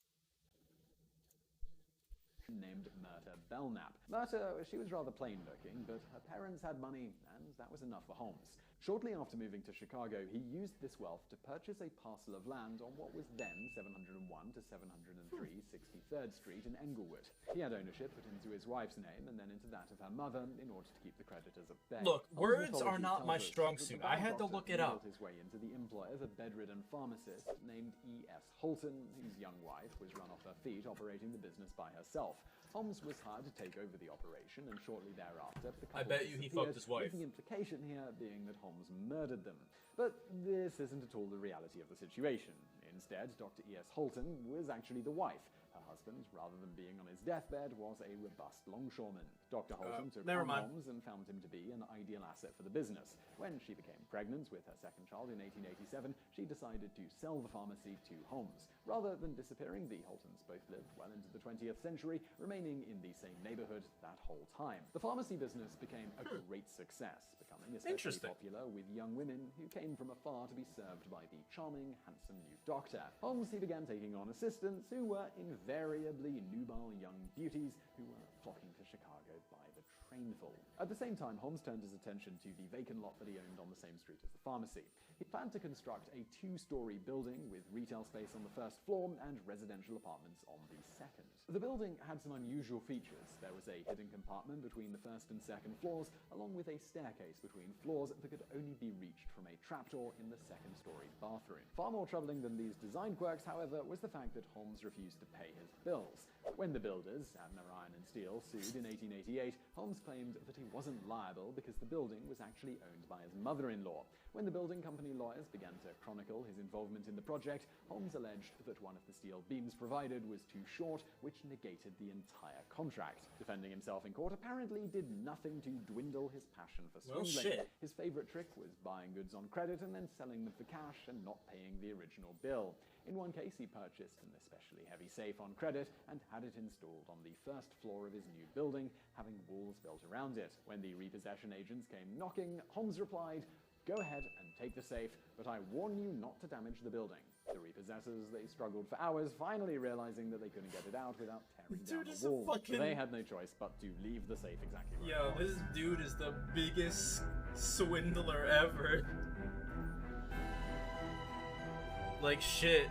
Named Myrta Belknap. Myrta, she was rather plain looking, but her parents had money, and that was enough for Holmes. Shortly after moving to Chicago, he used this wealth to purchase a parcel of land on what was then 701 to 703 63rd Street in Englewood. He had ownership put into his wife's name and then into that of her mother in order to keep the creditors at bay. Look, Holmes' words are mythology not my tells us strong that the suit. bad I had to doctor look it up. built his way into the employ of a bedridden pharmacist named E.S. Holton, whose young wife was run off her feet operating the business by herself. Holmes was hired to take over the operation, and shortly thereafter, the couple I bet you he fucked his wife. with the implication here being that Holmes murdered them. But this isn't at all the reality of the situation. Instead, Dr. E.S. Holton was actually the wife. Her husband, rather than being on his deathbed, was a robust longshoreman. Dr. Holton took on Holmes and found him to be an ideal asset for the business. When she became pregnant with her second child in 1887, she decided to sell the pharmacy to Holmes. Rather than disappearing, the Holtons both lived well into the 20th century, remaining in the same neighborhood that whole time. The pharmacy business became a great success, becoming especially popular with young women who came from afar to be served by the charming, handsome new doctor. Holmes, he began taking on assistants who were invariably nubile young beauties who were flocking to Chicago by the Craneville. At the same time, Holmes turned his attention to the vacant lot that he owned on the same street as the pharmacy. He planned to construct a 2-story building with retail space on the first floor and residential apartments on the second. The building had some unusual features. There was a hidden compartment between the first and second floors, along with a staircase between floors that could only be reached from a trapdoor in the second-story bathroom. Far more troubling than these design quirks, however, was the fact that Holmes refused to pay his bills. When the builders, Abner Iron and Steel, sued in 1888, Holmes claimed that he wasn't liable because the building was actually owned by his mother-in-law. When the building company lawyers began to chronicle his involvement in the project, Holmes alleged that one of the steel beams provided was too short, which negated the entire contract. Defending himself in court apparently did nothing to dwindle his passion for swindling. Well, shit. His favorite trick was buying goods on credit and then selling them for cash and not paying the original bill. In one case, he purchased an especially heavy safe on credit and had it installed on the first floor of his new building, having walls built around it. When the repossession agents came knocking, Holmes replied, "Go ahead and take the safe, but I warn you not to damage the building." The repossessors, they struggled for hours, finally realizing that they couldn't get it out without tearing down the wall. So they had no choice but to leave the safe exactly where it was. This dude is the biggest swindler ever. Like, shit.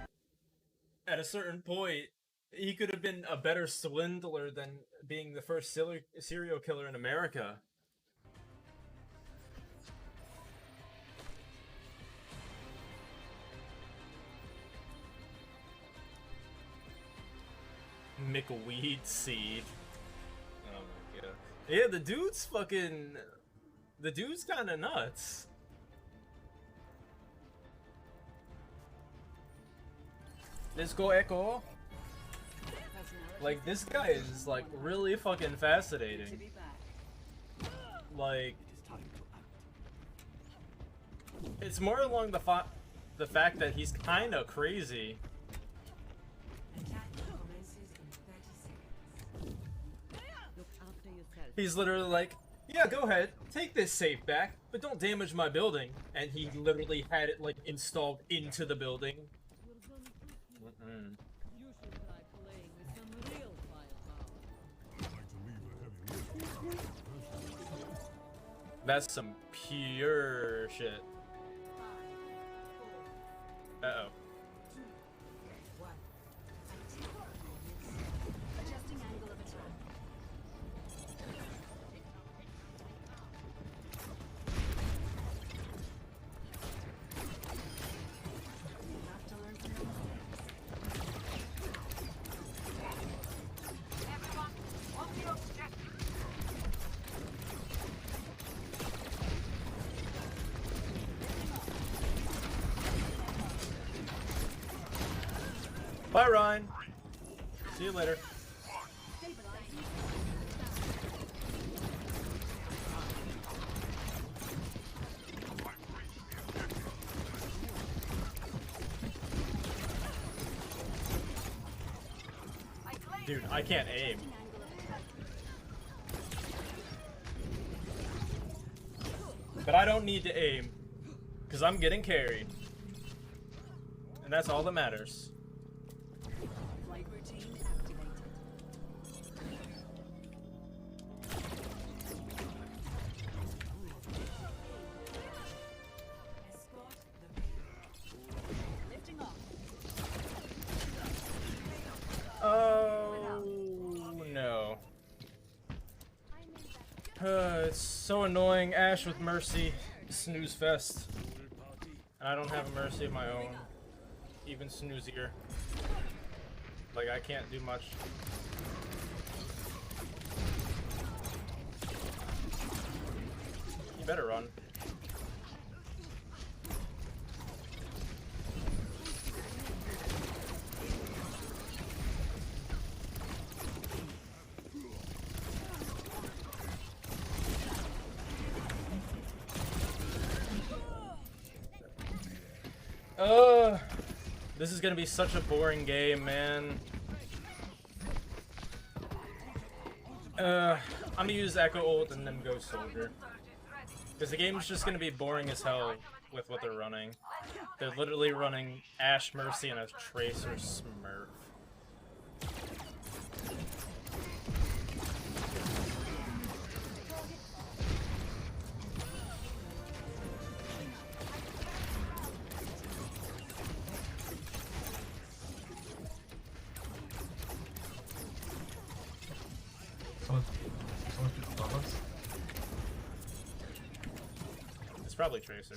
At a certain point, he could have been a better swindler than being the first serial killer in America. McWeed seed. Oh my god. Yeah, the dude's fucking... The dude's kinda nuts. Let's go, Echo. Like, this guy is, like, really fucking fascinating. Like... It's more along the fact that he's kinda crazy. He's literally like, yeah, go ahead, take this safe back, but don't damage my building. And he literally had it, like, installed into the building. That's some pure shit. Uh-oh. Bye, Ryan. See you later. Dude, I can't aim. But I don't need to aim, because I'm getting carried. And that's all that matters. Oh no. It's so annoying. Ash with Mercy. Snooze fest. And I don't have a Mercy of my own. Even snoozier. Like, I can't do much. You better run. This is gonna be such a boring game, man. I'm gonna use Echo ult and then go Soldier. Because the game's just gonna be boring as hell with what they're running. They're literally running Ashe Mercy and a Tracer Smurf. Someone shoot above us. It's probably Tracer.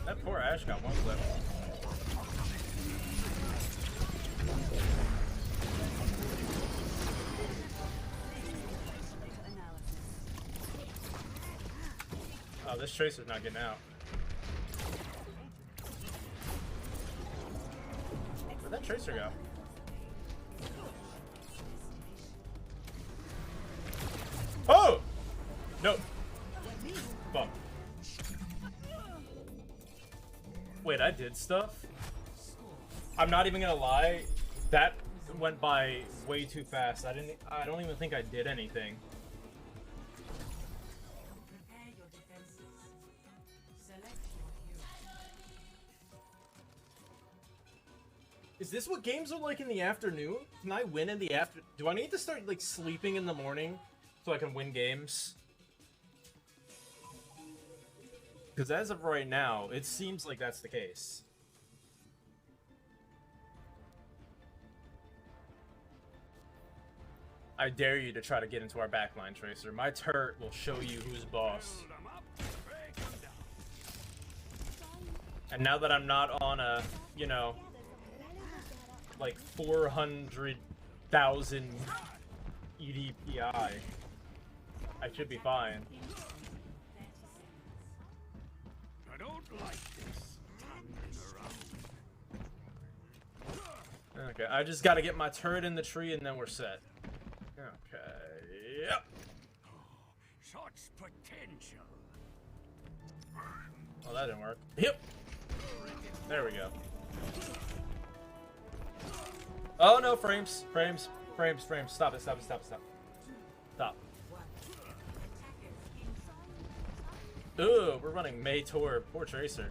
That poor Ashe got one clip. Oh, this Tracer's not getting out. Where'd that Tracer go? Oh! No. Bump. Wait, I did stuff? I'm not even gonna lie. That went by way too fast. I don't even think I did anything. Is this what games are like in the afternoon? Can I win in the after? Do I need to start like sleeping in the morning so I can win games? Because as of right now, it seems like that's the case. I dare you to try to get into our backline, Tracer. My turret will show you who's boss. And now that I'm not on a, you know, like 400,000 EDPI, I should be fine. I don't like this. Okay, I just gotta get my turret in the tree and then we're set. Okay, yep. Such potential. Oh, that didn't work. Yep. There we go. Oh no, frames. Stop it. Stop. Ooh, we're running Mei Tor. Poor Tracer.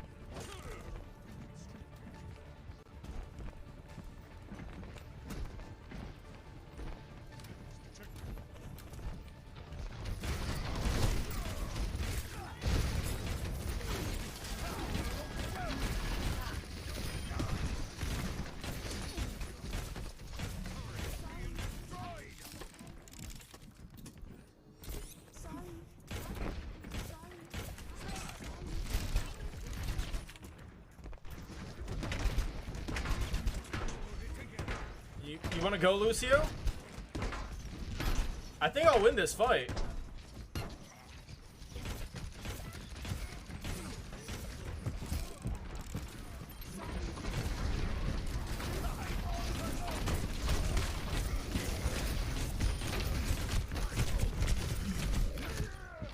You want to go, Lucio? I think I'll win this fight.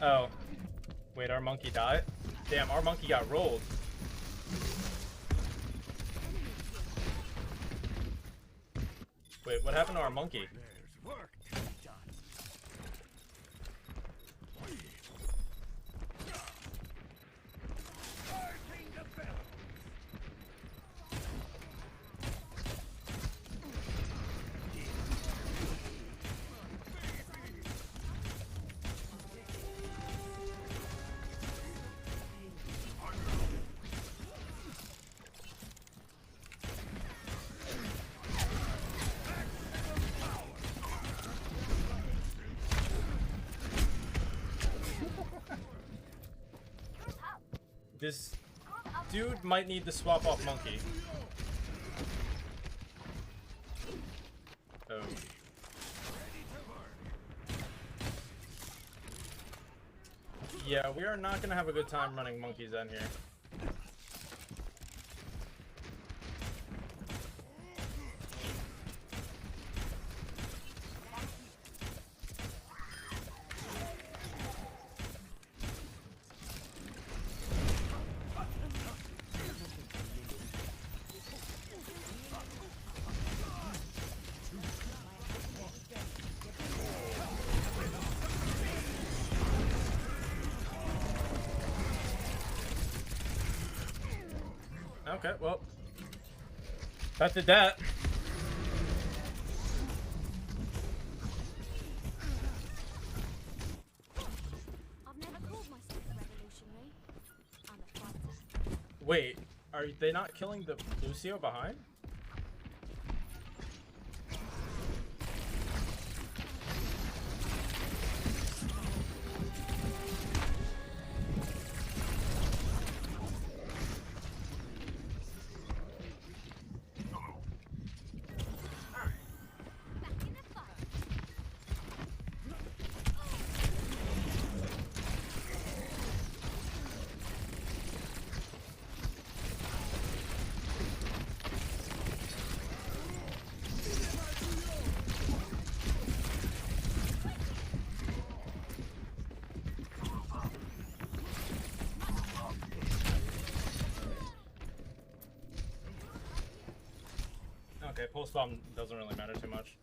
Oh. Wait, our monkey died? Damn, our monkey got rolled. Wait, what happened to our monkey? There's work to be done. Charging the bell. This dude might need to swap off monkey. Oh. Yeah, we are not gonna have a good time running monkeys in here. Okay, well, That did that. I've never called myself a revolutionary. I'm a fighter. Wait, are they not killing the Lucio behind? Okay, pulse bomb doesn't really matter too much.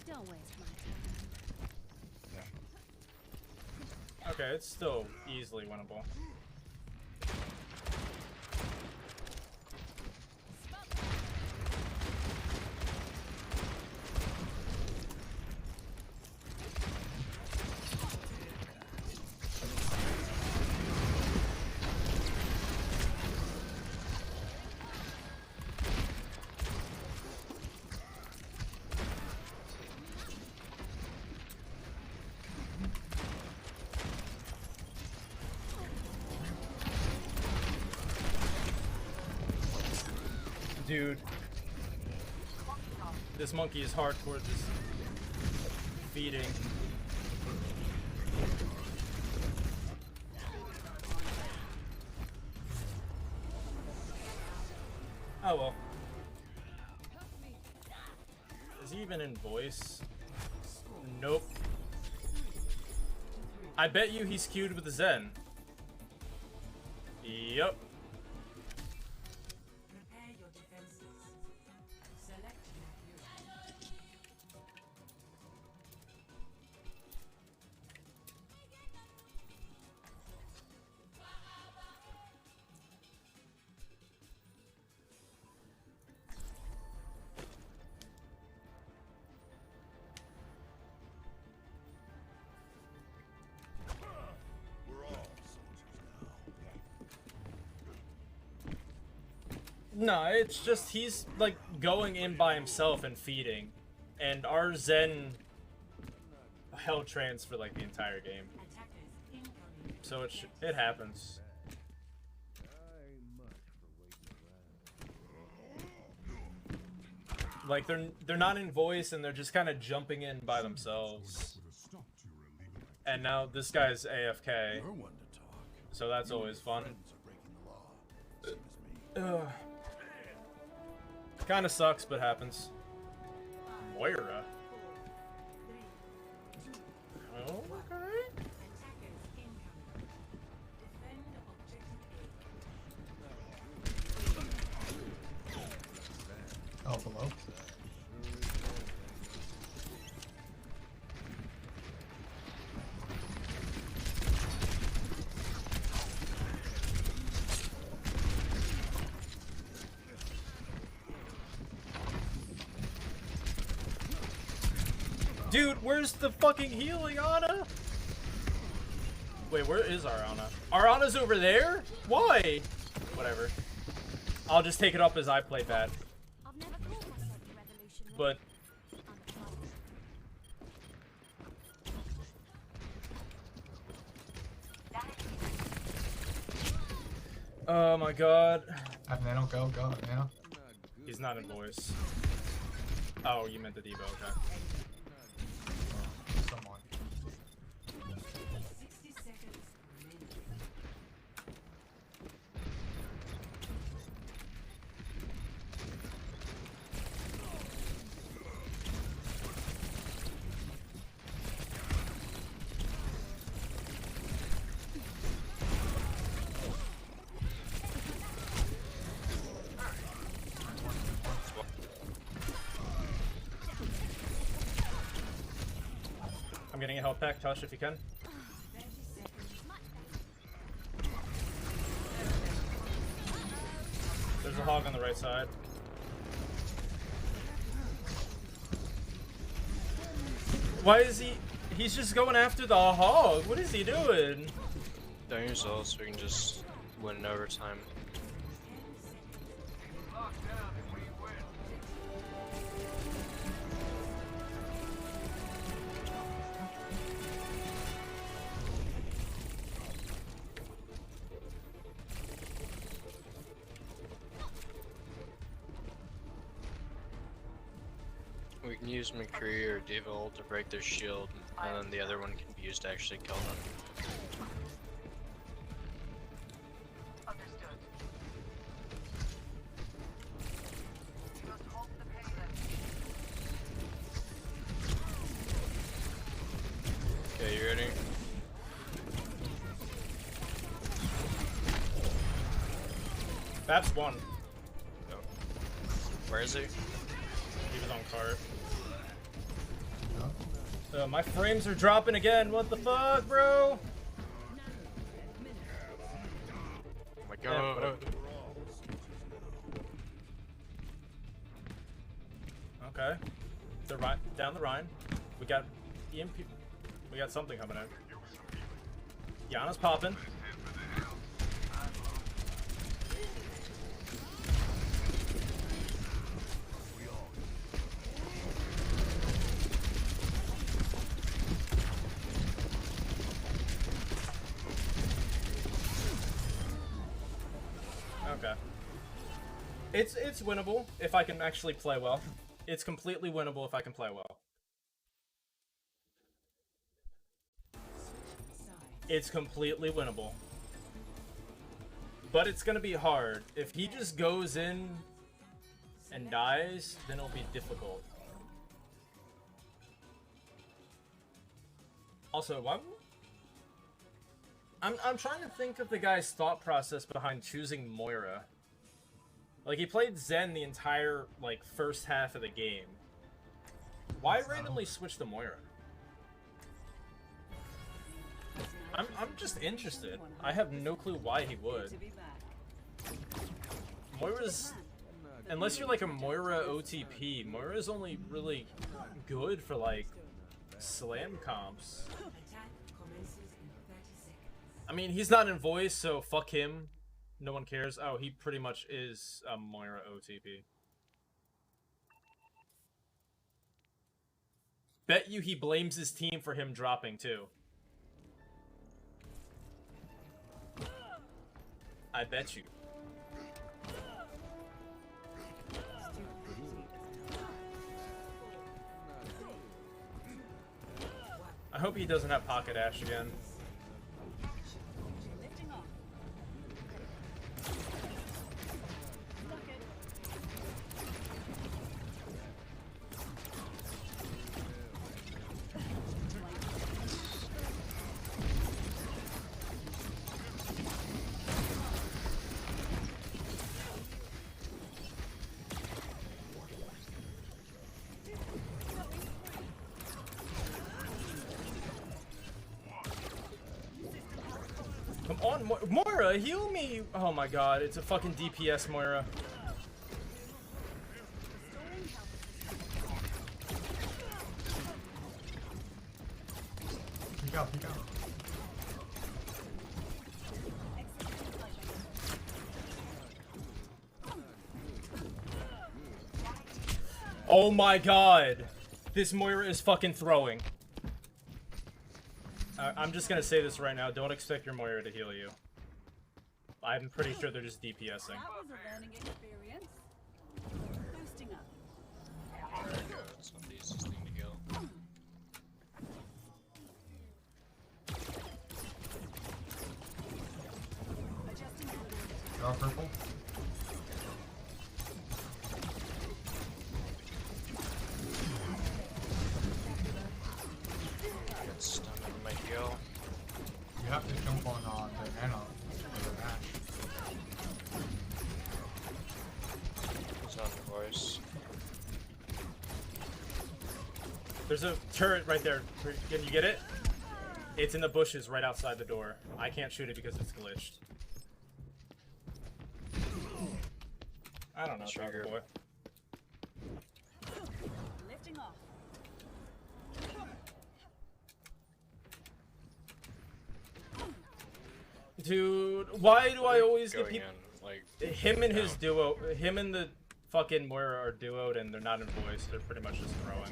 Don't waste my time. Okay, it's still easily winnable. Dude, this monkey is hardcore just feeding. Oh well. Is he even in voice? Nope. I bet you he's queued with the Zen. Yep. No, it's just he's like going in by himself and feeding, and our Zen held trance for like the entire game. So it happens. Like they're not in voice and they're just kind of jumping in by themselves. And now this guy's AFK. So that's always fun. Kind of sucks, but happens. Moira. Okay. Oh, below. Dude, where's the fucking healing Ana? Wait, where is our Ana? Our Ana's over there? Why? Whatever. I'll just take it up as I play bad. But oh my god. Have Nano, go, Nano. He's not in voice. Oh, you meant the Devo, okay. Someone. getting a health pack. Touch if you can. There's a hog on the right side. Why is he? He's just going after the hog. What is he doing? Down yourself so we can just win in overtime. We can use McCree or Devil to break their shield, and then the other one can be used to actually kill them. Okay, you ready? That's one. Go. Where is he? He was on cart. My frames are dropping again. What the fuck, bro? Oh my god. Okay. The Rhine, down the Rhine. We got EMP. We got something coming in. Yana's popping. Okay. It's winnable if I can actually play well. It's completely winnable if I can play well. It's completely winnable. But it's gonna be hard. If he just goes in and dies, then it'll be difficult. Also, why? I'm trying to think of the guy's thought process behind choosing Moira. Like, he played Zen the entire, like, first half of the game. Why randomly switch to Moira? I'm just interested. I have no clue why he would. Moira's... Unless you're like a Moira OTP, Moira's only really good for, like, slam comps. I mean, he's not in voice, so fuck him. No one cares. Oh, he pretty much is a Moira OTP. Bet you he blames his team for him dropping, too. I bet you. I hope he doesn't have Pocket Ash again. Come on, Moira, heal me! Oh my god, it's a fucking DPS Moira. Peek out, peek out. Oh my god! This Moira is fucking throwing. I'm just gonna say this right now, don't expect your Moira to heal you. I'm pretty sure they're just DPSing. That was a learning experience. Boosting up. It's not the easiest thing to heal. Draw purple. You have to jump on the Nano or the Ash. He's on voice. There's a turret right there. Can you get it? It's in the bushes right outside the door. I can't shoot it because it's glitched. I don't know, Tiger Boy. Lifting off. Dude, why do I always get people... like, him and his duo, him and the fucking Moira are duoed and they're not in voice. They're pretty much just throwing.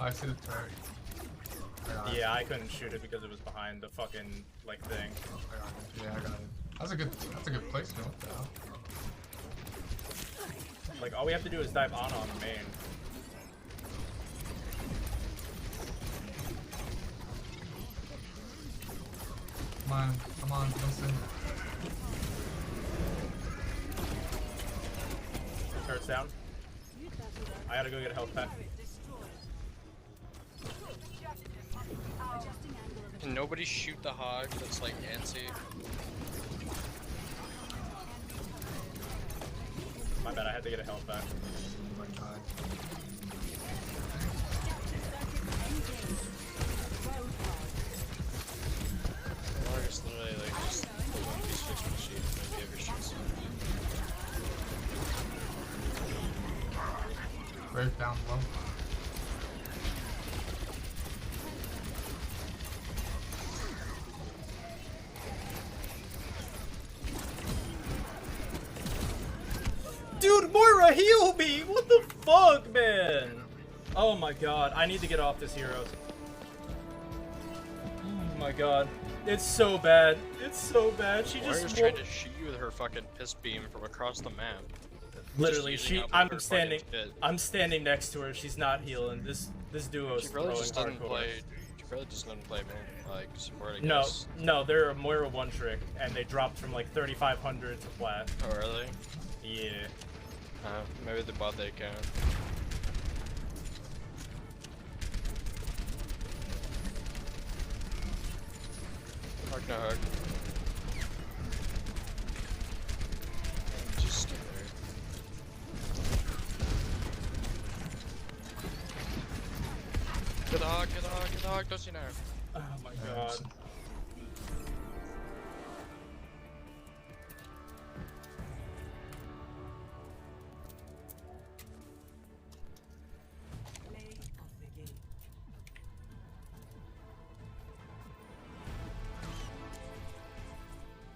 I see the turret. Yeah, I couldn't shoot it because it was behind the fucking, like, thing. Yeah, I got it. That's a good placement. What the hell? Like, all we have to do is dive on main. Come on, listen. Turret's down. I gotta go get a health pack. Can nobody shoot the hog that's like anti? My bad, I had to get a health pack. Oh my god. Or just literally like just the 1v6 machine, maybe ever shoot something. Brave down low. Dude, Moira, heal me! What the fuck, man? Oh my god, I need to get off this hero. Oh my god. It's so bad. It's so bad. She Moira's just trying to shoot you with her fucking piss beam from across the map. literally I'm standing next to her. She's not healing. This duo is throwing hardcore. She probably just doesn't play man, like support, I guess. No, they're a Moira one trick and they dropped from like 3,500 to flat. Oh really? Yeah. Maybe they bought that account. Hug no hug. Just stay there. Get the hog, get the hog, get the hog, don't see now. Oh my god.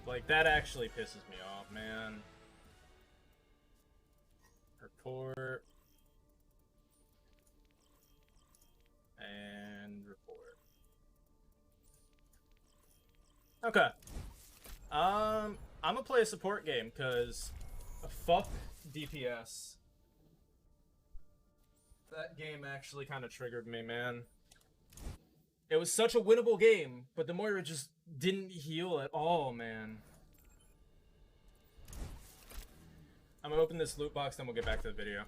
Like, that actually pisses me off, man. Report. And report. Okay. I'm gonna play a support game, because fuck DPS. That game actually kind of triggered me, man. It was such a winnable game, but the Moira just didn't heal at all, man. I'm gonna open this loot box, then we'll get back to the video.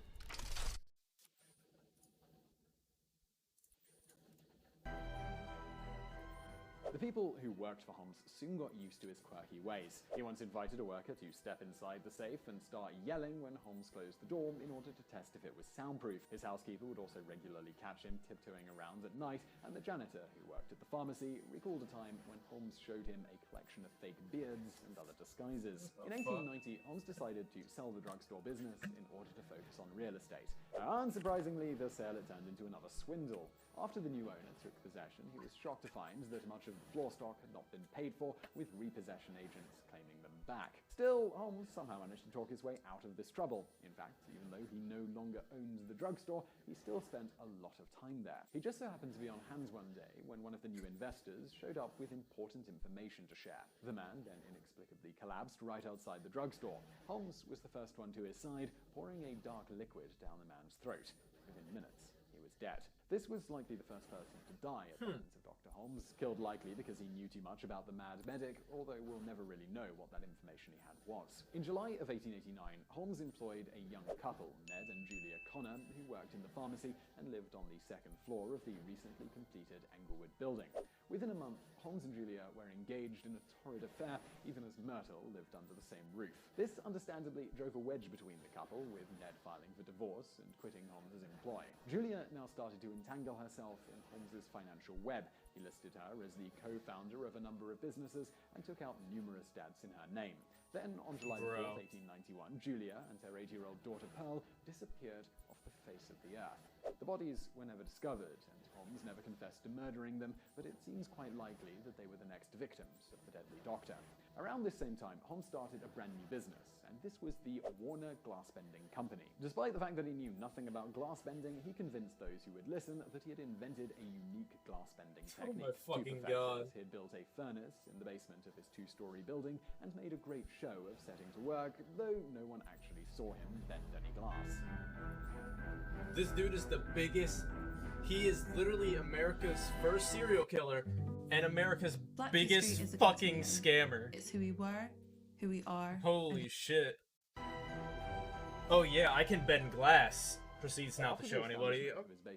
The people who worked for Holmes soon got used to his quirky ways. He once invited a worker to step inside the safe and start yelling when Holmes closed the door in order to test if it was soundproof. His housekeeper would also regularly catch him tiptoeing around at night, and the janitor, who worked at the pharmacy, recalled a time when Holmes showed him a collection of fake beards and other disguises. In 1890, Holmes decided to sell the drugstore business in order to focus on real estate. Unsurprisingly, the sale had turned into another swindle. After the new owner took possession, he was shocked to find that much of the floor stock had not been paid for, with repossession agents claiming them back. Still, Holmes somehow managed to talk his way out of this trouble. In fact, even though he no longer owned the drugstore, he still spent a lot of time there. He just so happened to be on hands one day when one of the new investors showed up with important information to share. The man then inexplicably collapsed right outside the drugstore. Holmes was the first one to his side, pouring a dark liquid down the man's throat. Within minutes, he was dead. This was likely the first person to die at the hands of Dr. Holmes, killed likely because he knew too much about the mad medic, although we'll never really know what that information he had was. In July of 1889, Holmes employed a young couple, Ned and Julia Connor, who worked in the pharmacy and lived on the second floor of the recently completed Englewood building. Within a month, Holmes and Julia were engaged in a torrid affair, even as Myrtle lived under the same roof. This understandably drove a wedge between the couple, with Ned filing for divorce and quitting Holmes' employ. Julia now started to entangle herself in Holmes' financial web. He listed her as the co-founder of a number of businesses and took out numerous debts in her name. Then, on July 4th, 1891, Julia and her 8-year-old daughter Pearl disappeared off the face of the earth. The bodies were never discovered, and Holmes never confessed to murdering them, but it seems quite likely that they were the next victims of the deadly doctor. Around this same time, Holmes started a brand new business, and this was the Warner Glassbending Company. Despite the fact that he knew nothing about glass bending, he convinced those who would listen that he had invented a unique glass-bending technique. Oh my fucking god. He had built a furnace in the basement of his 2-story building and made a great show of setting to work, though no one actually saw him bend any glass. This dude is the biggest. He is literally America's first serial killer and America's biggest fucking scammer. It's who we were, who we are. Holy shit. Oh yeah, I can bend glass. Proceeds not to show anybody.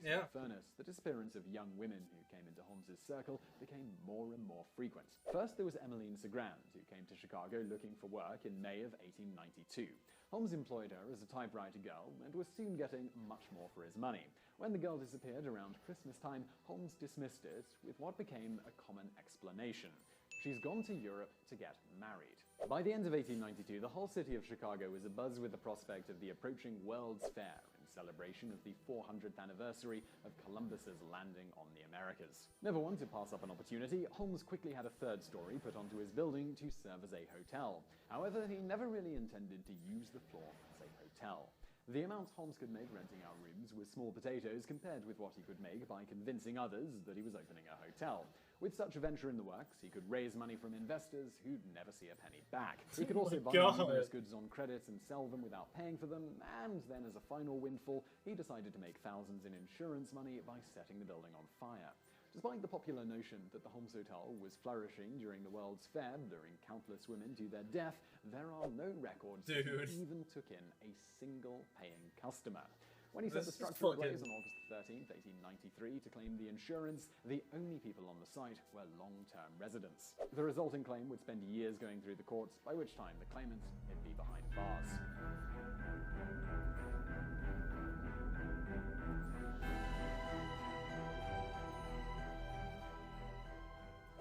Yeah. Furnace, the disappearance of young women who came into Holmes' circle became more and more frequent. First, there was Emmeline Segrand, who came to Chicago looking for work in May of 1892. Holmes employed her as a typewriter girl and was soon getting much more for his money. When the girl disappeared around Christmas time, Holmes dismissed it with what became a common explanation. She's gone to Europe to get married. By the end of 1892, the whole city of Chicago was abuzz with the prospect of the approaching World's Fair in celebration of the 400th anniversary of Columbus's landing on the Americas. Never one to pass up an opportunity, Holmes quickly had a third story put onto his building to serve as a hotel. However, he never really intended to use the floor as a hotel. The amount Holmes could make renting out rooms was small potatoes compared with what he could make by convincing others that he was opening a hotel. With such a venture in the works, he could raise money from investors who'd never see a penny back. He could also buy numerous goods on credit and sell them without paying for them, and then as a final windfall, he decided to make thousands in insurance money by setting the building on fire. Despite the popular notion that the Holmes Hotel was flourishing during the World's Fair, luring countless women to their death, there are no records that he even took in a single paying customer. When he set the structure ablaze on August 13th, 1893, to claim the insurance, the only people on the site were long-term residents. The resulting claim would spend years going through the courts, by which time the claimant would be behind bars.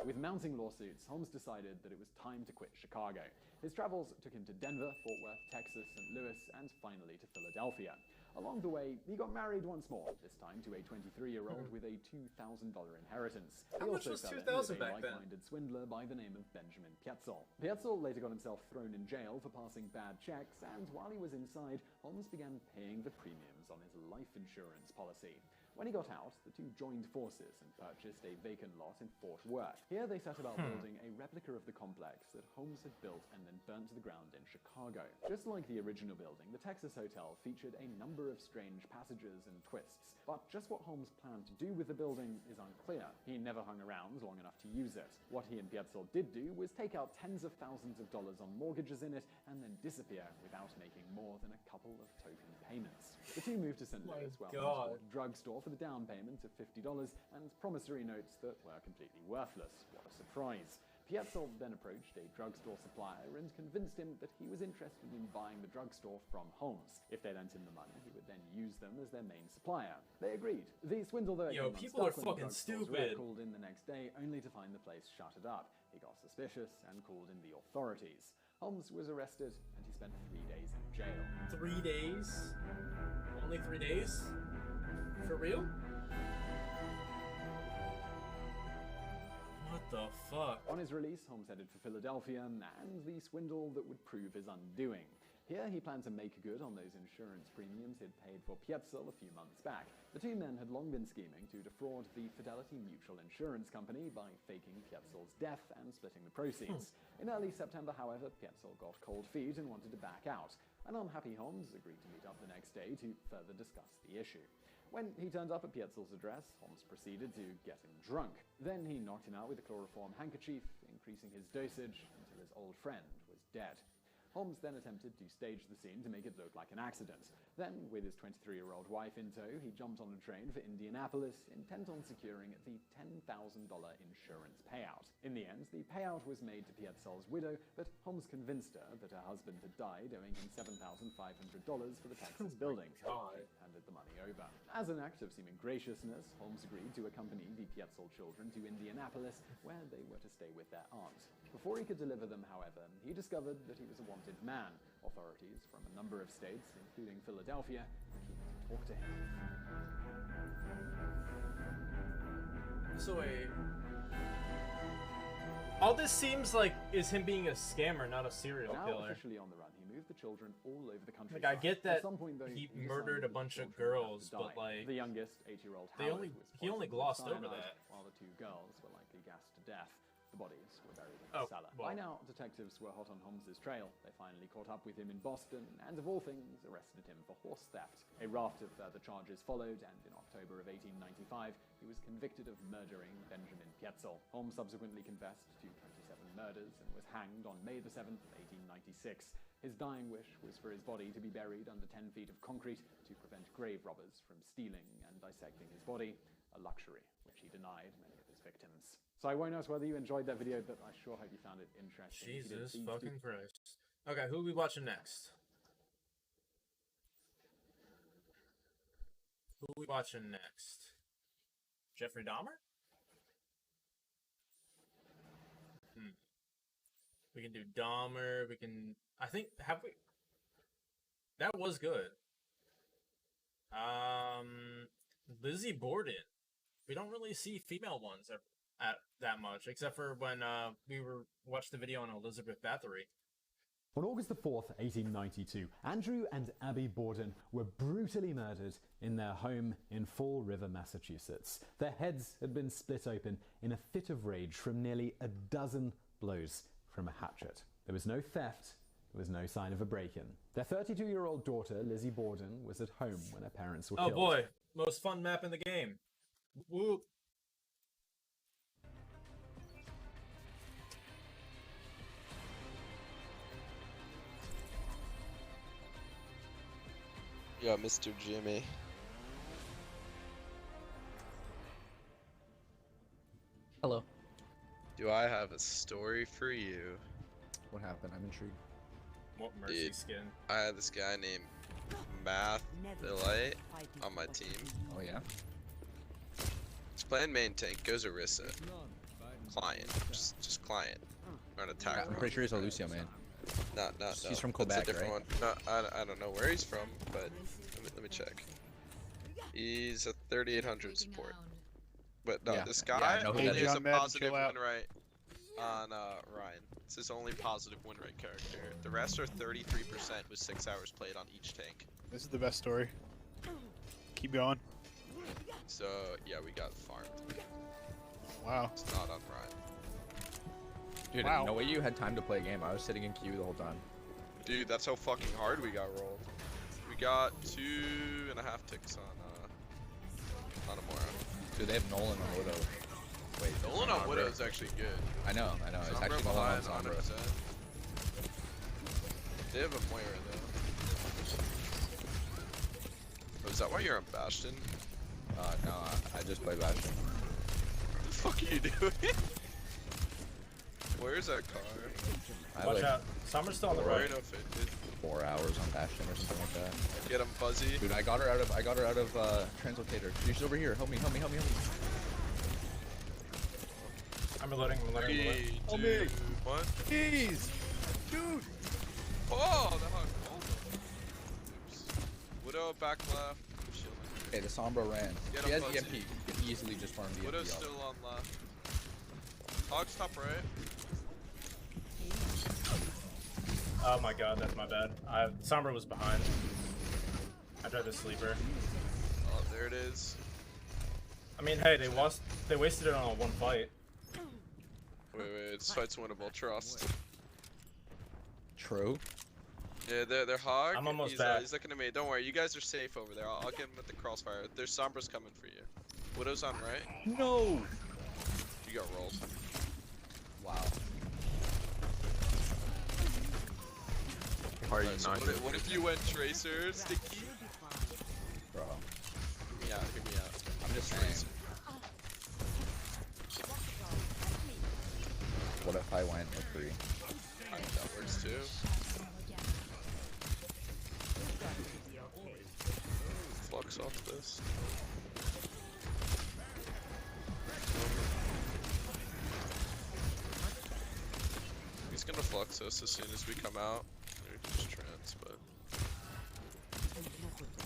With mounting lawsuits, Holmes decided that it was time to quit Chicago. His travels took him to Denver, Fort Worth, Texas, St. Louis, and finally to Philadelphia. Along the way, he got married once more, this time to a 23-year-old with a $2,000 inheritance. How much was $2,000 back then? Like-minded swindler by the name of Benjamin Pietzel. Pietzel later got himself thrown in jail for passing bad checks, and while he was inside, Holmes began paying the premiums on his life insurance policy. When he got out, the two joined forces and purchased a vacant lot in Fort Worth. Here they set about building a replica of the complex that Holmes had built and then burnt to the ground in Chicago. Just like the original building, the Texas Hotel featured a number of strange passages and twists, but just what Holmes planned to do with the building is unclear. He never hung around long enough to use it. What he and Pietzel did do was take out tens of thousands of dollars on mortgages in it and then disappear without making more than a couple of token payments. The two moved to St. Louis, where Holmes bought a drugstore for the down payment of $50 and promissory notes that were completely worthless. What a surprise. Pietzel then approached a drugstore supplier and convinced him that he was interested in buying the drugstore from Holmes. If they lent him the money, he would then use them as their main supplier. They agreed. The swindle, though, people are fucking stupid. Called in the next day, only to find the place shuttered up. He got suspicious and called in the authorities. Holmes was arrested and he spent 3 days in jail. 3 days? Only 3 days? For real? What the fuck? On his release, Holmes headed for Philadelphia and the swindle that would prove his undoing. Here, he planned to make good on those insurance premiums he'd paid for Pietzel a few months back. The two men had long been scheming to defraud the Fidelity Mutual Insurance Company by faking Pietzel's death and splitting the proceeds. In early September, however, Pietzel got cold feet and wanted to back out. An unhappy Holmes agreed to meet up the next day to further discuss the issue. When he turned up at Pietzel's address, Holmes proceeded to get him drunk. Then he knocked him out with a chloroform handkerchief, increasing his dosage until his old friend was dead. Holmes then attempted to stage the scene to make it look like an accident. Then, with his 23-year-old wife in tow, he jumped on a train for Indianapolis, intent on securing the $10,000 insurance payout. In the end, the payout was made to Pietzel's widow, but Holmes convinced her that her husband had died, owing him $7,500 for the Texas building. He handed the money over. As an act of seeming graciousness, Holmes agreed to accompany the Pietzel children to Indianapolis, where they were to stay with their aunt. Before he could deliver them, however, he discovered that he was a wanted man. Authorities from a number of states, including Philadelphia, were keen to talk to him. So all this seems like is him being a scammer, not a serial Now killer. officially on the run, he moved the children all over the country. Like, I get that At some point, though, he decided murdered a that bunch the of children girls, had to but die. like The youngest, 8-year-old he Howard, only was glossed poisoned over with that. cyanide, while the two girls were likely gassed to death. The bodies were buried in Oh, the cellar. well. By now, detectives were hot on Holmes's trail. They finally caught up with him in Boston, and of all things, arrested him for horse theft. A raft of further charges followed, and in October of 1895, he was convicted of murdering Benjamin Pietzel. Holmes subsequently confessed to 27 murders and was hanged on May the 7th, 1896. His dying wish was for his body to be buried under 10 feet of concrete to prevent grave robbers from stealing and dissecting his body, a luxury which he denied many of his victims. So I won't ask whether you enjoyed that video, but I sure hope you found it interesting. If you did, Jesus please fucking Christ. Okay, who are we watching next? Who are we watching next? Jeffrey Dahmer? We can do Dahmer, we can... I think, have we... That was good. Lizzie Borden. We don't really see female ones at that much, except for when we watched the video on Elizabeth Bathory. On August the 4th, 1892, Andrew and Abby Borden were brutally murdered in their home in Fall River, Massachusetts. Their heads had been split open in a fit of rage from nearly a dozen blows from a hatchet. There was no theft, there was no sign of a break-in. Their 32-year-old daughter, Lizzie Borden, was at home when her parents were killed. Oh boy, most fun map in the game. Woo. Yeah, Mr. Jimmy. Hello. Do I have a story for you? What happened? I'm intrigued. What mercy Dude, skin? I had this guy named Mathilite on my team. Oh yeah? He's playing main tank, goes Orisa. Client. Just client. Or an attack. I'm pretty sure he's a Lucio man. No. He's from That's a Quebec, different right? one. No, I don't know where he's from, but let me check. He's a 3800 support. But no, Yeah. this Yeah, guy I know who only that has is. a positive win rate on Ryan. It's his only positive win rate character. The rest are 33% with 6 hours played on each tank. This is the best story. Keep going. So yeah, we got farmed. Wow. It's not on Ryan. Dude, Wow. no way you had time to play a game. I was sitting in queue the whole time. Dude, that's how fucking hard we got rolled. We got 2.5 ticks on Amora. Dude, they have Nolan on Widow. Wait, Nolan on Widow is actually good. I know. It's Sombra actually Nolan on behind Sombra. 100%. They have a Moira though. Oh, is that why you're on Bastion? No, I just play Bastion. What the fuck are you doing? Where's that car? Watch out. Summer's still on the right. 4 hours on Bastion or something like that. Get him, Fuzzy. Dude, I got her out of translocator. She's over here. Help me. I'm reloading. 3, 2, 1. Jeez! Dude! Oh, that hug. Oops. Widow back left. Shield. Okay, the Sombra ran. Get He him, has Fuzzy. EMP. You can easily just farm the EMP Widow's off. still on left. Hog's top right. Oh my god, that's my bad. Sombra was behind. I tried to sleeper. Oh, there it is. I mean, hey, they wasted it on one fight. Wait, this fight's winnable. Trust. True. Yeah, they're hog. I'm almost he's, back. he's looking at me. Don't worry, you guys are safe over there. I'll get him at the crossfire. There's Sombra's coming for you. Widow's on right. No. You got rolled. Wow. How are you not? What if you went Tracer, Sticky? Bro. Hear me out. Hear me out. I'm just saying. What if I went with 3? That works too. Flux off this. He's gonna flux us as soon as we come out. We can just trance, but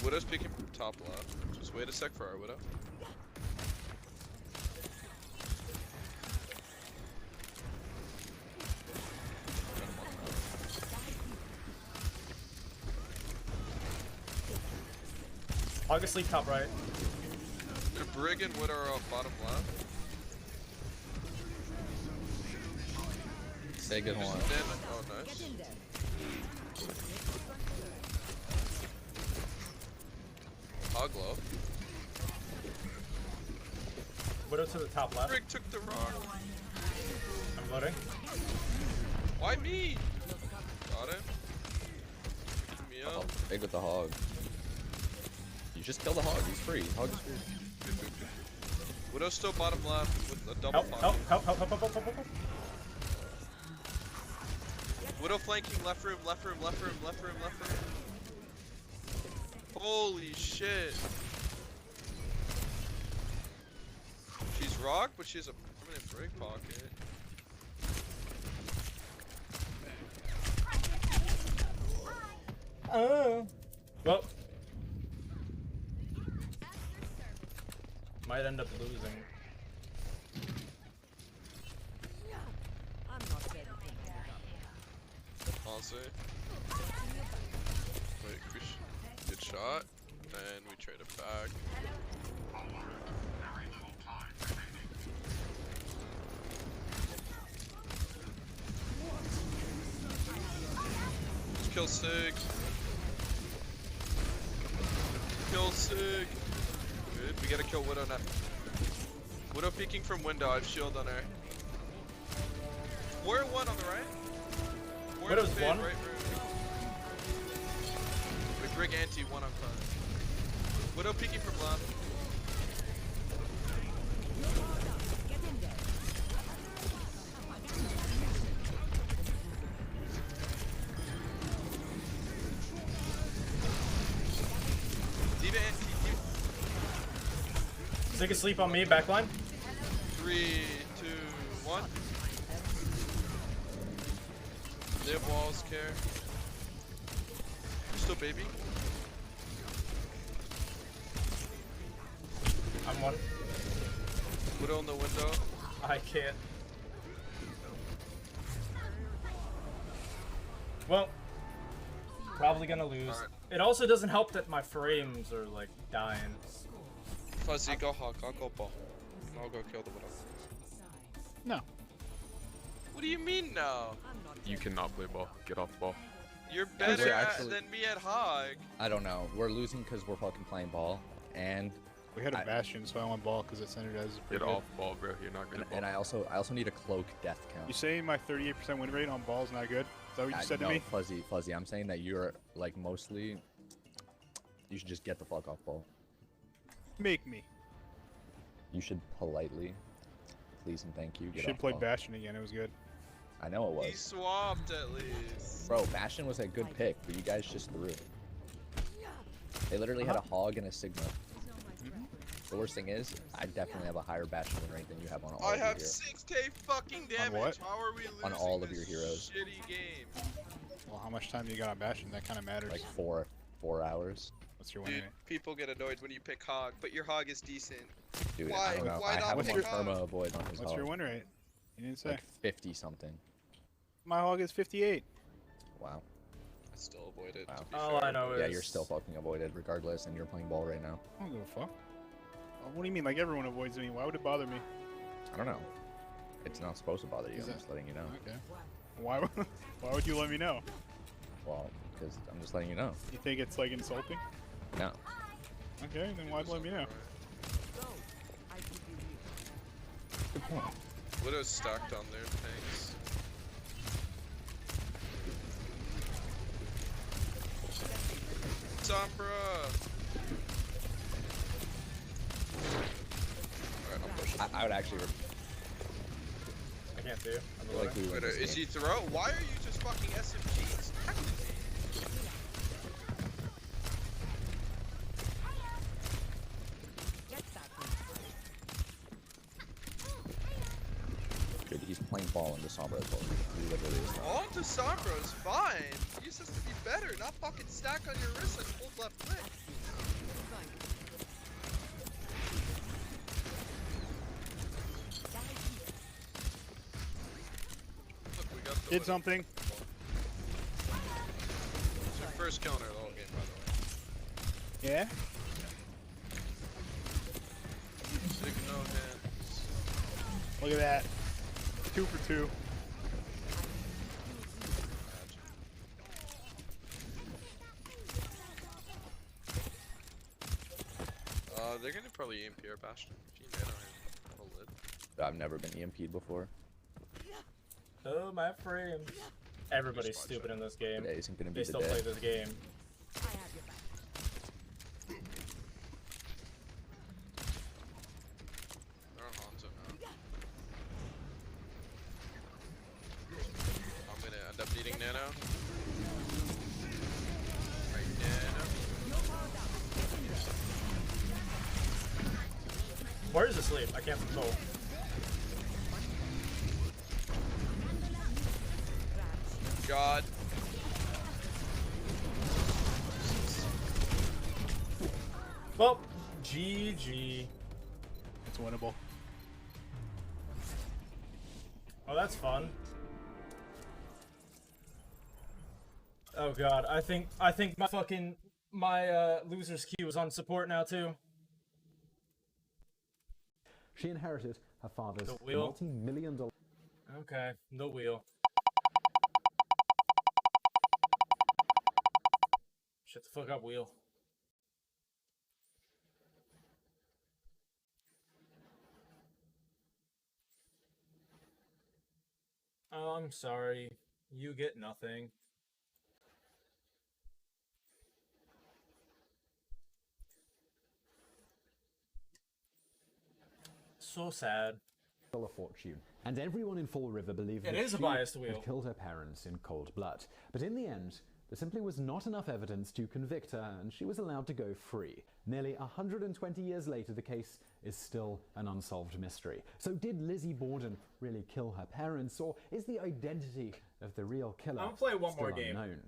Widow's peeking from top left. Just wait a sec for our Widow. Hog asleep top right. The Brig and Widow are off bottom left. Say good one. Oh, nice. Hog low. Widow to the top left. Brig took the rock. I'm loading. Why me? Got it. Pick me up. Big with the hog. You just kill the hog. He's free. Hog is free. Widow's still bottom left with a double Help! Help! Widow flanking left room. Holy shit. She's rock, but she has a permanent break pocket. Oh. Well. Might end up losing. Honestly. Wait, good shot. And we trade it back. Let's kill Sig. Kill Sig. Good. We gotta kill Widow now. Widow peeking from window. I have shield on her. Warrior 1 on the right. Widow's one. Right room. We Brig anti 1 on front. Widow peeking from left. Diva anti. Sig asleep on me, backline. 3, 2, 1. They have walls, care. You're still baby. I'm one. Widow in the window. I can't. Well, probably gonna lose. Right. It also doesn't help that my frames are like dying. Fuzzy, go hawk. I'll go ball. I'll go kill the Widow. No. What do you mean no? You cannot play ball. Get off the ball. You're better than me at hog. I don't know. We're losing because we're fucking playing ball, and we had a Bastion, so I want ball because it synergizes. Get off ball, bro. You're not good at ball. And I also need a cloak death count. You saying my 38% win rate on ball is not good? Is that what you said to me? Fuzzy. I'm saying that you're like mostly. You should just get the fuck off ball. Make me. You should politely, please and thank you. You should play Bastion again. It was good. I know it was. He swapped at least. Bro, Bastion was a good pick, but you guys just threw. They literally had a hog and a Sigma. The worst thing is, I definitely have a higher Bastion win rate than you have on all of your I have heroes. 6k fucking damage. On what? How are we losing On all of your this heroes. shitty game? Well, how much time do you got on Bastion? That kind of matters. Like 4 hours. What's your win Dude, rate? people get annoyed when you pick hog, but your hog is decent. Dude, why? I don't know. Why I not have pick more hog? perma avoid on his What's hog. your win rate? You didn't say. Like 50 something. My hog is 58. Wow. I still avoid it. Wow. All I know is. Yeah, you're still fucking avoided regardless, and you're playing ball right now. I don't give a fuck. What do you mean? Like everyone avoids me? Why would it bother me? I don't know. It's not supposed to bother you. Is I'm it? just letting you know. Okay. Why would you let me know? Well, because I'm just letting you know. You think it's like insulting? No. Okay, then why let me know? Good point. Widow's stacked on their tanks. Sombra! Alright, I'm pushing. I would actually. I can't do. I feel like we win Widow, this is game. he throw? Why are you just fucking SMGs? Dude, he's playing ball into Sombra as well. He literally is. On to Sombra is fine. He just has to be better, not fucking stack on your wrist and hold left click. Look, we got the Did something. It's your first kill in our whole game, by the way. Yeah? Signal hands. Look at that. 2 for 2. They're gonna probably EMP our Bastion. Gee, nano him. Hold it. I've never been EMP'd before. Oh, my frame. Everybody's stupid in this game. Today isn't gonna be They the still day. play this game. They're on Hanzo now. I'm gonna end up needing nano. Right, nano. Where is asleep? I can't control. God. Well, GG. It's winnable. Oh, that's fun. Oh god, I think my loser's queue is on support now too. She inherited her father's The wheel. multi-million-dollar... Okay, the wheel. Shut the fuck up, wheel. Oh, I'm sorry. You get nothing. So sad. fortune, and everyone in Fall River believed It that is a she biased wheel. had killed her parents in cold blood. But in the end, there simply was not enough evidence to convict her, and she was allowed to go free. Nearly 120 years later, the case is still an unsolved mystery. So did Lizzie Borden really kill her parents, or is the identity of the real killer I'm gonna play one still more game. unknown?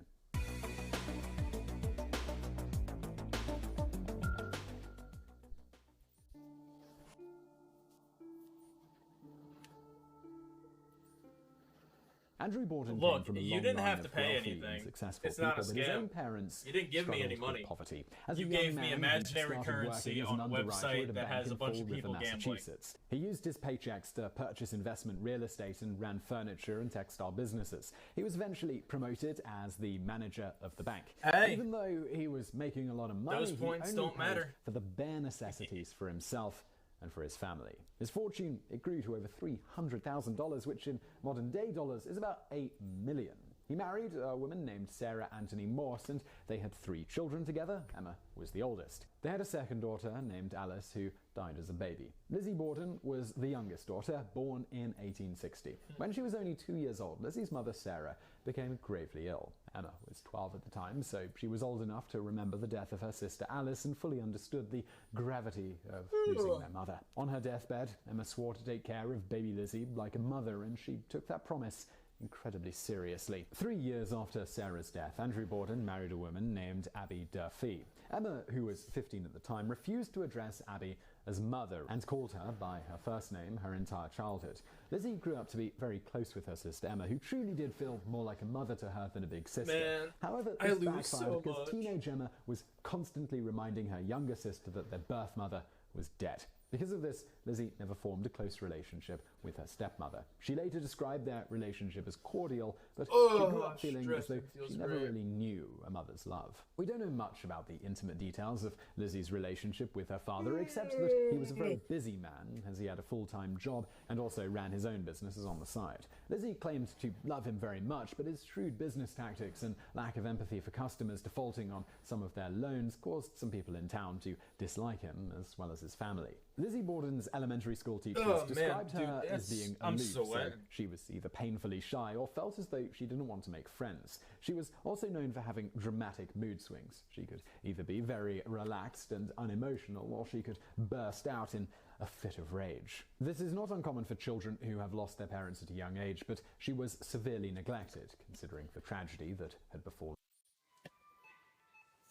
Andrew Borden Look, came from a you long didn't line have of to pay wealthy anything. and successful It's not a people, but his scam. own parents You didn't give me any struggled money. with poverty. As You a young gave me man, he imaginary started currency working as on an a underwriter website at a that bank has a in bunch Fall of River, people gambling. Massachusetts. He used his paychecks to purchase investment real estate and ran furniture and textile businesses. He was eventually promoted as the manager of the bank. Hey! Even though he was making a lot of money, Those he points only don't paid matter. for the bare necessities for himself and for his family. His fortune, it grew to over $300,000, which in modern day dollars is about $8 million. He married a woman named Sarah Anthony Morse, and they had 3 children together. Emma was the oldest. They had a second daughter named Alice, who died as a baby. Lizzie Borden was the youngest daughter, born in 1860. When she was only 2 years old, Lizzie's mother, Sarah, became gravely ill. Emma was 12 at the time, so she was old enough to remember the death of her sister Alice and fully understood the gravity of losing their mother. On her deathbed, Emma swore to take care of baby Lizzie like a mother, and she took that promise incredibly seriously. 3 years after Sarah's death, Andrew Borden married a woman named Abby Durfee. Emma, who was 15 at the time, refused to address Abby as mother and called her by her first name her entire childhood. Lizzie grew up to be very close with her sister Emma, who truly did feel more like a mother to her than a big sister. Man, However, I this lose backfired so because much. teenage Emma was constantly reminding her younger sister that their birth mother was dead. Because of this, Lizzie never formed a close relationship with her stepmother. She later described their relationship as cordial, but she grew up feeling as though she never really knew a mother's love. We don't know much about the intimate details of Lizzie's relationship with her father, except that he was a very busy man, as he had a full-time job and also ran his own businesses on the side. Lizzie claimed to love him very much, but his shrewd business tactics and lack of empathy for customers defaulting on some of their loans caused some people in town to dislike him, as well as his family. Lizzie Borden's elementary school teachers described her as being aloof, so she was either painfully shy or felt as though she didn't want to make friends. She was also known for having dramatic mood swings. She could either be very relaxed and unemotional, or she could burst out in a fit of rage. This is not uncommon for children who have lost their parents at a young age, but she was severely neglected, considering the tragedy that had befallen.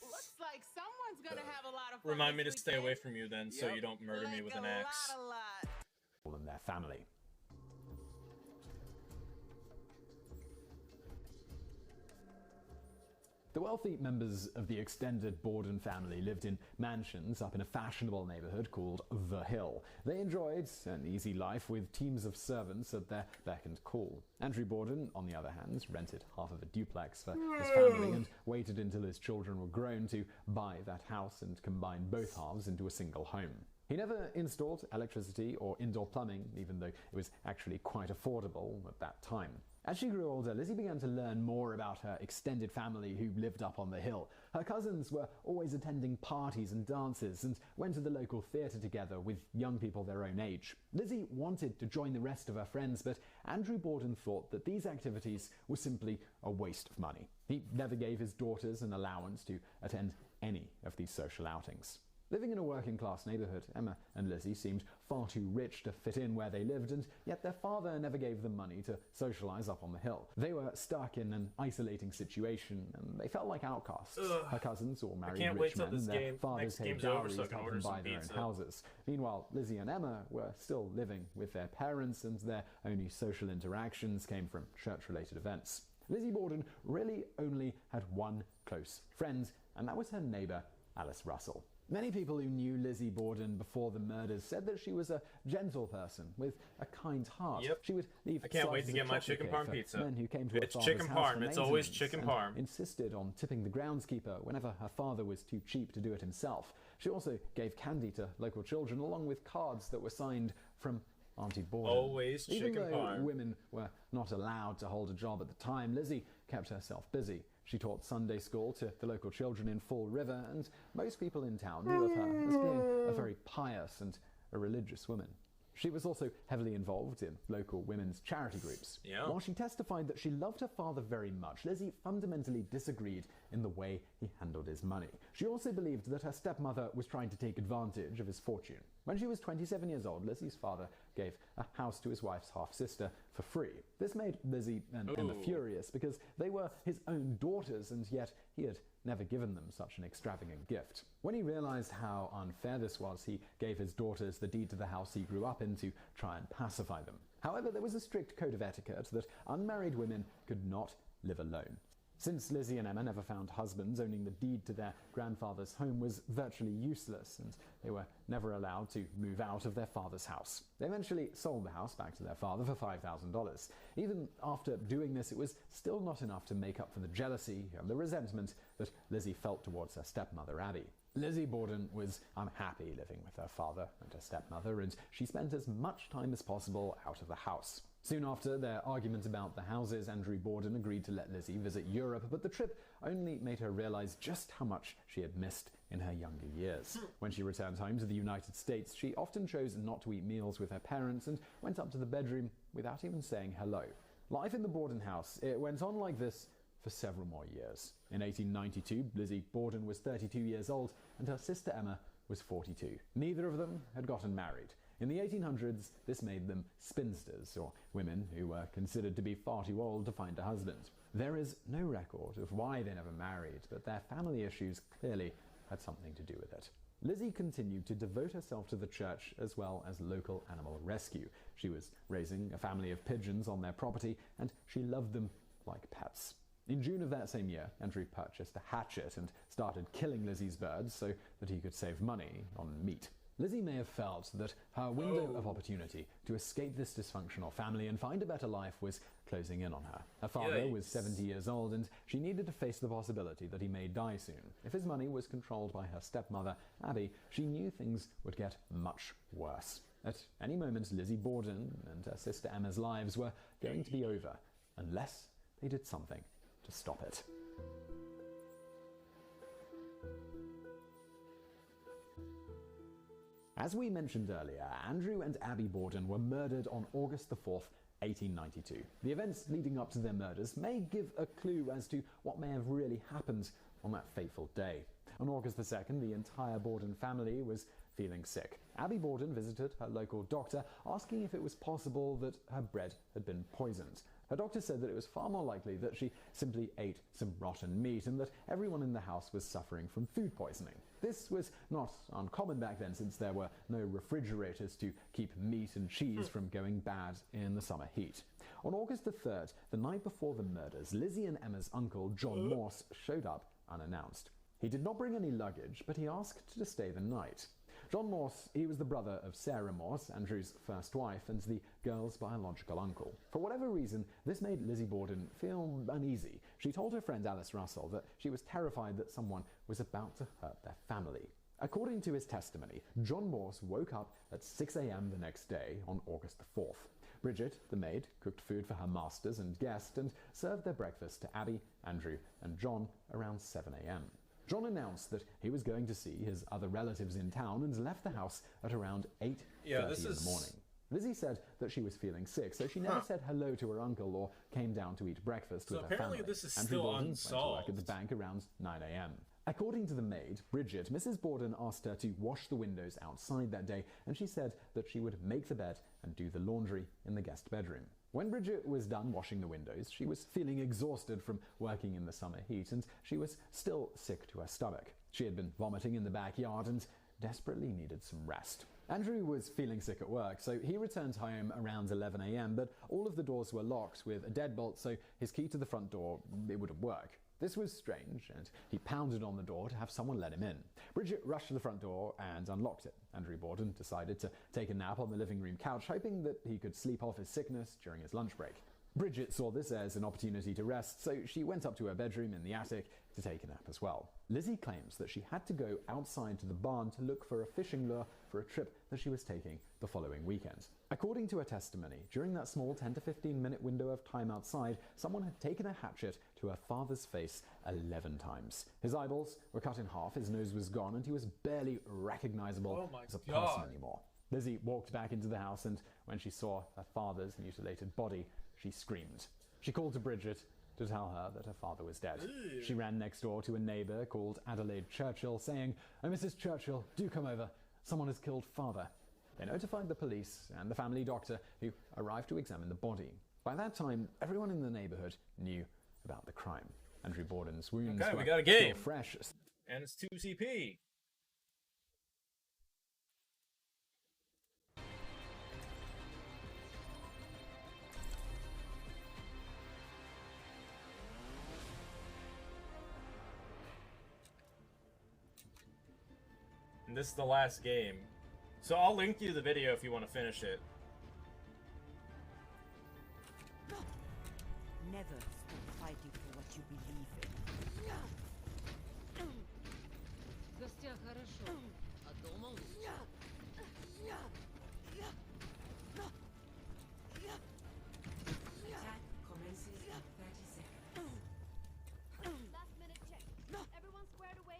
Looks like someone's gonna have a lot of fun. Remind me to stay away from you then, so you don't murder me with an axe. In their family. The wealthy members of the extended Borden family lived in mansions up in a fashionable neighborhood called The Hill. They enjoyed an easy life with teams of servants at their beck and call. Andrew Borden, on the other hand, rented half of a duplex for his family and waited until his children were grown to buy that house and combine both halves into a single home. He never installed electricity or indoor plumbing, even though it was actually quite affordable at that time. As she grew older, Lizzie began to learn more about her extended family who lived up on the hill. Her cousins were always attending parties and dances and went to the local theatre together with young people their own age. Lizzie wanted to join the rest of her friends, but Andrew Borden thought that these activities were simply a waste of money. He never gave his daughters an allowance to attend any of these social outings. Living in a working-class neighborhood, Emma and Lizzie seemed far too rich to fit in where they lived, and yet their father never gave them money to socialize up on the hill. They were stuck in an isolating situation, and they felt like outcasts. Her cousins all married rich men, and their fathers paid dowries to help them buy their own houses. Meanwhile, Lizzie and Emma were still living with their parents, and their only social interactions came from church-related events. Lizzie Borden really only had one close friend, and that was her neighbor, Alice Russell. Many people who knew Lizzie Borden before the murders said that she was a gentle person with a kind heart. Yep. She would leave I can't wait to get my chicken parm pizza. Men who came to her father's house for it's always chicken parm. Insisted on tipping the groundskeeper whenever her father was too cheap to do it himself. She also gave candy to local children along with cards that were signed from Auntie Borden. Always Even chicken though parm. Women were not allowed to hold a job at the time, Lizzie kept herself busy. She taught Sunday school to the local children in Fall River, and most people in town knew of her as being a very pious and a religious woman. She was also heavily involved in local women's charity groups. Yeah. While she testified that she loved her father very much, Lizzie fundamentally disagreed in the way he handled his money. She also believed that her stepmother was trying to take advantage of his fortune. When she was 27 years old, Lizzie's father gave a house to his wife's half-sister for free. This made Lizzie and Emma furious because they were his own daughters, and yet he had never given them such an extravagant gift. When he realized how unfair this was, he gave his daughters the deed to the house he grew up in to try and pacify them. However, there was a strict code of etiquette that unmarried women could not live alone. Since Lizzie and Emma never found husbands, owning the deed to their grandfather's home was virtually useless, and they were never allowed to move out of their father's house. They eventually sold the house back to their father for $5,000. Even after doing this, it was still not enough to make up for the jealousy and the resentment that Lizzie felt towards her stepmother, Abby. Lizzie Borden was unhappy living with her father and her stepmother, and she spent as much time as possible out of the house. Soon after their argument about the houses, Andrew Borden agreed to let Lizzie visit Europe, but the trip only made her realize just how much she had missed in her younger years. When she returned home to the United States, she often chose not to eat meals with her parents and went up to the bedroom without even saying hello. Life in the Borden house, it went on like this for several more years. In 1892, Lizzie Borden was 32 years old and her sister Emma was 42. Neither of them had gotten married. In the 1800s, this made them spinsters, or women who were considered to be far too old to find a husband. There is no record of why they never married, but their family issues clearly had something to do with it. Lizzie continued to devote herself to the church as well as local animal rescue. She was raising a family of pigeons on their property, and she loved them like pets. In June of that same year, Andrew purchased a hatchet and started killing Lizzie's birds so that he could save money on meat. Lizzie may have felt that her window of opportunity to escape this dysfunctional family and find a better life was closing in on her. Her father was 70 years old, and she needed to face the possibility that he may die soon. If his money was controlled by her stepmother, Abby, she knew things would get much worse. At any moment, Lizzie Borden and her sister Emma's lives were going to be over, unless they did something to stop it. As we mentioned earlier, Andrew and Abby Borden were murdered on August the 4th, 1892. The events leading up to their murders may give a clue as to what may have really happened on that fateful day. On August the 2nd, the entire Borden family was feeling sick. Abby Borden visited her local doctor, asking if it was possible that her bread had been poisoned. Her doctor said that it was far more likely that she simply ate some rotten meat and that everyone in the house was suffering from food poisoning. This was not uncommon back then, since there were no refrigerators to keep meat and cheese from going bad in the summer heat. On August the 3rd, the night before the murders, Lizzie and Emma's uncle, John Morse, showed up unannounced. He did not bring any luggage, but he asked to stay the night. John Morse, he was the brother of Sarah Morse, Andrew's first wife, and the girl's biological uncle. For whatever reason, this made Lizzie Borden feel uneasy. She told her friend Alice Russell that she was terrified that someone was about to hurt their family. According to his testimony, John Morse woke up at 6 a.m. the next day on August the 4th. Bridget, the maid, cooked food for her masters and guests and served their breakfast to Abby, Andrew, and John around 7 a.m. John announced that he was going to see his other relatives in town and left the house at around 8:30 in the morning. Lizzie said that she was feeling sick, so she never said hello to her uncle or came down to eat breakfast with her family. Apparently this is Andrew still Borden unsolved. went to work at the bank around 9 a.m. According to the maid, Bridget, Mrs. Borden asked her to wash the windows outside that day, and she said that she would make the bed and do the laundry in the guest bedroom. When Bridget was done washing the windows, she was feeling exhausted from working in the summer heat, and she was still sick to her stomach. She had been vomiting in the backyard and desperately needed some rest. Andrew was feeling sick at work, so he returned home around 11 a.m., but all of the doors were locked with a deadbolt, so his key to the front door, it wouldn't work. This was strange, and he pounded on the door to have someone let him in. Bridget rushed to the front door and unlocked it. Andrew Borden decided to take a nap on the living room couch, hoping that he could sleep off his sickness during his lunch break. Bridget saw this as an opportunity to rest, so she went up to her bedroom in the attic to take a nap as well. Lizzie claims that she had to go outside to the barn to look for a fishing lure for a trip that she was taking the following weekend. According to her testimony, during that small 10 to 15 minute window of time outside, someone had taken a hatchet to her father's face 11 times. His eyeballs were cut in half, his nose was gone, and he was barely recognizable as a person anymore. Lizzie walked back into the house, and when she saw her father's mutilated body, she screamed. She called to Bridget to tell her that her father was dead. She ran next door to a neighbor called Adelaide Churchill, saying, "Oh, Mrs. Churchill, do come over. Someone has killed father." They notified the police and the family doctor, who arrived to examine the body. By that time, everyone in the neighborhood knew about the crime. Andrew Borden's wounds Okay, were we got a game. still fresh. And it's 2 CP. And this is the last game. So I'll link you the video if you want to finish it. Never stop fighting for what you believe in. В гостях хорошо, а дома лучше. Attack commences in 30 seconds. Last minute check. Everyone squared away?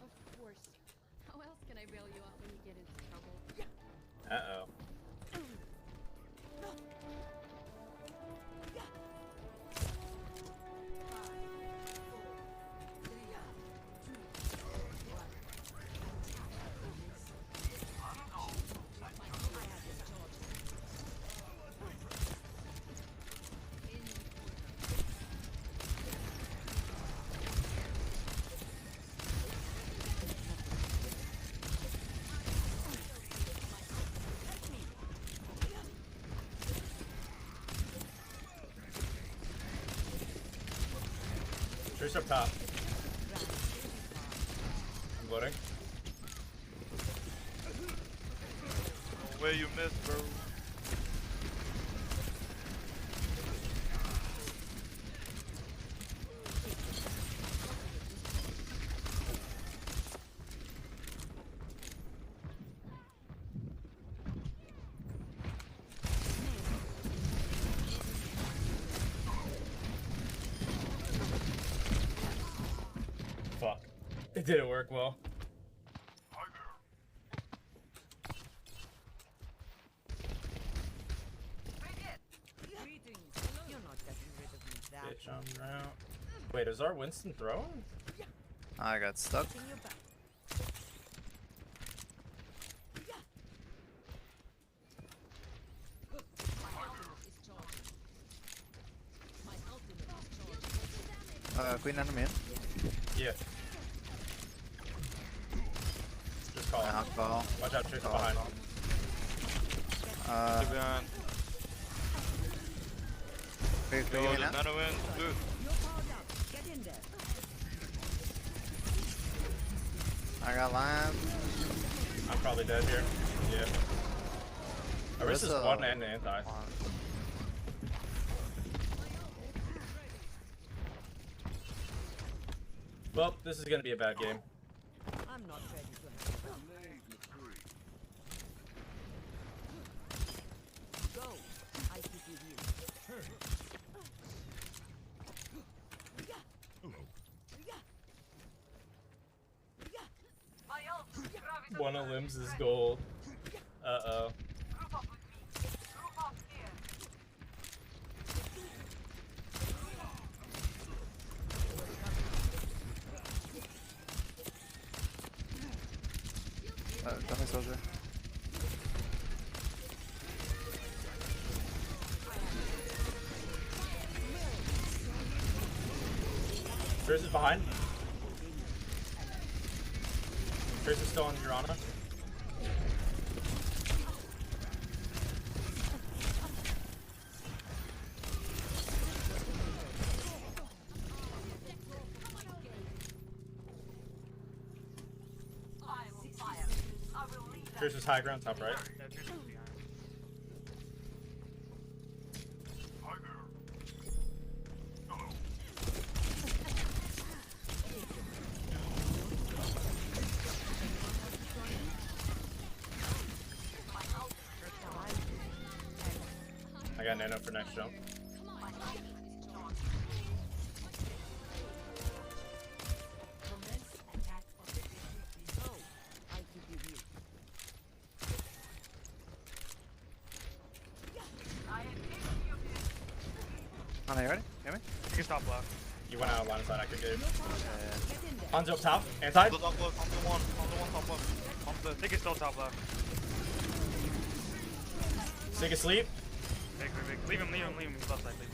Of course. How else can I bail you out when you get into trouble? Uh-oh. Tracer up top. I'm loading. Where you missed, bro? Fuck. It didn't work well. Bitch, I'm around. Wait, is our Winston throwing? I got stuck. Queen enemy in. Yeah. Just call. Call. Watch out, Tracer behind. Two behind. Wait, Yo, you there's none of win. Dude. I got lamp. I'm probably dead here. Yeah. This is one and anti. Well, this is gonna be a bad game. I'm not ready to have Go. I keep you here. One of limbs is gold. Uh-oh. Definitely soldier. Tracer's behind. Tracer's still on Urana. Tracer's high ground, top right. I got nano for next jump. Are you ready? Hear me? You can stop left. You went out of line of sight, I could get it. Hanzo up top, anti. Go top left, on the one top left. On the, I think it's still top left. Sig asleep. Big. Leave him. He's left side, please.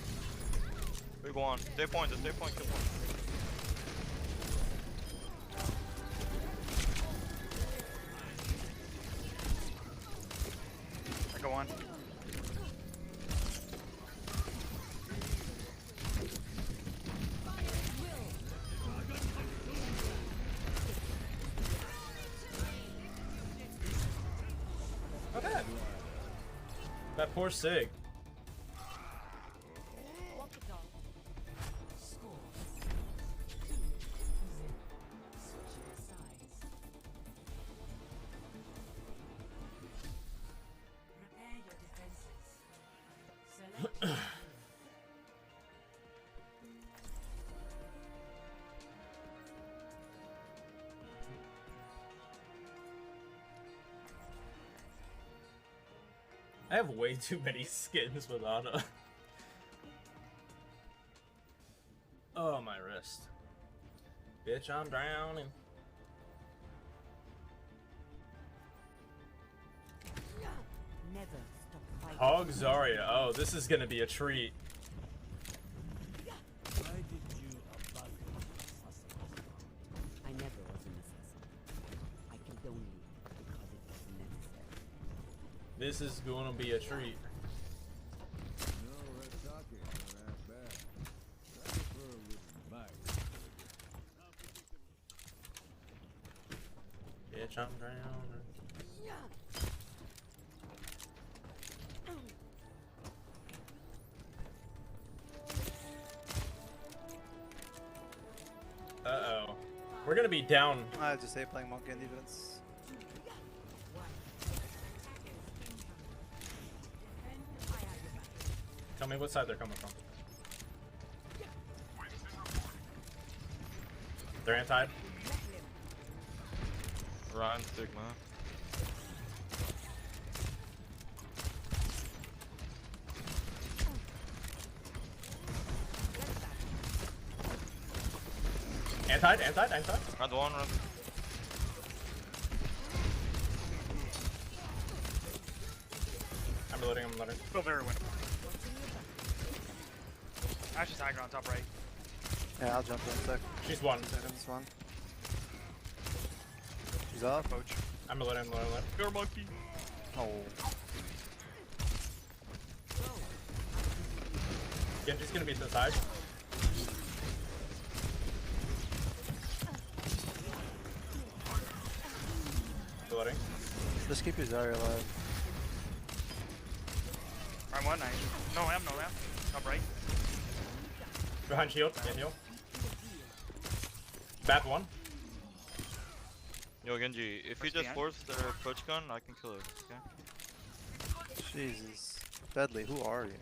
We go on. Stay point, kill point. I go on. Okay. That poor Sig. I have way too many skins with Ana. Oh, my wrist. Bitch, I'm drowning. Never stop fighting. Hog Zarya. Oh, this is gonna be a treat. I never was an assassin. I killed only because it was necessary. This is gonna be a treat. Bitch, I'm drowning. Uh-oh. We're gonna be down. I just hate playing monkey in defense. Tell me what side they're coming from. They're anti. Ryan Stigma. Anti. Round one, round. I'm reloading. Still very winnable. Ash is aggro on top right. Yeah, I'll jump in a sec. She's one. Seconds, one. She's up. Coach. I'm reloading. Your monkey. Oh. Genji's gonna be to the side. Reloading. Just keep your Zarya alive. I'm one, nice. No ram. Top right. Behind shield. In heal. Bat one. Yo, Genji, if you just force their coach gun, I can kill it, okay? Jesus. Deadly, who are you?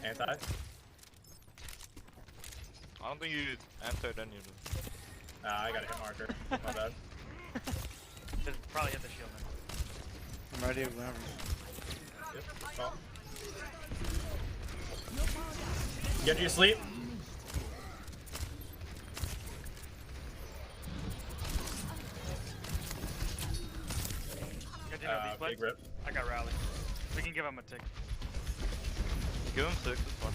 Anti. I don't think you answered any of them. Nah, I got a hit marker. My bad. Should probably hit the shield now. I'm ready whenever. Yep. Oh. Genji asleep. Big rip. I got rally. We can give him a tick. Give him 6, it's fine.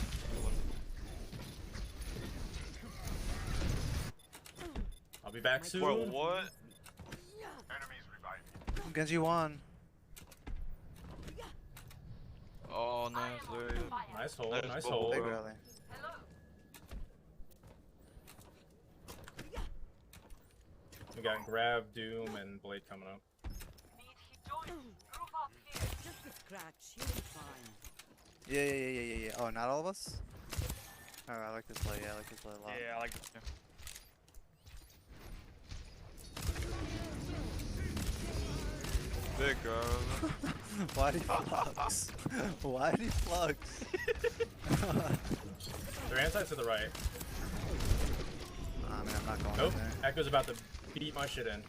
I'll be back soon. Bro, what? Genji won. Oh, nice, Larry. Nice hold, nice bubble, hold. Big bro. rally. We got Grab, Doom, and Blade coming up. Just a scratch, you'll be fine. Yeah. Oh, not all of us? Alright, I like this play. Yeah, I like this play a lot. Yeah, I like this too. Big girl. Why do you flux? Why do you flux? They're anti to the right. I mean, I'm not going Nope. there. Echo's about to beat my shit in.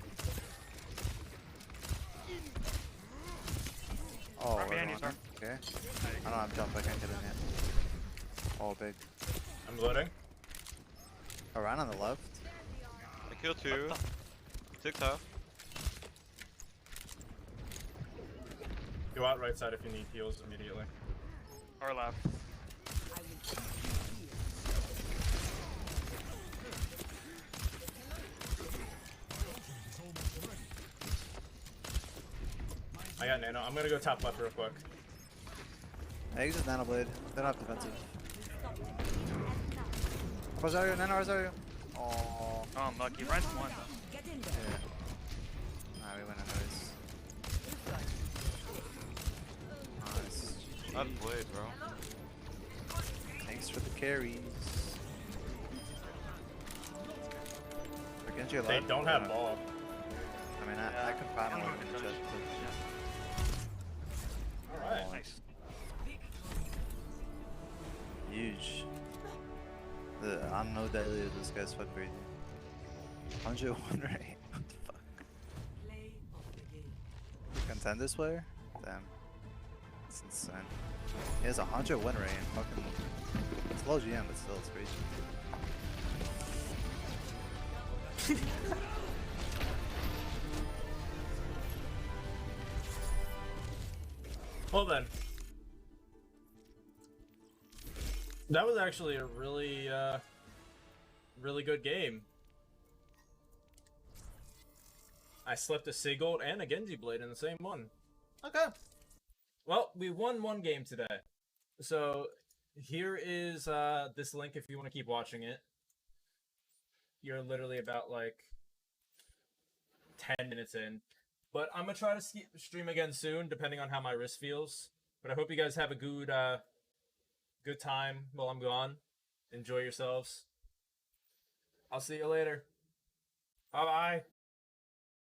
Oh, Right we're behind you, going. sir. Okay. I don't have jump, I can't get in yet. Oh, big. I'm loading. Oh, right on the left. I killed 2. Took half. Go out right side if you need heals immediately. Or left. I got nano. I'm gonna go top left real quick. Hey, he's just nano blade. They don't have defensive. Rosario, nano Rosario. Oh. Oh, I'm lucky. Ryan's one. Get in Yeah. there. Nah, we win anyways. Nice. Not blade, bro. Thanks for the carries. Against your They left. don't have ball. I mean, I can find one in the chest. Alright. Nice. Huge. I'm no deadly. This guy's fuck crazy. 101 rate. What the fuck? Contend this player? Damn. That's insane. He has 100 win rate and fucking. It's low GM, but still, it's crazy. Well then. That was actually a really, really good game. I slept a Sigurd and a Genji Blade in the same one. Okay. Well, we won one game today. So here is this link if you want to keep watching it. You're literally about like 10 minutes in. But I'm going to try to stream again soon, depending on how my wrist feels. But I hope you guys have a good time while I'm gone. Enjoy yourselves. I'll see you later. Bye-bye.